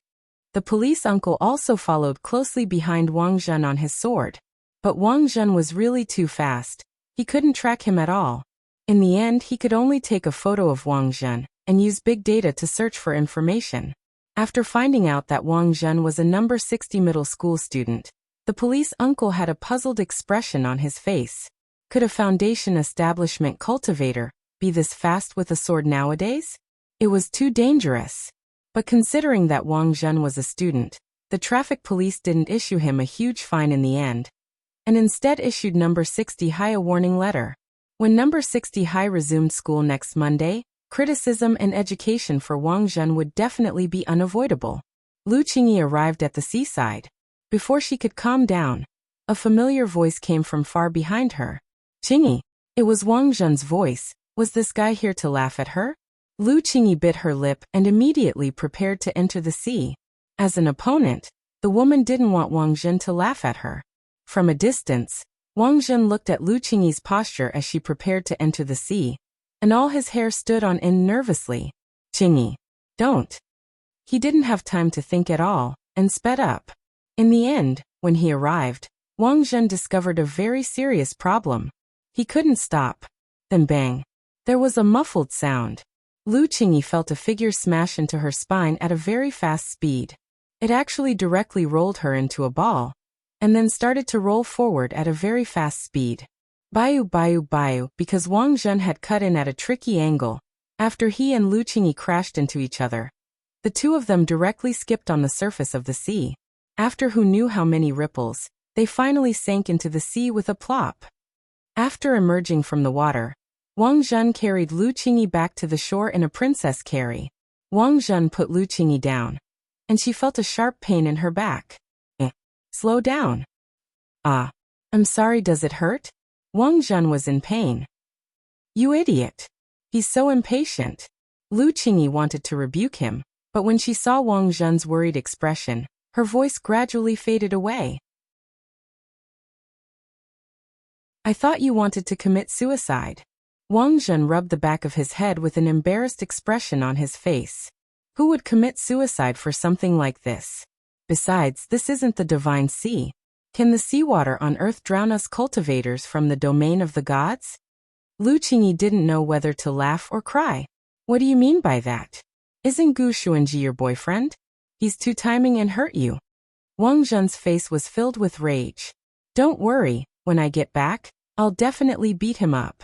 The police uncle also followed closely behind Wang Zhen on his sword. But Wang Zhen was really too fast. He couldn't track him at all. In the end, he could only take a photo of Wang Zhen and use big data to search for information. After finding out that Wang Zhen was a number 60 middle school student, the police uncle had a puzzled expression on his face. Could a foundation establishment cultivator be this fast with a sword nowadays? It was too dangerous. But considering that Wang Zhen was a student, the traffic police didn't issue him a huge fine in the end, and instead issued number 60 High a warning letter. When number 60 High resumed school next Monday, criticism and education for Wang Zhen would definitely be unavoidable. Lu Qingyi arrived at the seaside. Before she could calm down, a familiar voice came from far behind her. "Qingyi." It was Wang Zhen's voice. Was this guy here to laugh at her? Lu Qingyi bit her lip and immediately prepared to enter the sea. As an opponent, the woman didn't want Wang Zhen to laugh at her. From a distance, Wang Zhen looked at Lu Qingyi's posture as she prepared to enter the sea, and all his hair stood on end nervously. "Qingyi, don't." He didn't have time to think at all, and sped up. In the end, when he arrived, Wang Zhen discovered a very serious problem. He couldn't stop. Then bang. There was a muffled sound. Lu Qingyi felt a figure smash into her spine at a very fast speed. It actually directly rolled her into a ball, and then started to roll forward at a very fast speed. Bayu, because Wang Zhen had cut in at a tricky angle. After he and Lu Qingyi crashed into each other, the two of them directly skipped on the surface of the sea. After who knew how many ripples, they finally sank into the sea with a plop. After emerging from the water, Wang Zhen carried Lu Qingyi back to the shore in a princess carry. Wang Zhen put Lu Qingyi down, and she felt a sharp pain in her back. Slow down. "Ah, I'm sorry, does it hurt?" Wang Zhen was in pain. "You idiot. He's so impatient." Lu Qingyi wanted to rebuke him, but when she saw Wang Zhen's worried expression, her voice gradually faded away. "I thought you wanted to commit suicide." Wang Zhen rubbed the back of his head with an embarrassed expression on his face. Who would commit suicide for something like this? Besides, this isn't the divine sea. Can the seawater on earth drown us cultivators from the domain of the gods? Lu Qingyi didn't know whether to laugh or cry. "What do you mean by that? Isn't Gu Xuanji your boyfriend? He's two-timing and hurt you." Wang Zhen's face was filled with rage. "Don't worry, when I get back, I'll definitely beat him up."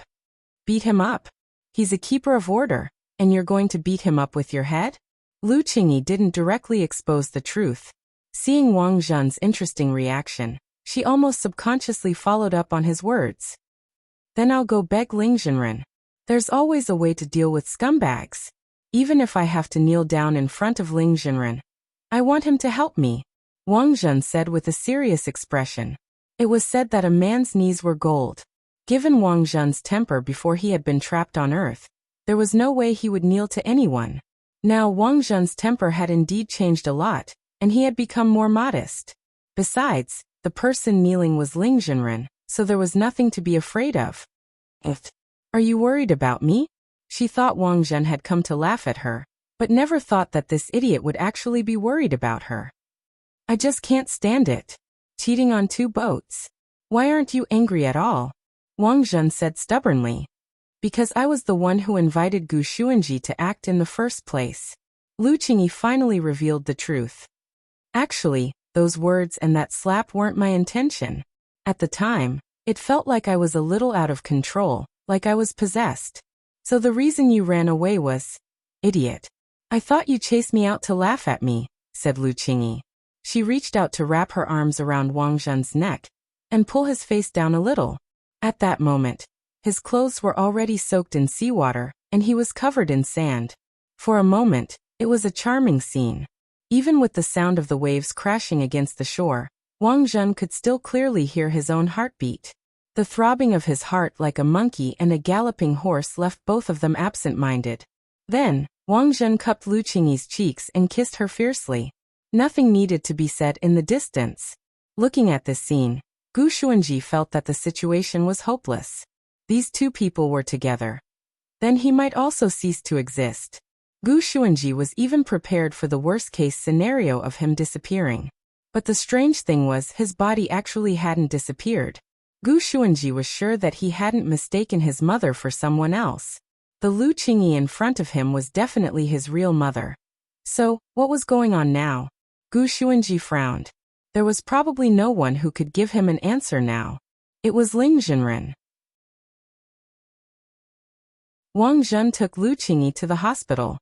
"Beat him up? He's a keeper of order, and you're going to beat him up with your head?" Lu Qingyi didn't directly expose the truth. Seeing Wang Zhen's interesting reaction, she almost subconsciously followed up on his words. "Then I'll go beg Ling Zhenren. There's always a way to deal with scumbags. Even if I have to kneel down in front of Ling Zhenren, I want him to help me," Wang Zhen said with a serious expression. It was said that a man's knees were gold. Given Wang Zhen's temper before he had been trapped on earth, There was no way he would kneel to anyone. Now Wang Zhen's temper had indeed changed a lot, and he had become more modest. Besides, the person kneeling was Ling Zhenren, so there was nothing to be afraid of. Are you worried about me? She thought Wang Zhen had come to laugh at her, but never thought that this idiot would actually be worried about her. I just can't stand it. Cheating on 2 boats. Why aren't you angry at all? Wang Zhen said stubbornly. Because I was the one who invited Gu Xuanji to act in the first place. Lu Qingyi finally revealed the truth. Actually, those words and that slap weren't my intention. At the time, it felt like I was a little out of control, like I was possessed. So the reason you ran away was... Idiot. I thought you chased me out to laugh at me, said Lu Qingyi. She reached out to wrap her arms around Wang Zhen's neck and pull his face down a little. At that moment, his clothes were already soaked in seawater, and he was covered in sand. For a moment, it was a charming scene. Even with the sound of the waves crashing against the shore, Wang Zhen could still clearly hear his own heartbeat. The throbbing of his heart like a monkey and a galloping horse left both of them absent-minded. Then, Wang Zhen cupped Lu Qingyi's cheeks and kissed her fiercely. Nothing needed to be said in the distance. Looking at this scene, Gu Xuanji felt that the situation was hopeless. These 2 people were together. Then he might also cease to exist. Gu Xuanji was even prepared for the worst-case scenario of him disappearing. But the strange thing was his body actually hadn't disappeared. Gu Xuanji was sure that he hadn't mistaken his mother for someone else. The Lu Qingyi in front of him was definitely his real mother. So, what was going on now? Gu Xuanji frowned. There was probably no one who could give him an answer now. It was Ling Zhenren. Wang Zhen took Lu Qingyi to the hospital.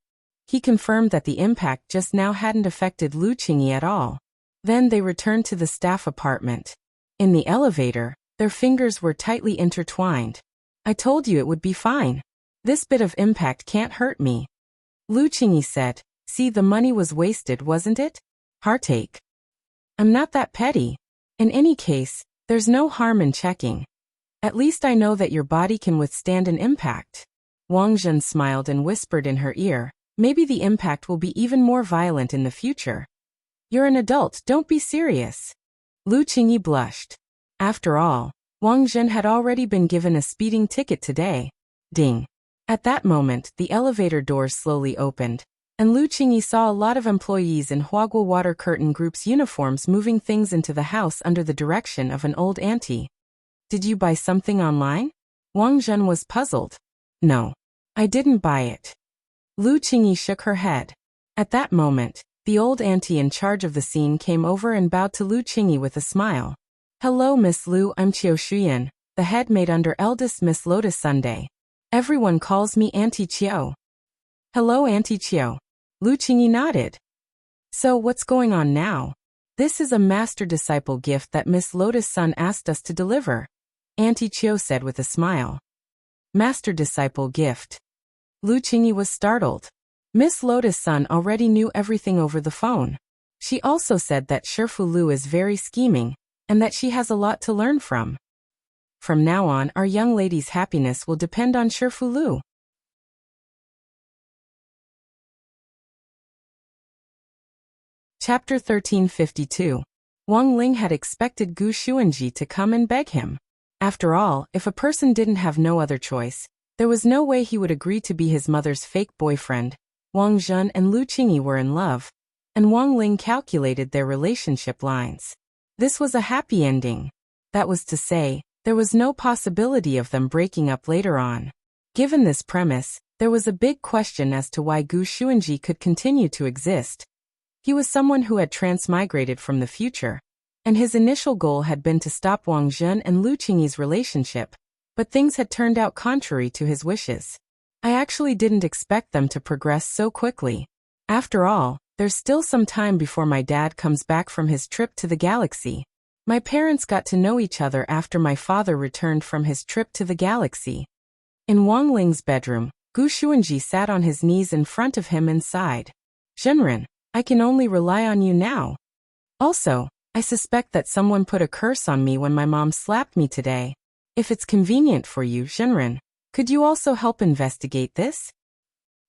He confirmed that the impact just now hadn't affected Lu Qingyi at all. Then they returned to the staff apartment. In the elevator, their fingers were tightly intertwined. I told you it would be fine. This bit of impact can't hurt me. Lu Qingyi said, see, the money was wasted, wasn't it? Heartache. I'm not that petty. In any case, there's no harm in checking. At least I know that your body can withstand an impact. Wang Zhen smiled and whispered in her ear, maybe the impact will be even more violent in the future. You're an adult, don't be serious. Lu Qingyi blushed. After all, Wang Zhen had already been given a speeding ticket today. Ding. At that moment, the elevator doors slowly opened, and Lu Qingyi saw a lot of employees in Huaguo Water Curtain Group's uniforms moving things into the house under the direction of an old auntie. Did you buy something online? Wang Zhen was puzzled. No. I didn't buy it. Lu Qingyi shook her head. At that moment, the old auntie in charge of the scene came over and bowed to Lu Qingyi with a smile. Hello Miss Lu, I'm Qiu Shuyan, the head maid under eldest Miss Lotus Sunday. Everyone calls me Auntie Qiu. Hello Auntie Qiu. Lu Qingyi nodded. So what's going on now? This is a master-disciple gift that Miss Lotus Sun asked us to deliver, Auntie Qiu said with a smile. Master-disciple gift. Lu Qingyi was startled. Miss Lotus Sun already knew everything over the phone. She also said that Shifu Lu is very scheming, and that she has a lot to learn from. From now on, our young lady's happiness will depend on Shifu Lu. Chapter 1352. Wang Ling had expected Gu Xuanji to come and beg him. After all, if a person didn't have no other choice, there was no way he would agree to be his mother's fake boyfriend. Wang Zhen and Lu Qingyi were in love, and Wang Ling calculated their relationship lines. This was a happy ending. That was to say, there was no possibility of them breaking up later on. Given this premise, there was a big question as to why Gu Xuanji could continue to exist. He was someone who had transmigrated from the future, and his initial goal had been to stop Wang Zhen and Lu Qingyi's relationship, but things had turned out contrary to his wishes. I actually didn't expect them to progress so quickly. After all, there's still some time before my dad comes back from his trip to the galaxy. My parents got to know each other after my father returned from his trip to the galaxy. In Wang Ling's bedroom, Gu Xuanji sat on his knees in front of him and sighed. Zhenren, I can only rely on you now. Also, I suspect that someone put a curse on me when my mom slapped me today. If it's convenient for you, Zhenren, Could you also help investigate this?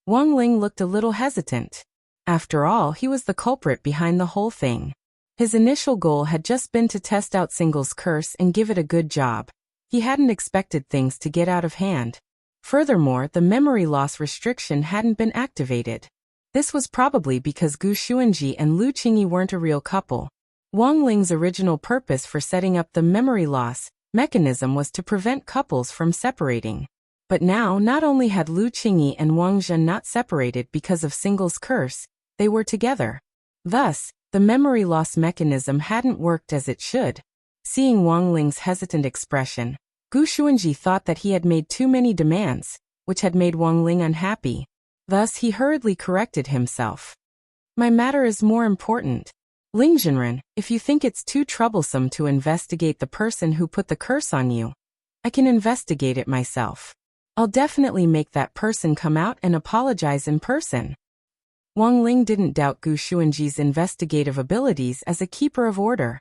Wang Ling looked a little hesitant. After all, he was the culprit behind the whole thing. His initial goal had just been to test out Single's curse and give it a good job. He hadn't expected things to get out of hand. Furthermore, the memory loss restriction hadn't been activated. This was probably because Gu Xuanji and Lu Qingyi weren't a real couple. Wang Ling's original purpose for setting up the memory loss mechanism was to prevent couples from separating. But now, not only had Lu Qingyi and Wang Zhen not separated because of Single's curse, they were together. Thus, the memory loss mechanism hadn't worked as it should. Seeing Wang Ling's hesitant expression, Gu Xuanji thought that he had made too many demands, which had made Wang Ling unhappy. Thus, he hurriedly corrected himself. My matter is more important. Ling Zhenren, if you think it's too troublesome to investigate the person who put the curse on you, I can investigate it myself. I'll definitely make that person come out and apologize in person. Wang Ling didn't doubt Gu Xuanji's investigative abilities as a keeper of order.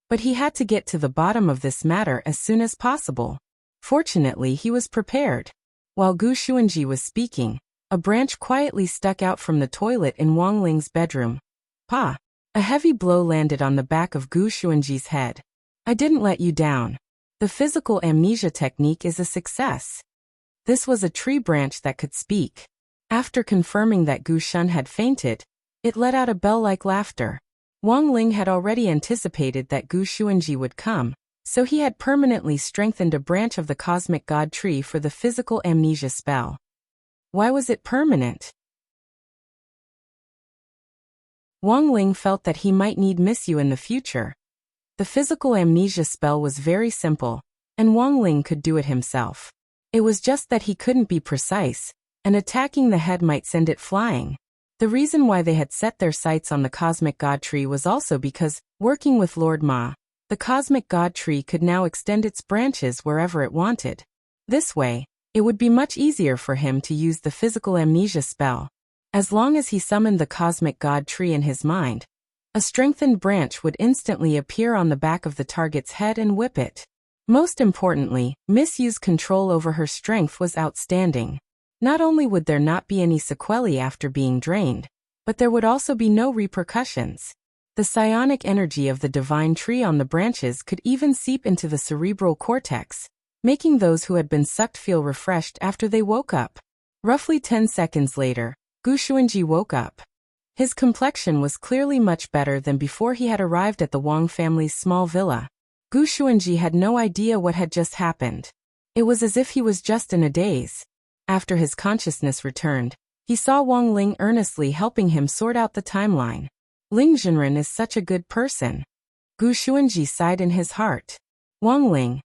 But he had to get to the bottom of this matter as soon as possible. Fortunately, he was prepared. While Gu Xuanji was speaking, a branch quietly stuck out from the toilet in Wang Ling's bedroom. Pa! A heavy blow landed on the back of Gu Xuanji's head. I didn't let you down. The physical amnesia technique is a success. This was a tree branch that could speak. After confirming that Gu Shun had fainted, it let out a bell-like laughter. Wang Ling had already anticipated that Gu Xuanji would come, so he had permanently strengthened a branch of the cosmic god tree for the physical amnesia spell. Why was it permanent? Wang Ling felt that he might miss you in the future. The physical amnesia spell was very simple, and Wang Ling could do it himself. It was just that he couldn't be precise, and attacking the head might send it flying. The reason why they had set their sights on the cosmic god tree was also because, working with Lord Ma, the cosmic god tree could now extend its branches wherever it wanted. This way, it would be much easier for him to use the physical amnesia spell. As long as he summoned the cosmic god tree in his mind, a strengthened branch would instantly appear on the back of the target's head and whip it. Most importantly, Miss Yu's control over her strength was outstanding. Not only would there not be any sequelae after being drained, but there would also be no repercussions. The psionic energy of the divine tree on the branches could even seep into the cerebral cortex, making those who had been sucked feel refreshed after they woke up. Roughly 10 seconds later, Gu Xuanji woke up. His complexion was clearly much better than before he had arrived at the Wang family's small villa. Gu Xuanji had no idea what had just happened. It was as if he was just in a daze. After his consciousness returned, he saw Wang Ling earnestly helping him sort out the timeline. Ling Zhenren is such a good person. Gu Xuanji sighed in his heart. Wang Ling.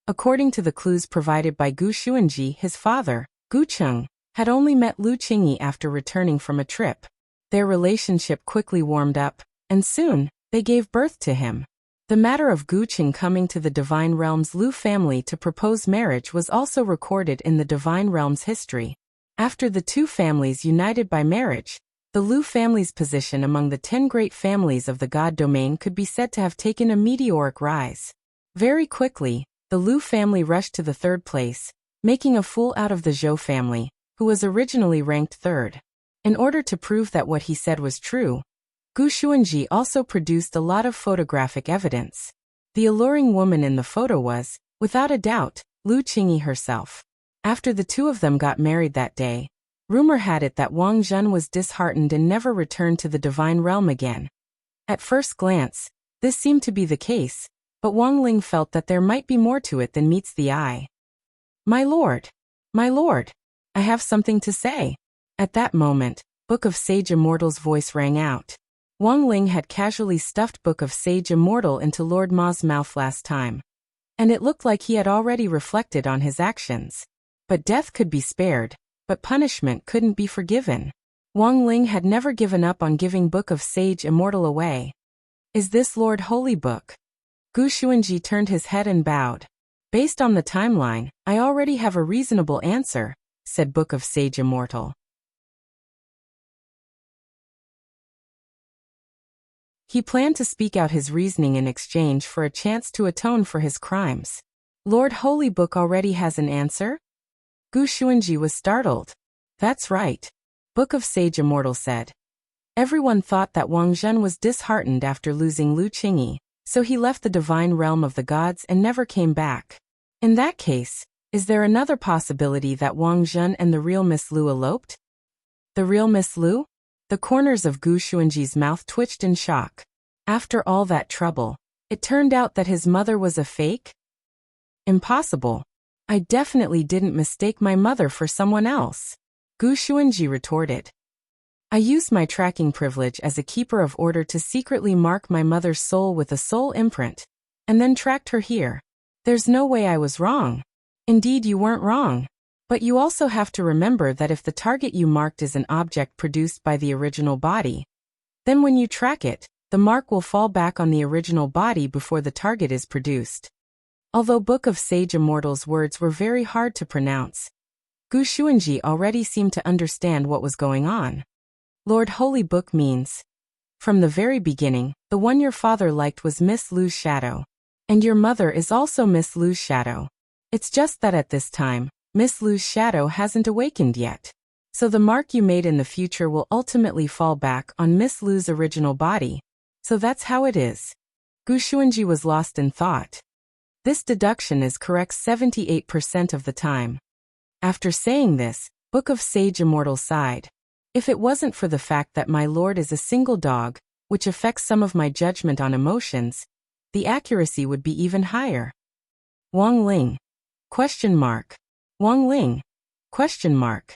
According to the clues provided by Gu Xuanji, his father, Gu Cheng, had only met Lu Qingyi after returning from a trip. Their relationship quickly warmed up, and soon, they gave birth to him. The matter of Gu Cheng coming to the Divine Realm's Lu family to propose marriage was also recorded in the Divine Realm's history. After the two families united by marriage, the Lu family's position among the 10 great families of the God domain could be said to have taken a meteoric rise. Very quickly, the Lu family rushed to the 3rd place, making a fool out of the Zhou family, who was originally ranked 3rd. In order to prove that what he said was true, Gu Xuanji also produced a lot of photographic evidence. The alluring woman in the photo was, without a doubt, Lu Qingyi herself. After the two of them got married that day, rumor had it that Wang Zhen was disheartened and never returned to the Divine Realm again. At first glance, this seemed to be the case, but Wang Ling felt that there might be more to it than meets the eye. My lord! My lord! I have something to say. At that moment, Book of Sage Immortal's voice rang out. Wang Ling had casually stuffed Book of Sage Immortal into Lord Ma's mouth last time, and it looked like he had already reflected on his actions. But death could be spared, but punishment couldn't be forgiven. Wang Ling had never given up on giving Book of Sage Immortal away. Is this Lord Holy Book? Gu Xuanji turned his head and bowed. Based on the timeline, I already have a reasonable answer, said Book of Sage Immortal. He planned to speak out his reasoning in exchange for a chance to atone for his crimes. Lord Holy Book already has an answer? Gu Xuanji was startled. That's right. Book of Sage Immortal said. Everyone thought that Wang Zhen was disheartened after losing Lu Qingyi, so he left the divine realm of the gods and never came back. In that case, is there another possibility that Wang Zhen and the real Miss Lu eloped? The real Miss Lu? The corners of Gu Xuanji's mouth twitched in shock. After all that trouble, it turned out that his mother was a fake? Impossible. I definitely didn't mistake my mother for someone else. Gu Xuanji retorted. I used my tracking privilege as a keeper of order to secretly mark my mother's soul with a soul imprint, and then tracked her here. There's no way I was wrong. Indeed, you weren't wrong. But you also have to remember that if the target you marked is an object produced by the original body, then when you track it, the mark will fall back on the original body before the target is produced. Although Book of Sage Immortal's words were very hard to pronounce, Gu Xuanji already seemed to understand what was going on. Lord Holy Book means, from the very beginning, the one your father liked was Miss Lu's shadow. And your mother is also Miss Lu's shadow. It's just that at this time, Miss Lu's shadow hasn't awakened yet. So the mark you made in the future will ultimately fall back on Miss Lu's original body. So that's how it is. Gu Xuanji was lost in thought. This deduction is correct 78% of the time. After saying this, Book of Sage Immortal sighed. If it wasn't for the fact that my lord is a single dog, which affects some of my judgment on emotions, the accuracy would be even higher. Wang Ling? Question mark. Wang Ling? Question mark.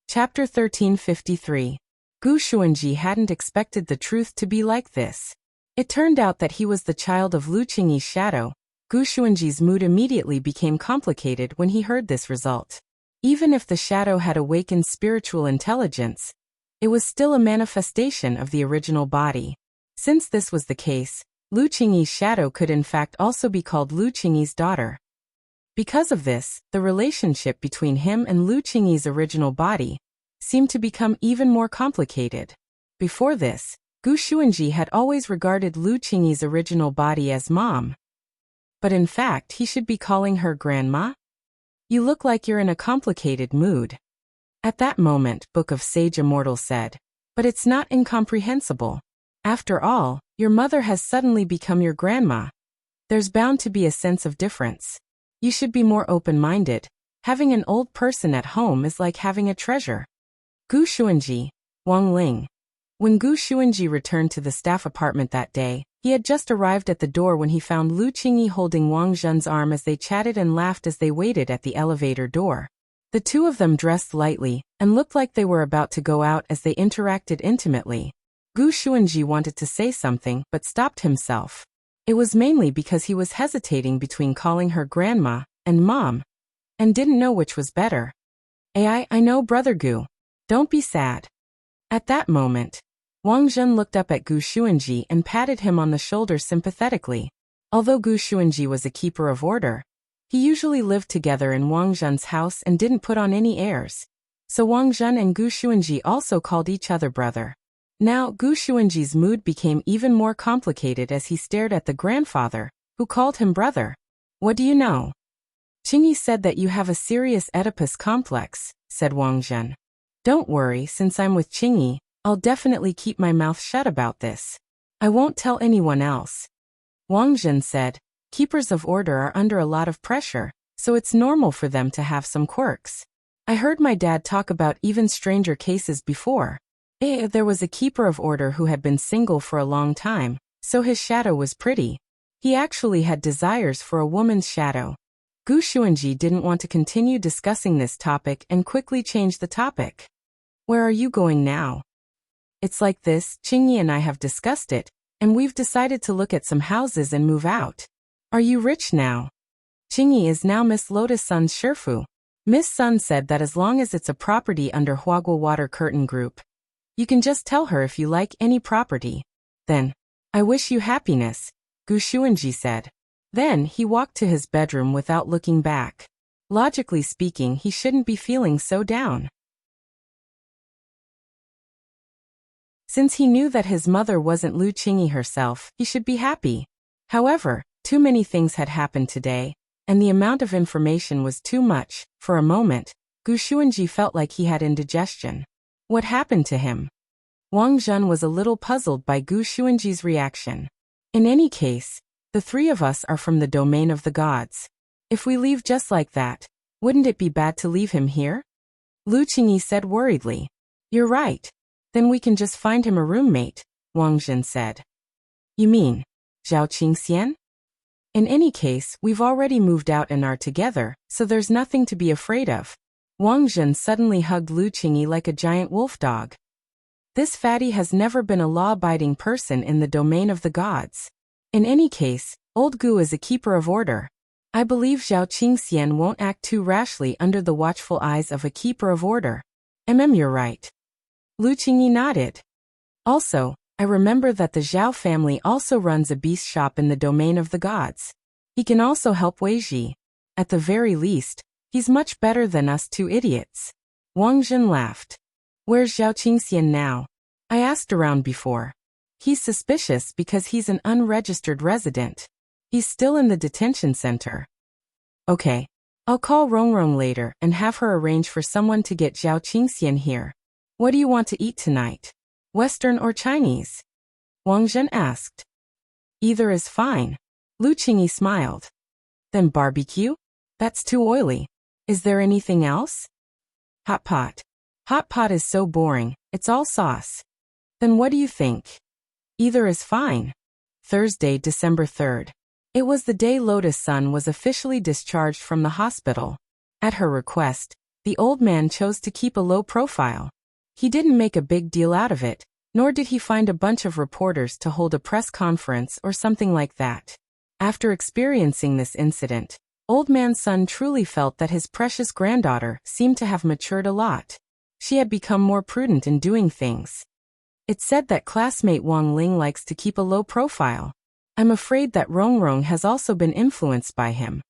Chapter 1353. Gu Xuanji hadn't expected the truth to be like this. It turned out that he was the child of Lu Qingyi's shadow. Gu Xuanji's mood immediately became complicated when he heard this result. Even if the shadow had awakened spiritual intelligence, it was still a manifestation of the original body. Since this was the case, Lu Qingyi's shadow could in fact also be called Lu Qingyi's daughter. Because of this, the relationship between him and Lu Qingyi's original body seemed to become even more complicated. Before this, Gu Xuanji had always regarded Lu Qingyi's original body as mom. But in fact, he should be calling her grandma? You look like you're in a complicated mood. At that moment, Book of Sage Immortal said. But it's not incomprehensible. After all, your mother has suddenly become your grandma. There's bound to be a sense of difference. You should be more open-minded. Having an old person at home is like having a treasure. Gu Xuanji, Wang Ling. When Gu Xuanji returned to the staff apartment that day, he had just arrived at the door when he found Lu Qingyi holding Wang Zhen's arm as they chatted and laughed as they waited at the elevator door. The two of them dressed lightly and looked like they were about to go out as they interacted intimately. Gu Xuanji wanted to say something but stopped himself. It was mainly because he was hesitating between calling her grandma and mom, and didn't know which was better. I know, Brother Gu. Don't be sad. At that moment, Wang Zhen looked up at Gu Xuanji and patted him on the shoulder sympathetically. Although Gu Xuanji was a keeper of order, he usually lived together in Wang Zhen's house and didn't put on any airs. So Wang Zhen and Gu Xuanji also called each other brother. Now, Gu Xuanji's mood became even more complicated as he stared at the grandfather, who called him brother. What do you know? Qingyi said that you have a serious Oedipus complex, said Wang Zhen. Don't worry, since I'm with Qingyi, I'll definitely keep my mouth shut about this. I won't tell anyone else. Wang Zhen said, keepers of order are under a lot of pressure, so it's normal for them to have some quirks. I heard my dad talk about even stranger cases before. There was a keeper of order who had been single for a long time, so his shadow was pretty. He actually had desires for a woman's shadow. Gu Xuanji didn't want to continue discussing this topic and quickly changed the topic. Where are you going now? It's like this, Qingyi and I have discussed it, and we've decided to look at some houses and move out. Are you rich now? Qingyi is now Miss Lotus Sun's Shifu. Miss Sun said that as long as it's a property under Huaguo Water Curtain Group, you can just tell her if you like any property. Then, I wish you happiness, Gu Xuanji said. Then he walked to his bedroom without looking back. Logically speaking, he shouldn't be feeling so down. Since he knew that his mother wasn't Lu Qingyi herself, he should be happy. However, Too many things had happened today, and the amount of information was too much. For a moment, Gu Xuanji felt like he had indigestion. What happened to him? Wang Zhen was a little puzzled by Gu Xuanji's reaction. In any case, the three of us are from the domain of the gods. If we leave just like that, wouldn't it be bad to leave him here? Lu Qingyi said worriedly. You're right. Then we can just find him a roommate, Wang Zhen said. You mean Zhao Qingxian? In any case, we've already moved out and are together, so there's nothing to be afraid of. Wang Zhen suddenly hugged Lu Qingyi like a giant wolf dog. This fatty has never been a law-abiding person in the domain of the gods. In any case, old Gu is a keeper of order. I believe Zhao Qingxian won't act too rashly under the watchful eyes of a keeper of order. You're right. Lu Qingyi nodded. Also, I remember that the Zhao family also runs a beast shop in the domain of the gods. He can also help Wei Ji. At the very least, he's much better than us two idiots. Wang Zhen laughed. Where's Zhao Qingxian now? I asked around before. He's suspicious because he's an unregistered resident. He's still in the detention center. Okay. I'll call Rongrong later and have her arrange for someone to get Zhao Qingxian here. What do you want to eat tonight? Western or Chinese? Wang Zhen asked. Either is fine. Lu Qingyi smiled. Then barbecue? That's too oily. Is there anything else? Hot pot. Hot pot is so boring, it's all sauce. Then what do you think? Either is fine. Thursday, December 3rd. It was the day Lotus-san was officially discharged from the hospital. At her request, the old man chose to keep a low profile. He didn't make a big deal out of it, nor did he find a bunch of reporters to hold a press conference or something like that. After experiencing this incident, Old Man Sun truly felt that his precious granddaughter seemed to have matured a lot. She had become more prudent in doing things. It's said that classmate Wang Ling likes to keep a low profile. I'm afraid that Rongrong has also been influenced by him.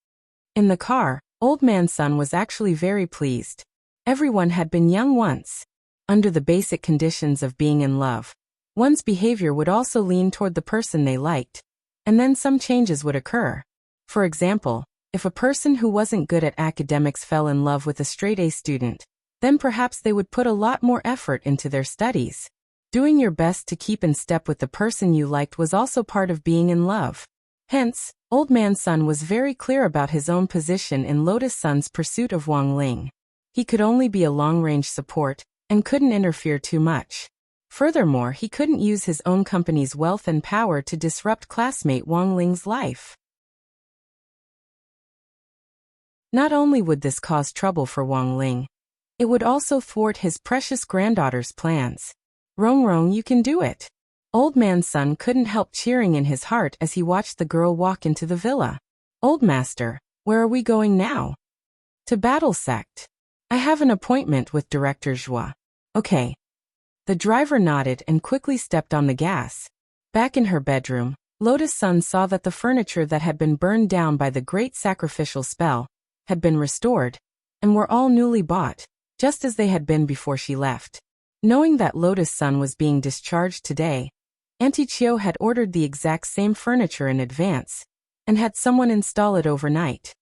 In the car, Old Man Sun was actually very pleased. Everyone had been young once. Under the basic conditions of being in love, one's behavior would also lean toward the person they liked, and then some changes would occur. For example, if a person who wasn't good at academics fell in love with a straight-A student, then perhaps they would put a lot more effort into their studies. Doing your best to keep in step with the person you liked was also part of being in love. Hence, Old Man Sun was very clear about his own position in Lotus-san's pursuit of Wang Ling. He could only be a long-range support, and couldn't interfere too much. Furthermore, he couldn't use his own company's wealth and power to disrupt classmate Wang Ling's life. Not only would this cause trouble for Wang Ling, it would also thwart his precious granddaughter's plans. Rongrong, you can do it. Old Man Sun couldn't help cheering in his heart as he watched the girl walk into the villa. Old Master, where are we going now? To Battle Sect. I have an appointment with Director Zhua. Okay. The driver nodded and quickly stepped on the gas. Back in her bedroom, Lotus-san saw that the furniture that had been burned down by the great sacrificial spell had been restored, and were all newly bought, just as they had been before she left. Knowing that Lotus-san was being discharged today, Auntie Chiyo had ordered the exact same furniture in advance, and had someone install it overnight.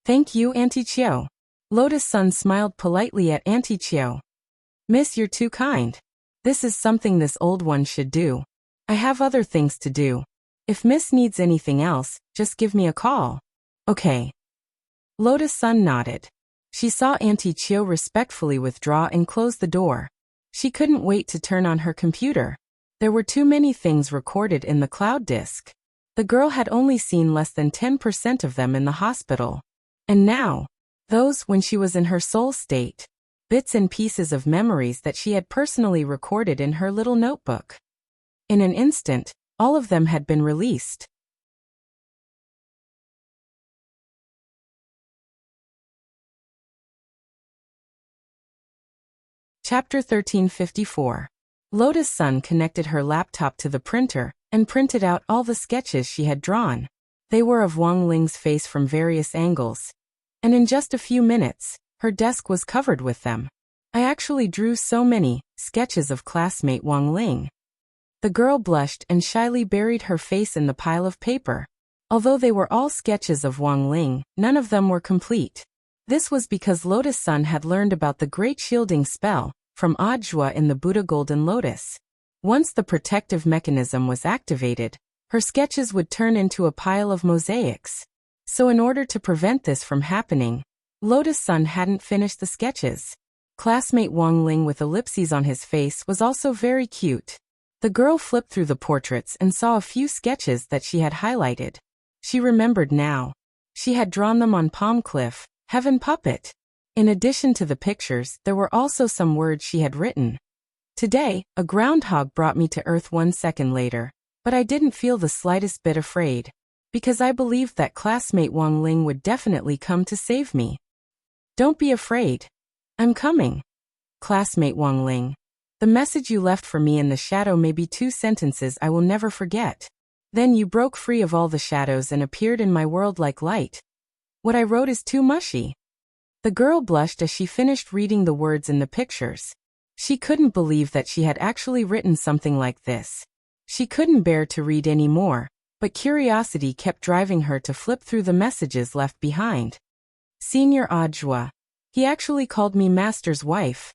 Thank you, Auntie Chiyo. Lotus-san smiled politely at Auntie Chiyo. Miss, you're too kind. This is something this old one should do. I have other things to do. If Miss needs anything else, just give me a call. Okay. Lotus-san nodded. She saw Auntie Chiyo respectfully withdraw and close the door. She couldn't wait to turn on her computer. There were too many things recorded in the cloud disk. The girl had only seen less than 10% of them in the hospital. And now, those when she was in her soul state. Bits and pieces of memories that she had personally recorded in her little notebook. In an instant, all of them had been released. Chapter 1354. Lotus-san connected her laptop to the printer and printed out all the sketches she had drawn. They were of Wang Ling's face from various angles. And in just a few minutes, her desk was covered with them. I actually drew so many sketches of classmate Wang Ling. The girl blushed and shyly buried her face in the pile of paper. Although they were all sketches of Wang Ling, none of them were complete. This was because Lotus Sun had learned about the Great Shielding Spell from Ajwa in the Buddha Golden Lotus. Once the protective mechanism was activated, her sketches would turn into a pile of mosaics. So in order to prevent this from happening, Lotus Sun hadn't finished the sketches. Classmate Wang Ling with ellipses on his face was also very cute. The girl flipped through the portraits and saw a few sketches that she had highlighted. She remembered now. She had drawn them on Palm Cliff, Heaven Puppet. In addition to the pictures, there were also some words she had written. Today, a groundhog brought me to Earth 1 second later, but I didn't feel the slightest bit afraid, because I believed that classmate Wang Ling would definitely come to save me. Don't be afraid. I'm coming. Classmate Wang Ling. The message you left for me in the shadow may be 2 sentences I will never forget. Then you broke free of all the shadows and appeared in my world like light. What I wrote is too mushy. The girl blushed as she finished reading the words in the pictures. She couldn't believe that she had actually written something like this. She couldn't bear to read any more, but curiosity kept driving her to flip through the messages left behind. Senior Ajwa. He actually called me Master's wife.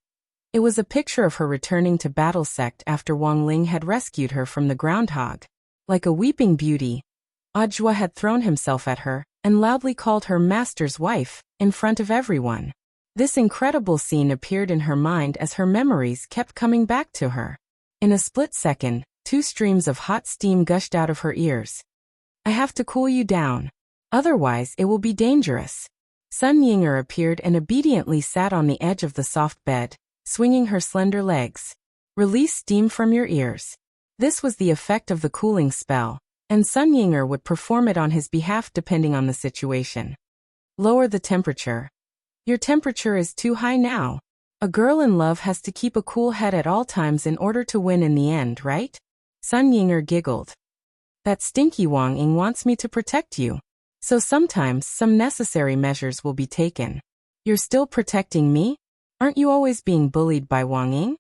It was a picture of her returning to Battle Sect after Wang Ling had rescued her from the groundhog. Like a weeping beauty, Ajwa had thrown himself at her and loudly called her Master's wife in front of everyone. This incredible scene appeared in her mind as her memories kept coming back to her. In a split second, 2 streams of hot steam gushed out of her ears. I have to cool you down. Otherwise, it will be dangerous. Sun Yinger appeared and obediently sat on the edge of the soft bed, swinging her slender legs. Release steam from your ears. This was the effect of the cooling spell, and Sun Yinger would perform it on his behalf depending on the situation. Lower the temperature. Your temperature is too high now. A girl in love has to keep a cool head at all times in order to win in the end, right? Sun Yinger giggled. That stinky Wang Ying wants me to protect you. So sometimes some necessary measures will be taken. You're still protecting me? Aren't you always being bullied by Wang Ying?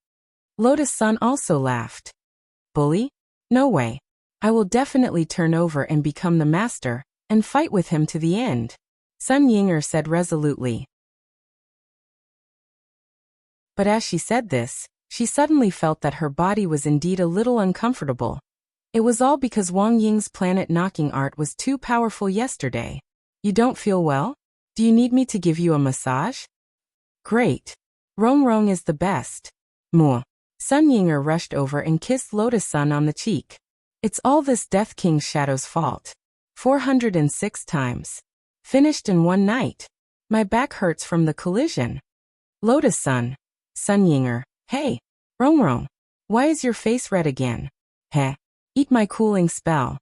Lotus Sun also laughed. Bully? No way. I will definitely turn over and become the master, and fight with him to the end. Sun Yinger said resolutely. But as she said this, she suddenly felt that her body was indeed a little uncomfortable. It was all because Wang Ying's planet-knocking art was too powerful yesterday. You don't feel well? Do you need me to give you a massage? Great. Rong Rong is the best. Mwah. Sun Yinger rushed over and kissed Lotus Sun on the cheek. It's all this Death King's shadow's fault. 406 times. Finished in one night. My back hurts from the collision. Lotus Sun. Sun Yinger. Hey. Rong Rong. Why is your face red again? Heh. Eat my cooling spell.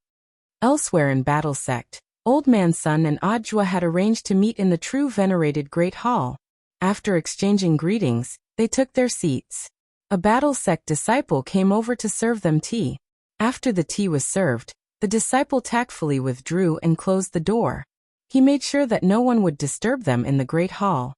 Elsewhere in Battle Sect, Old Man Sun and Ajwa had arranged to meet in the true venerated Great Hall. After exchanging greetings, they took their seats. A Battle Sect disciple came over to serve them tea. After the tea was served, the disciple tactfully withdrew and closed the door. He made sure that no one would disturb them in the Great Hall.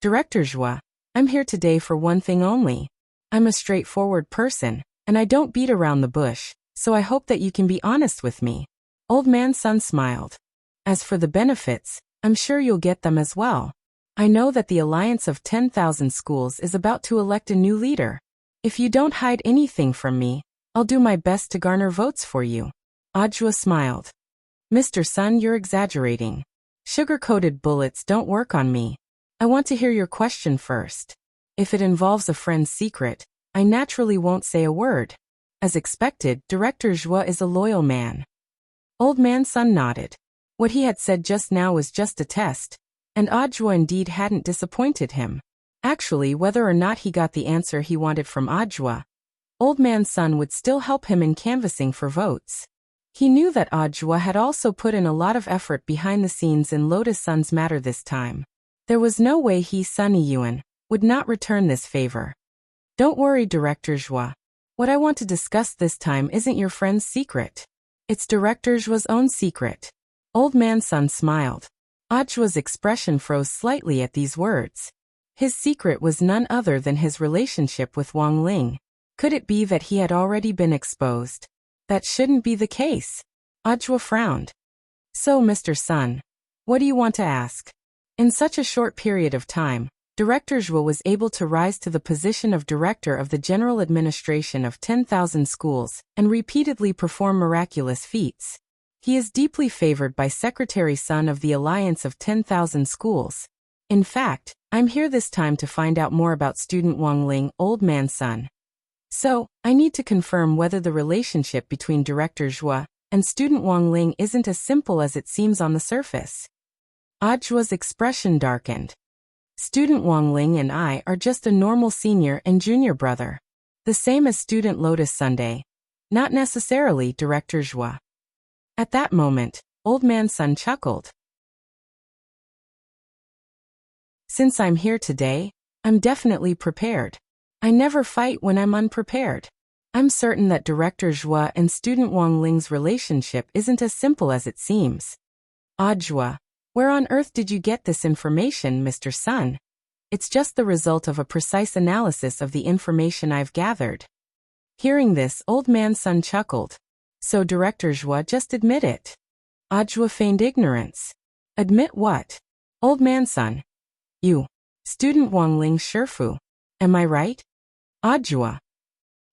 Director Zhua, I'm here today for one thing only. I'm a straightforward person, and I don't beat around the bush, so I hope that you can be honest with me. Old Man Sun smiled. As for the benefits, I'm sure you'll get them as well. I know that the Alliance of 10,000 Schools is about to elect a new leader. If you don't hide anything from me, I'll do my best to garner votes for you. Ajwa smiled. Mr. Sun, you're exaggerating. Sugar-coated bullets don't work on me. I want to hear your question first. If it involves a friend's secret, I naturally won't say a word. As expected, Director Zhua is a loyal man. Old Man Sun nodded. What he had said just now was just a test, and Ajwa indeed hadn't disappointed him. Actually, whether or not he got the answer he wanted from Ajwa, Old Man Sun would still help him in canvassing for votes. He knew that Ajwa had also put in a lot of effort behind the scenes in Lotus Sun's matter this time. There was no way he, Sunny Yuan, would not return this favor. Don't worry, Director Zhua. What I want to discuss this time isn't your friend's secret. It's Director Zhua's own secret. Old Man Sun smiled. Ajwa's expression froze slightly at these words. His secret was none other than his relationship with Wang Ling. Could it be that he had already been exposed? That shouldn't be the case. Ajwa frowned. So, Mr. Sun, what do you want to ask? In such a short period of time, Director Zhuo was able to rise to the position of Director of the General Administration of 10,000 schools and repeatedly perform miraculous feats. He is deeply favored by Secretary Sun of the Alliance of 10,000 Schools. In fact, I'm here this time to find out more about student Wang Ling, Old Man Sun. So, I need to confirm whether the relationship between Director Zhuo and student Wang Ling isn't as simple as it seems on the surface. Zhuo's expression darkened. Student Wang Ling and I are just a normal senior and junior brother. The same as student Lotus Sunday. Not necessarily, Director Zhuo. At that moment, Old Man Sun chuckled. Since I'm here today, I'm definitely prepared. I never fight when I'm unprepared. I'm certain that Director Zhuo and student Wang Ling's relationship isn't as simple as it seems. Zhuo, where on earth did you get this information, Mr. Sun? It's just the result of a precise analysis of the information I've gathered. Hearing this, Old Man Sun chuckled. So Director Zhuo, just admit it. Zhuo feigned ignorance. Admit what? Old Man Sun. You. Student Wang Ling Shifu. Am I right? Zhuo.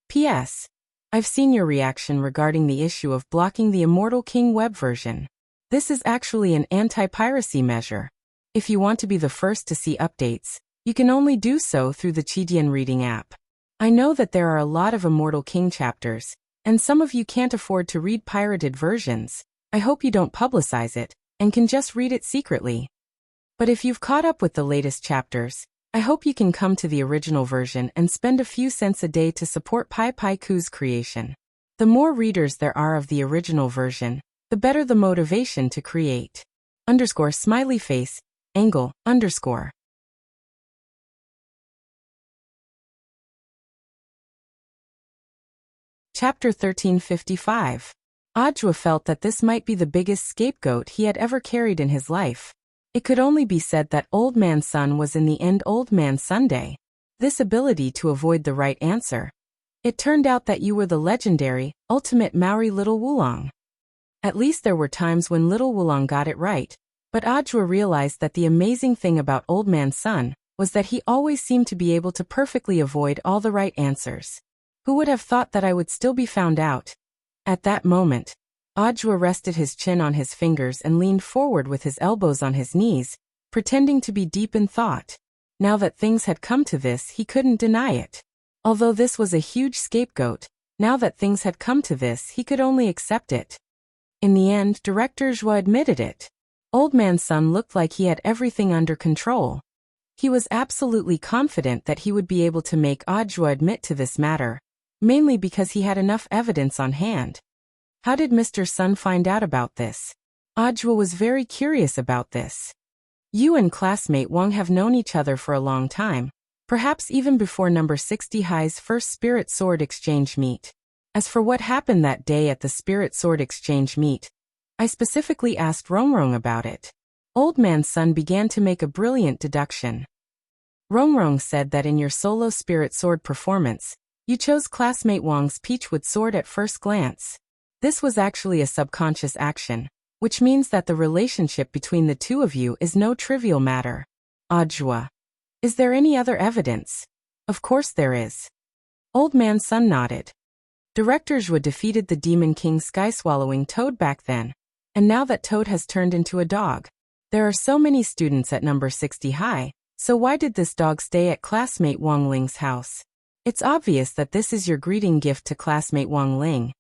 P.S. I've seen your reaction regarding the issue of blocking the Immortal King web version. This is actually an anti-piracy measure. If you want to be the first to see updates, you can only do so through the Qidian reading app. I know that there are a lot of Immortal King chapters, and some of you can't afford to read pirated versions. I hope you don't publicize it, and can just read it secretly. But if you've caught up with the latest chapters, I hope you can come to the original version and spend a few cents a day to support Pai Pai Ku's creation. The more readers there are of the original version, the better the motivation to create. Smiley face, angle, _ Chapter 1355. Zhuo felt that this might be the biggest scapegoat he had ever carried in his life. It could only be said that Old Man Sun was in the end Old Man Sunday. This ability to avoid the right answer. It turned out that you were the legendary, ultimate Maori Little Wulong. At least there were times when Little Wulong got it right, but Zhuo realized that the amazing thing about Old Man Sun was that he always seemed to be able to perfectly avoid all the right answers. Who would have thought that I would still be found out? At that moment, Zhuo rested his chin on his fingers and leaned forward with his elbows on his knees, pretending to be deep in thought. Now that things had come to this, he couldn't deny it. Although this was a huge scapegoat, now that things had come to this, he could only accept it. In the end, Director Zhuo admitted it. Old Man Sun looked like he had everything under control. He was absolutely confident that he would be able to make Zhuo admit to this matter, mainly because he had enough evidence on hand. How did Mr. Sun find out about this? Zhuo was very curious about this. You and classmate Wang have known each other for a long time, perhaps even before number 60 High's first Spirit Sword Exchange meet. As for what happened that day at the Spirit Sword Exchange meet, I specifically asked Rongrong about it. Old Man Sun began to make a brilliant deduction. Rongrong said that in your solo Spirit Sword performance, you chose classmate Wang's Peachwood Sword at first glance. This was actually a subconscious action, which means that the relationship between the two of you is no trivial matter. Zhuo. Is there any other evidence? Of course there is. Old Man Sun nodded. Director Zhuo defeated the Demon King Sky-swallowing Toad back then, and now that Toad has turned into a dog. There are so many students at number 60 High, so why did this dog stay at classmate Wang Ling's house? It's obvious that this is your greeting gift to classmate Wang Ling.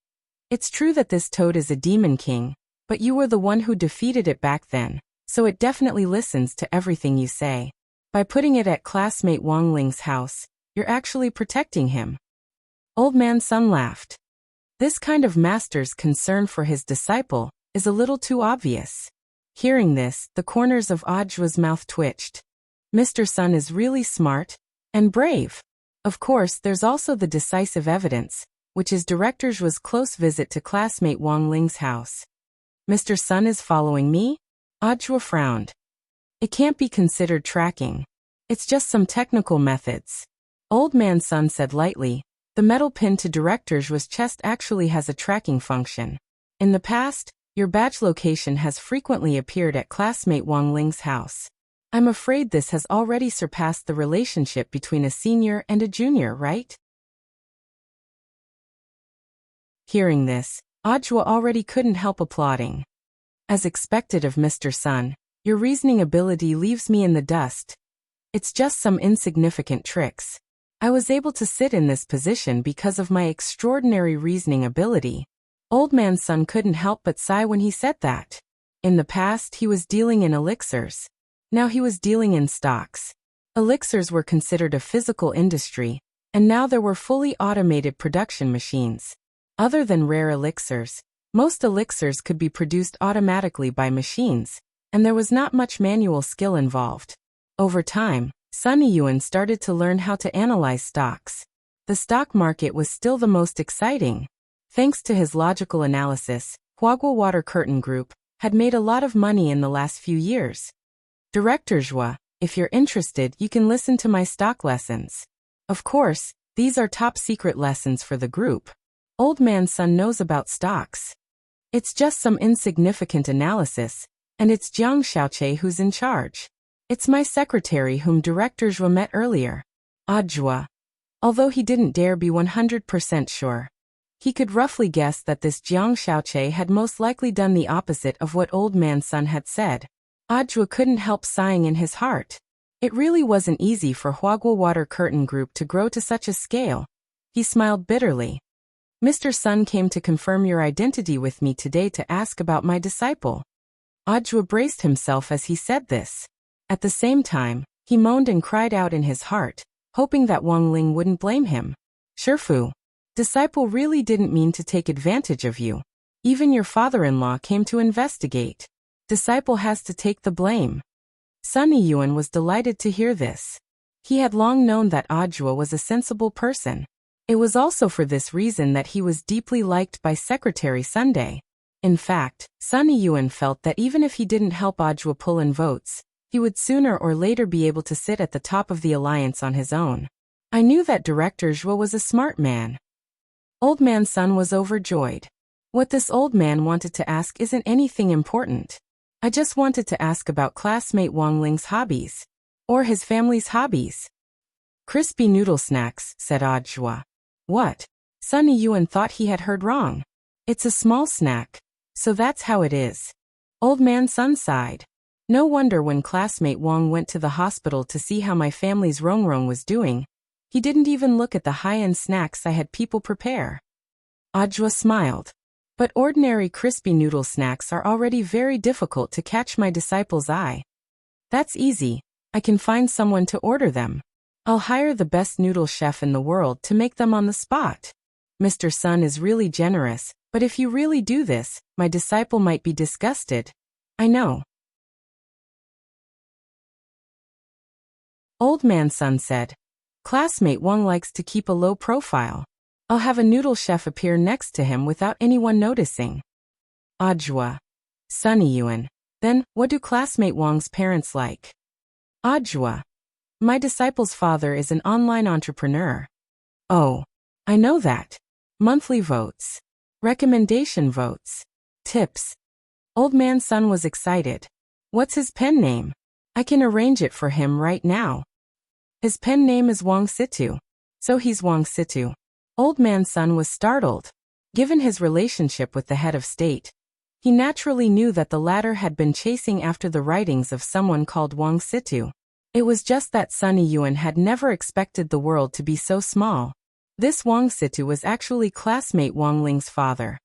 It's true that this Toad is a Demon King, but you were the one who defeated it back then, so it definitely listens to everything you say. By putting it at classmate Wang Ling's house, you're actually protecting him. Old Man Sun laughed. This kind of master's concern for his disciple is a little too obvious. Hearing this, the corners of Zhuo's mouth twitched. Mr. Sun is really smart and brave. Of course, there's also the decisive evidence, which is Director Zhuo's close visit to classmate Wang Ling's house. Mr. Sun is following me? Zhuo frowned. It can't be considered tracking. It's just some technical methods. Old Man Sun said lightly. The metal pin to Director Zhuo's chest actually has a tracking function. In the past, Your badge location has frequently appeared at classmate Wang Ling's house. I'm afraid this has already surpassed the relationship between a senior and a junior, right? Hearing this, Ajwa already couldn't help applauding. As expected of Mr. Sun, your reasoning ability leaves me in the dust. It's just some insignificant tricks. I was able to sit in this position because of my extraordinary reasoning ability. Old Man Sun couldn't help but sigh when he said that. In the past he was dealing in elixirs. Now he was dealing in stocks. Elixirs were considered a physical industry, and now there were fully automated production machines. Other than rare elixirs, most elixirs could be produced automatically by machines, and there was not much manual skill involved. Over time, Sunny Yuan started to learn how to analyze stocks. The stock market was still the most exciting. Thanks to his logical analysis, Huagua Water Curtain Group had made a lot of money in the last few years. Director Zhua, if you're interested, you can listen to my stock lessons. Of course, these are top secret lessons for the group. Old Man Sun knows about stocks. It's just some insignificant analysis, and it's Jiang Xiaoche who's in charge. It's my secretary whom Director Zhua met earlier. Ajwa. Although he didn't dare be 100% sure. He could roughly guess that this Jiang Xiaoche had most likely done the opposite of what Old Man Sun had said. Ajwa couldn't help sighing in his heart. It really wasn't easy for Huagua Water Curtain Group to grow to such a scale. He smiled bitterly. Mr. Sun came to confirm your identity with me today to ask about my disciple. Ajwa braced himself as he said this. At the same time, he moaned and cried out in his heart, hoping that Wang Ling wouldn't blame him. Shifu, disciple really didn't mean to take advantage of you. Even your father-in-law came to investigate. Disciple has to take the blame. Sunny Yuan was delighted to hear this. He had long known that Ajwa was a sensible person. It was also for this reason that he was deeply liked by Secretary Sunday. In fact, Sunny Yuan felt that even if he didn't help Ajwa pull in votes, he would sooner or later be able to sit at the top of the alliance on his own. I knew that Director Zhua was a smart man. Old Man Sun was overjoyed. What this old man wanted to ask isn't anything important. I just wanted to ask about classmate Wang Ling's hobbies. Or his family's hobbies. Crispy noodle snacks, said Ajwa. What? Sunny Yuan thought he had heard wrong. It's a small snack. So that's how it is. Old Man Sun sighed. No wonder when classmate Wang went to the hospital to see how my family's Rongrong was doing, he didn't even look at the high-end snacks I had people prepare. Ajwa smiled. But ordinary crispy noodle snacks are already very difficult to catch my disciple's eye. That's easy. I can find someone to order them. I'll hire the best noodle chef in the world to make them on the spot. Mr. Sun is really generous, but if you really do this, my disciple might be disgusted. I know. Old Man Sun said. Classmate Wang likes to keep a low profile. I'll have a noodle chef appear next to him without anyone noticing. Ajwa. Sunny Yuan. Then, what do classmate Wang's parents like? Ajwa. My disciple's father is an online entrepreneur. Oh. I know that. Monthly votes. Recommendation votes. Tips. Old Man Sun was excited. What's his pen name? I can arrange it for him right now. His pen name is Wang Situ. So he's Wang Situ. Old Man Sun was startled. Given his relationship with the head of state, he naturally knew that the latter had been chasing after the writings of someone called Wang Situ. It was just that Sunny Yuan had never expected the world to be so small. This Wang Situ was actually classmate Wang Ling's father.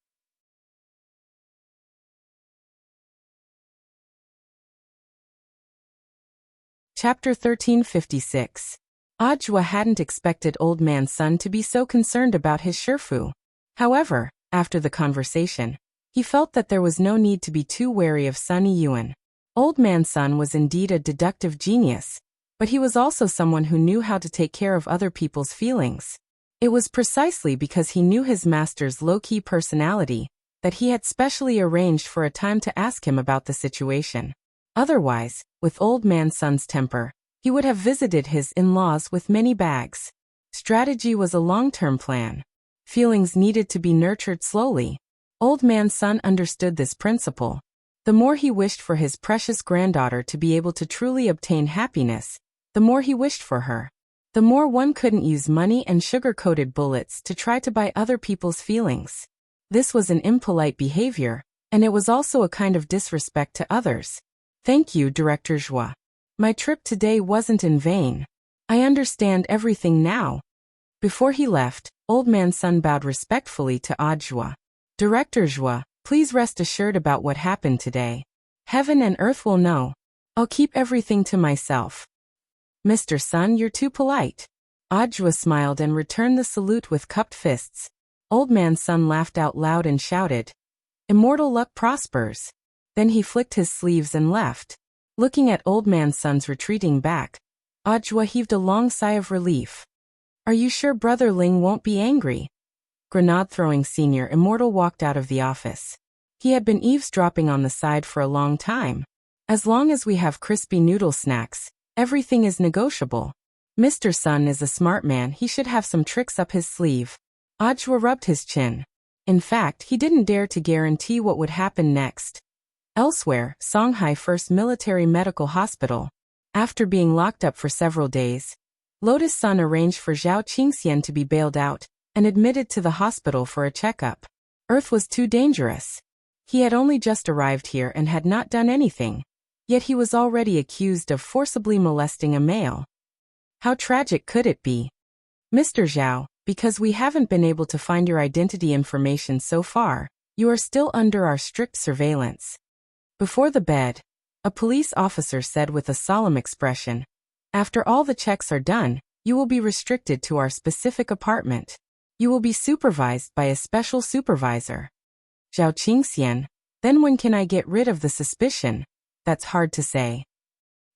Chapter 1356. Ajwa hadn't expected Old Man Sun to be so concerned about his Shifu. However, after the conversation, he felt that there was no need to be too wary of Sunny Yuan. Old Man Sun was indeed a deductive genius, but he was also someone who knew how to take care of other people's feelings. It was precisely because he knew his master's low-key personality that he had specially arranged for a time to ask him about the situation. Otherwise, with Old Man Sun's temper, he would have visited his in-laws with many bags. Strategy was a long-term plan. Feelings needed to be nurtured slowly. Old Man Sun understood this principle. The more he wished for his precious granddaughter to be able to truly obtain happiness, the more he wished for her. The more one couldn't use money and sugar-coated bullets to try to buy other people's feelings. This was an impolite behavior, and it was also a kind of disrespect to others. Thank you, Director Joie. My trip today wasn't in vain. I understand everything now. Before he left, Old Man Sun bowed respectfully to Joie. Director Joie, please rest assured about what happened today. Heaven and earth will know. I'll keep everything to myself. Mr. Sun, you're too polite. Joie smiled and returned the salute with cupped fists. Old Man Sun laughed out loud and shouted, "Immortal luck prospers." Then he flicked his sleeves and left. Looking at Old Man Sun's retreating back, Joie heaved a long sigh of relief. Are you sure Brother Ling won't be angry? Grenade-throwing Senior Immortal walked out of the office. He had been eavesdropping on the side for a long time. As long as we have crispy noodle snacks, everything is negotiable. Mr. Sun is a smart man, he should have some tricks up his sleeve. Joie rubbed his chin. In fact, he didn't dare to guarantee what would happen next. Elsewhere, Songhai First Military Medical Hospital. After being locked up for several days, Lotus Sun arranged for Zhao Qingxian to be bailed out and admitted to the hospital for a checkup. Earth was too dangerous. He had only just arrived here and had not done anything, yet he was already accused of forcibly molesting a male. How tragic could it be? Mr. Zhao, because we haven't been able to find your identity information so far, you are still under our strict surveillance. Before the bed, a police officer said with a solemn expression, after all the checks are done, you will be restricted to our specific apartment. You will be supervised by a special supervisor. Zhao Qingxian, then when can I get rid of the suspicion? That's hard to say.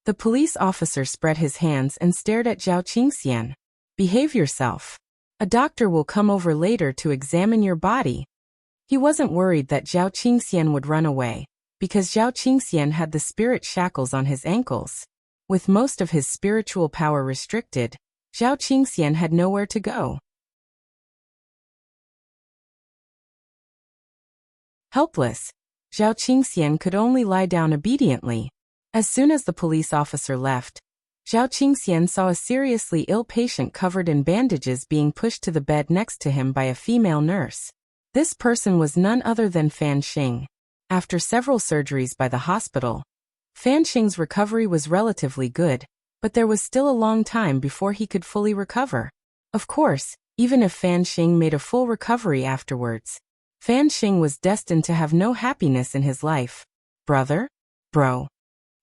The police officer spread his hands and stared at Zhao Qingxian. Behave yourself. A doctor will come over later to examine your body. He wasn't worried that Zhao Qingxian would run away, because Zhao Qingxian had the spirit shackles on his ankles. With most of his spiritual power restricted, Zhao Qingxian had nowhere to go. Helpless, Zhao Qingxian could only lie down obediently. As soon as the police officer left, Zhao Qingxian saw a seriously ill patient covered in bandages being pushed to the bed next to him by a female nurse. This person was none other than Fan Xing. After several surgeries by the hospital, Fan Xing's recovery was relatively good, but there was still a long time before he could fully recover. Of course, even if Fan Xing made a full recovery afterwards, Fan Xing was destined to have no happiness in his life. Brother? Bro.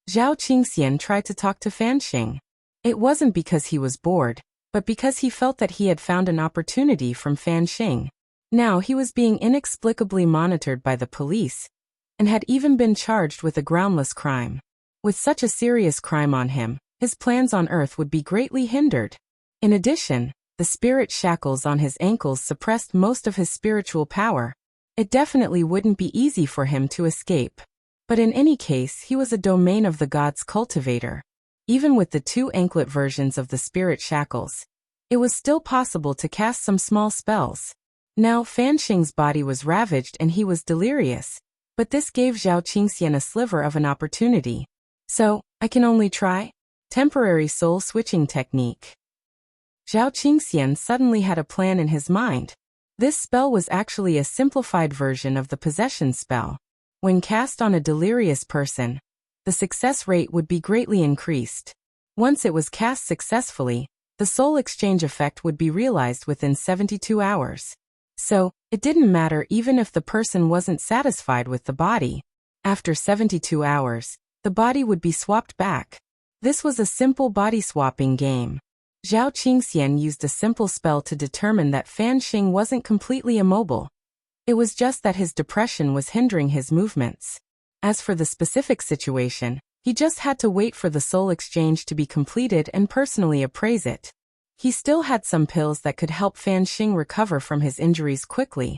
Zhao Qingxian tried to talk to Fan Xing. It wasn't because he was bored, but because he felt that he had found an opportunity from Fan Xing. Now he was being inexplicably monitored by the police, and had even been charged with a groundless crime. With such a serious crime on him, his plans on Earth would be greatly hindered. In addition, the spirit shackles on his ankles suppressed most of his spiritual power. It definitely wouldn't be easy for him to escape. But in any case, he was a domain of the gods cultivator. Even with the two anklet versions of the spirit shackles, it was still possible to cast some small spells. Now Fan Xing's body was ravaged and he was delirious, but this gave Zhao Qingxian a sliver of an opportunity. So, I can only try? Temporary soul switching technique. Zhao Qingxian suddenly had a plan in his mind. This spell was actually a simplified version of the possession spell. When cast on a delirious person, the success rate would be greatly increased. Once it was cast successfully, the soul exchange effect would be realized within 72 hours. So, it didn't matter even if the person wasn't satisfied with the body. After 72 hours, the body would be swapped back. This was a simple body swapping game. Zhao Qingxian used a simple spell to determine that Fan Xing wasn't completely immobile. It was just that his depression was hindering his movements. As for the specific situation, he just had to wait for the soul exchange to be completed and personally appraise it. He still had some pills that could help Fan Xing recover from his injuries quickly.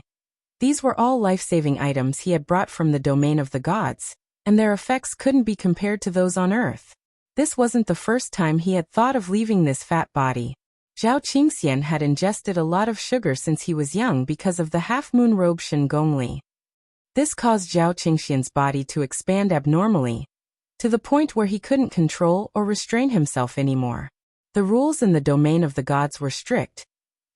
These were all life-saving items he had brought from the domain of the gods, and their effects couldn't be compared to those on Earth. This wasn't the first time he had thought of leaving this fat body. Zhao Qingxian had ingested a lot of sugar since he was young because of the half-moon robe Shen Gongli. This caused Zhao Qingxian's body to expand abnormally, to the point where he couldn't control or restrain himself anymore. The rules in the domain of the gods were strict,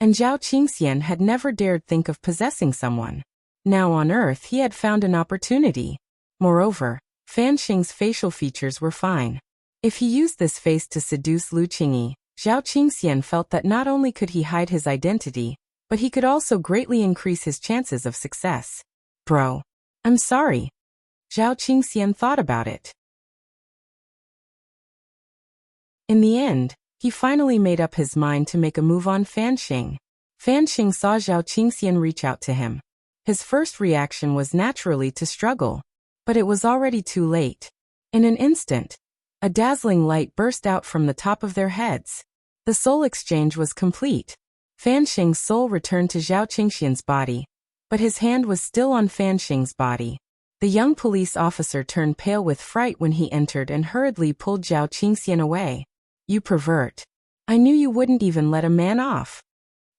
and Zhao Qingxian had never dared think of possessing someone. Now on Earth he had found an opportunity. Moreover, Fan Xing's facial features were fine. If he used this face to seduce Lu Qingyi, Zhao Qingxian felt that not only could he hide his identity, but he could also greatly increase his chances of success. Bro, I'm sorry. Zhao Qingxian thought about it. In the end, he finally made up his mind to make a move on Fan Xing. Fan Xing saw Zhao Qingxian reach out to him. His first reaction was naturally to struggle, but it was already too late. In an instant, a dazzling light burst out from the top of their heads. The soul exchange was complete. Fan Xing's soul returned to Zhao Qingxian's body, but his hand was still on Fan Xing's body. The young police officer turned pale with fright when he entered and hurriedly pulled Zhao Qingxian away. You pervert. I knew you wouldn't even let a man off.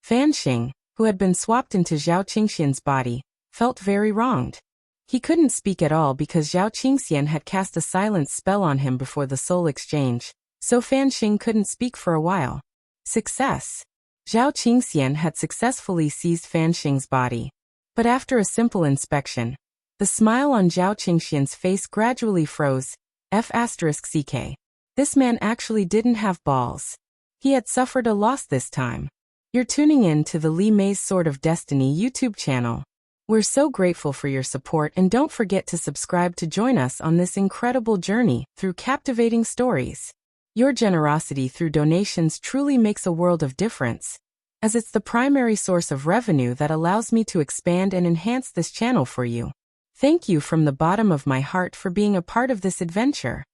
Fan Xing, who had been swapped into Zhao Qingxian's body, felt very wronged. He couldn't speak at all because Zhao Qingxian had cast a silence spell on him before the soul exchange, so Fan Xing couldn't speak for a while. Success. Zhao Qingxian had successfully seized Fan Xing's body. But after a simple inspection, the smile on Zhao Qingxian's face gradually froze. F***ck. This man actually didn't have balls. He had suffered a loss this time. You're tuning in to the Li Mei's Sword of Destiny YouTube channel. We're so grateful for your support, and don't forget to subscribe to join us on this incredible journey through captivating stories. Your generosity through donations truly makes a world of difference, as it's the primary source of revenue that allows me to expand and enhance this channel for you. Thank you from the bottom of my heart for being a part of this adventure.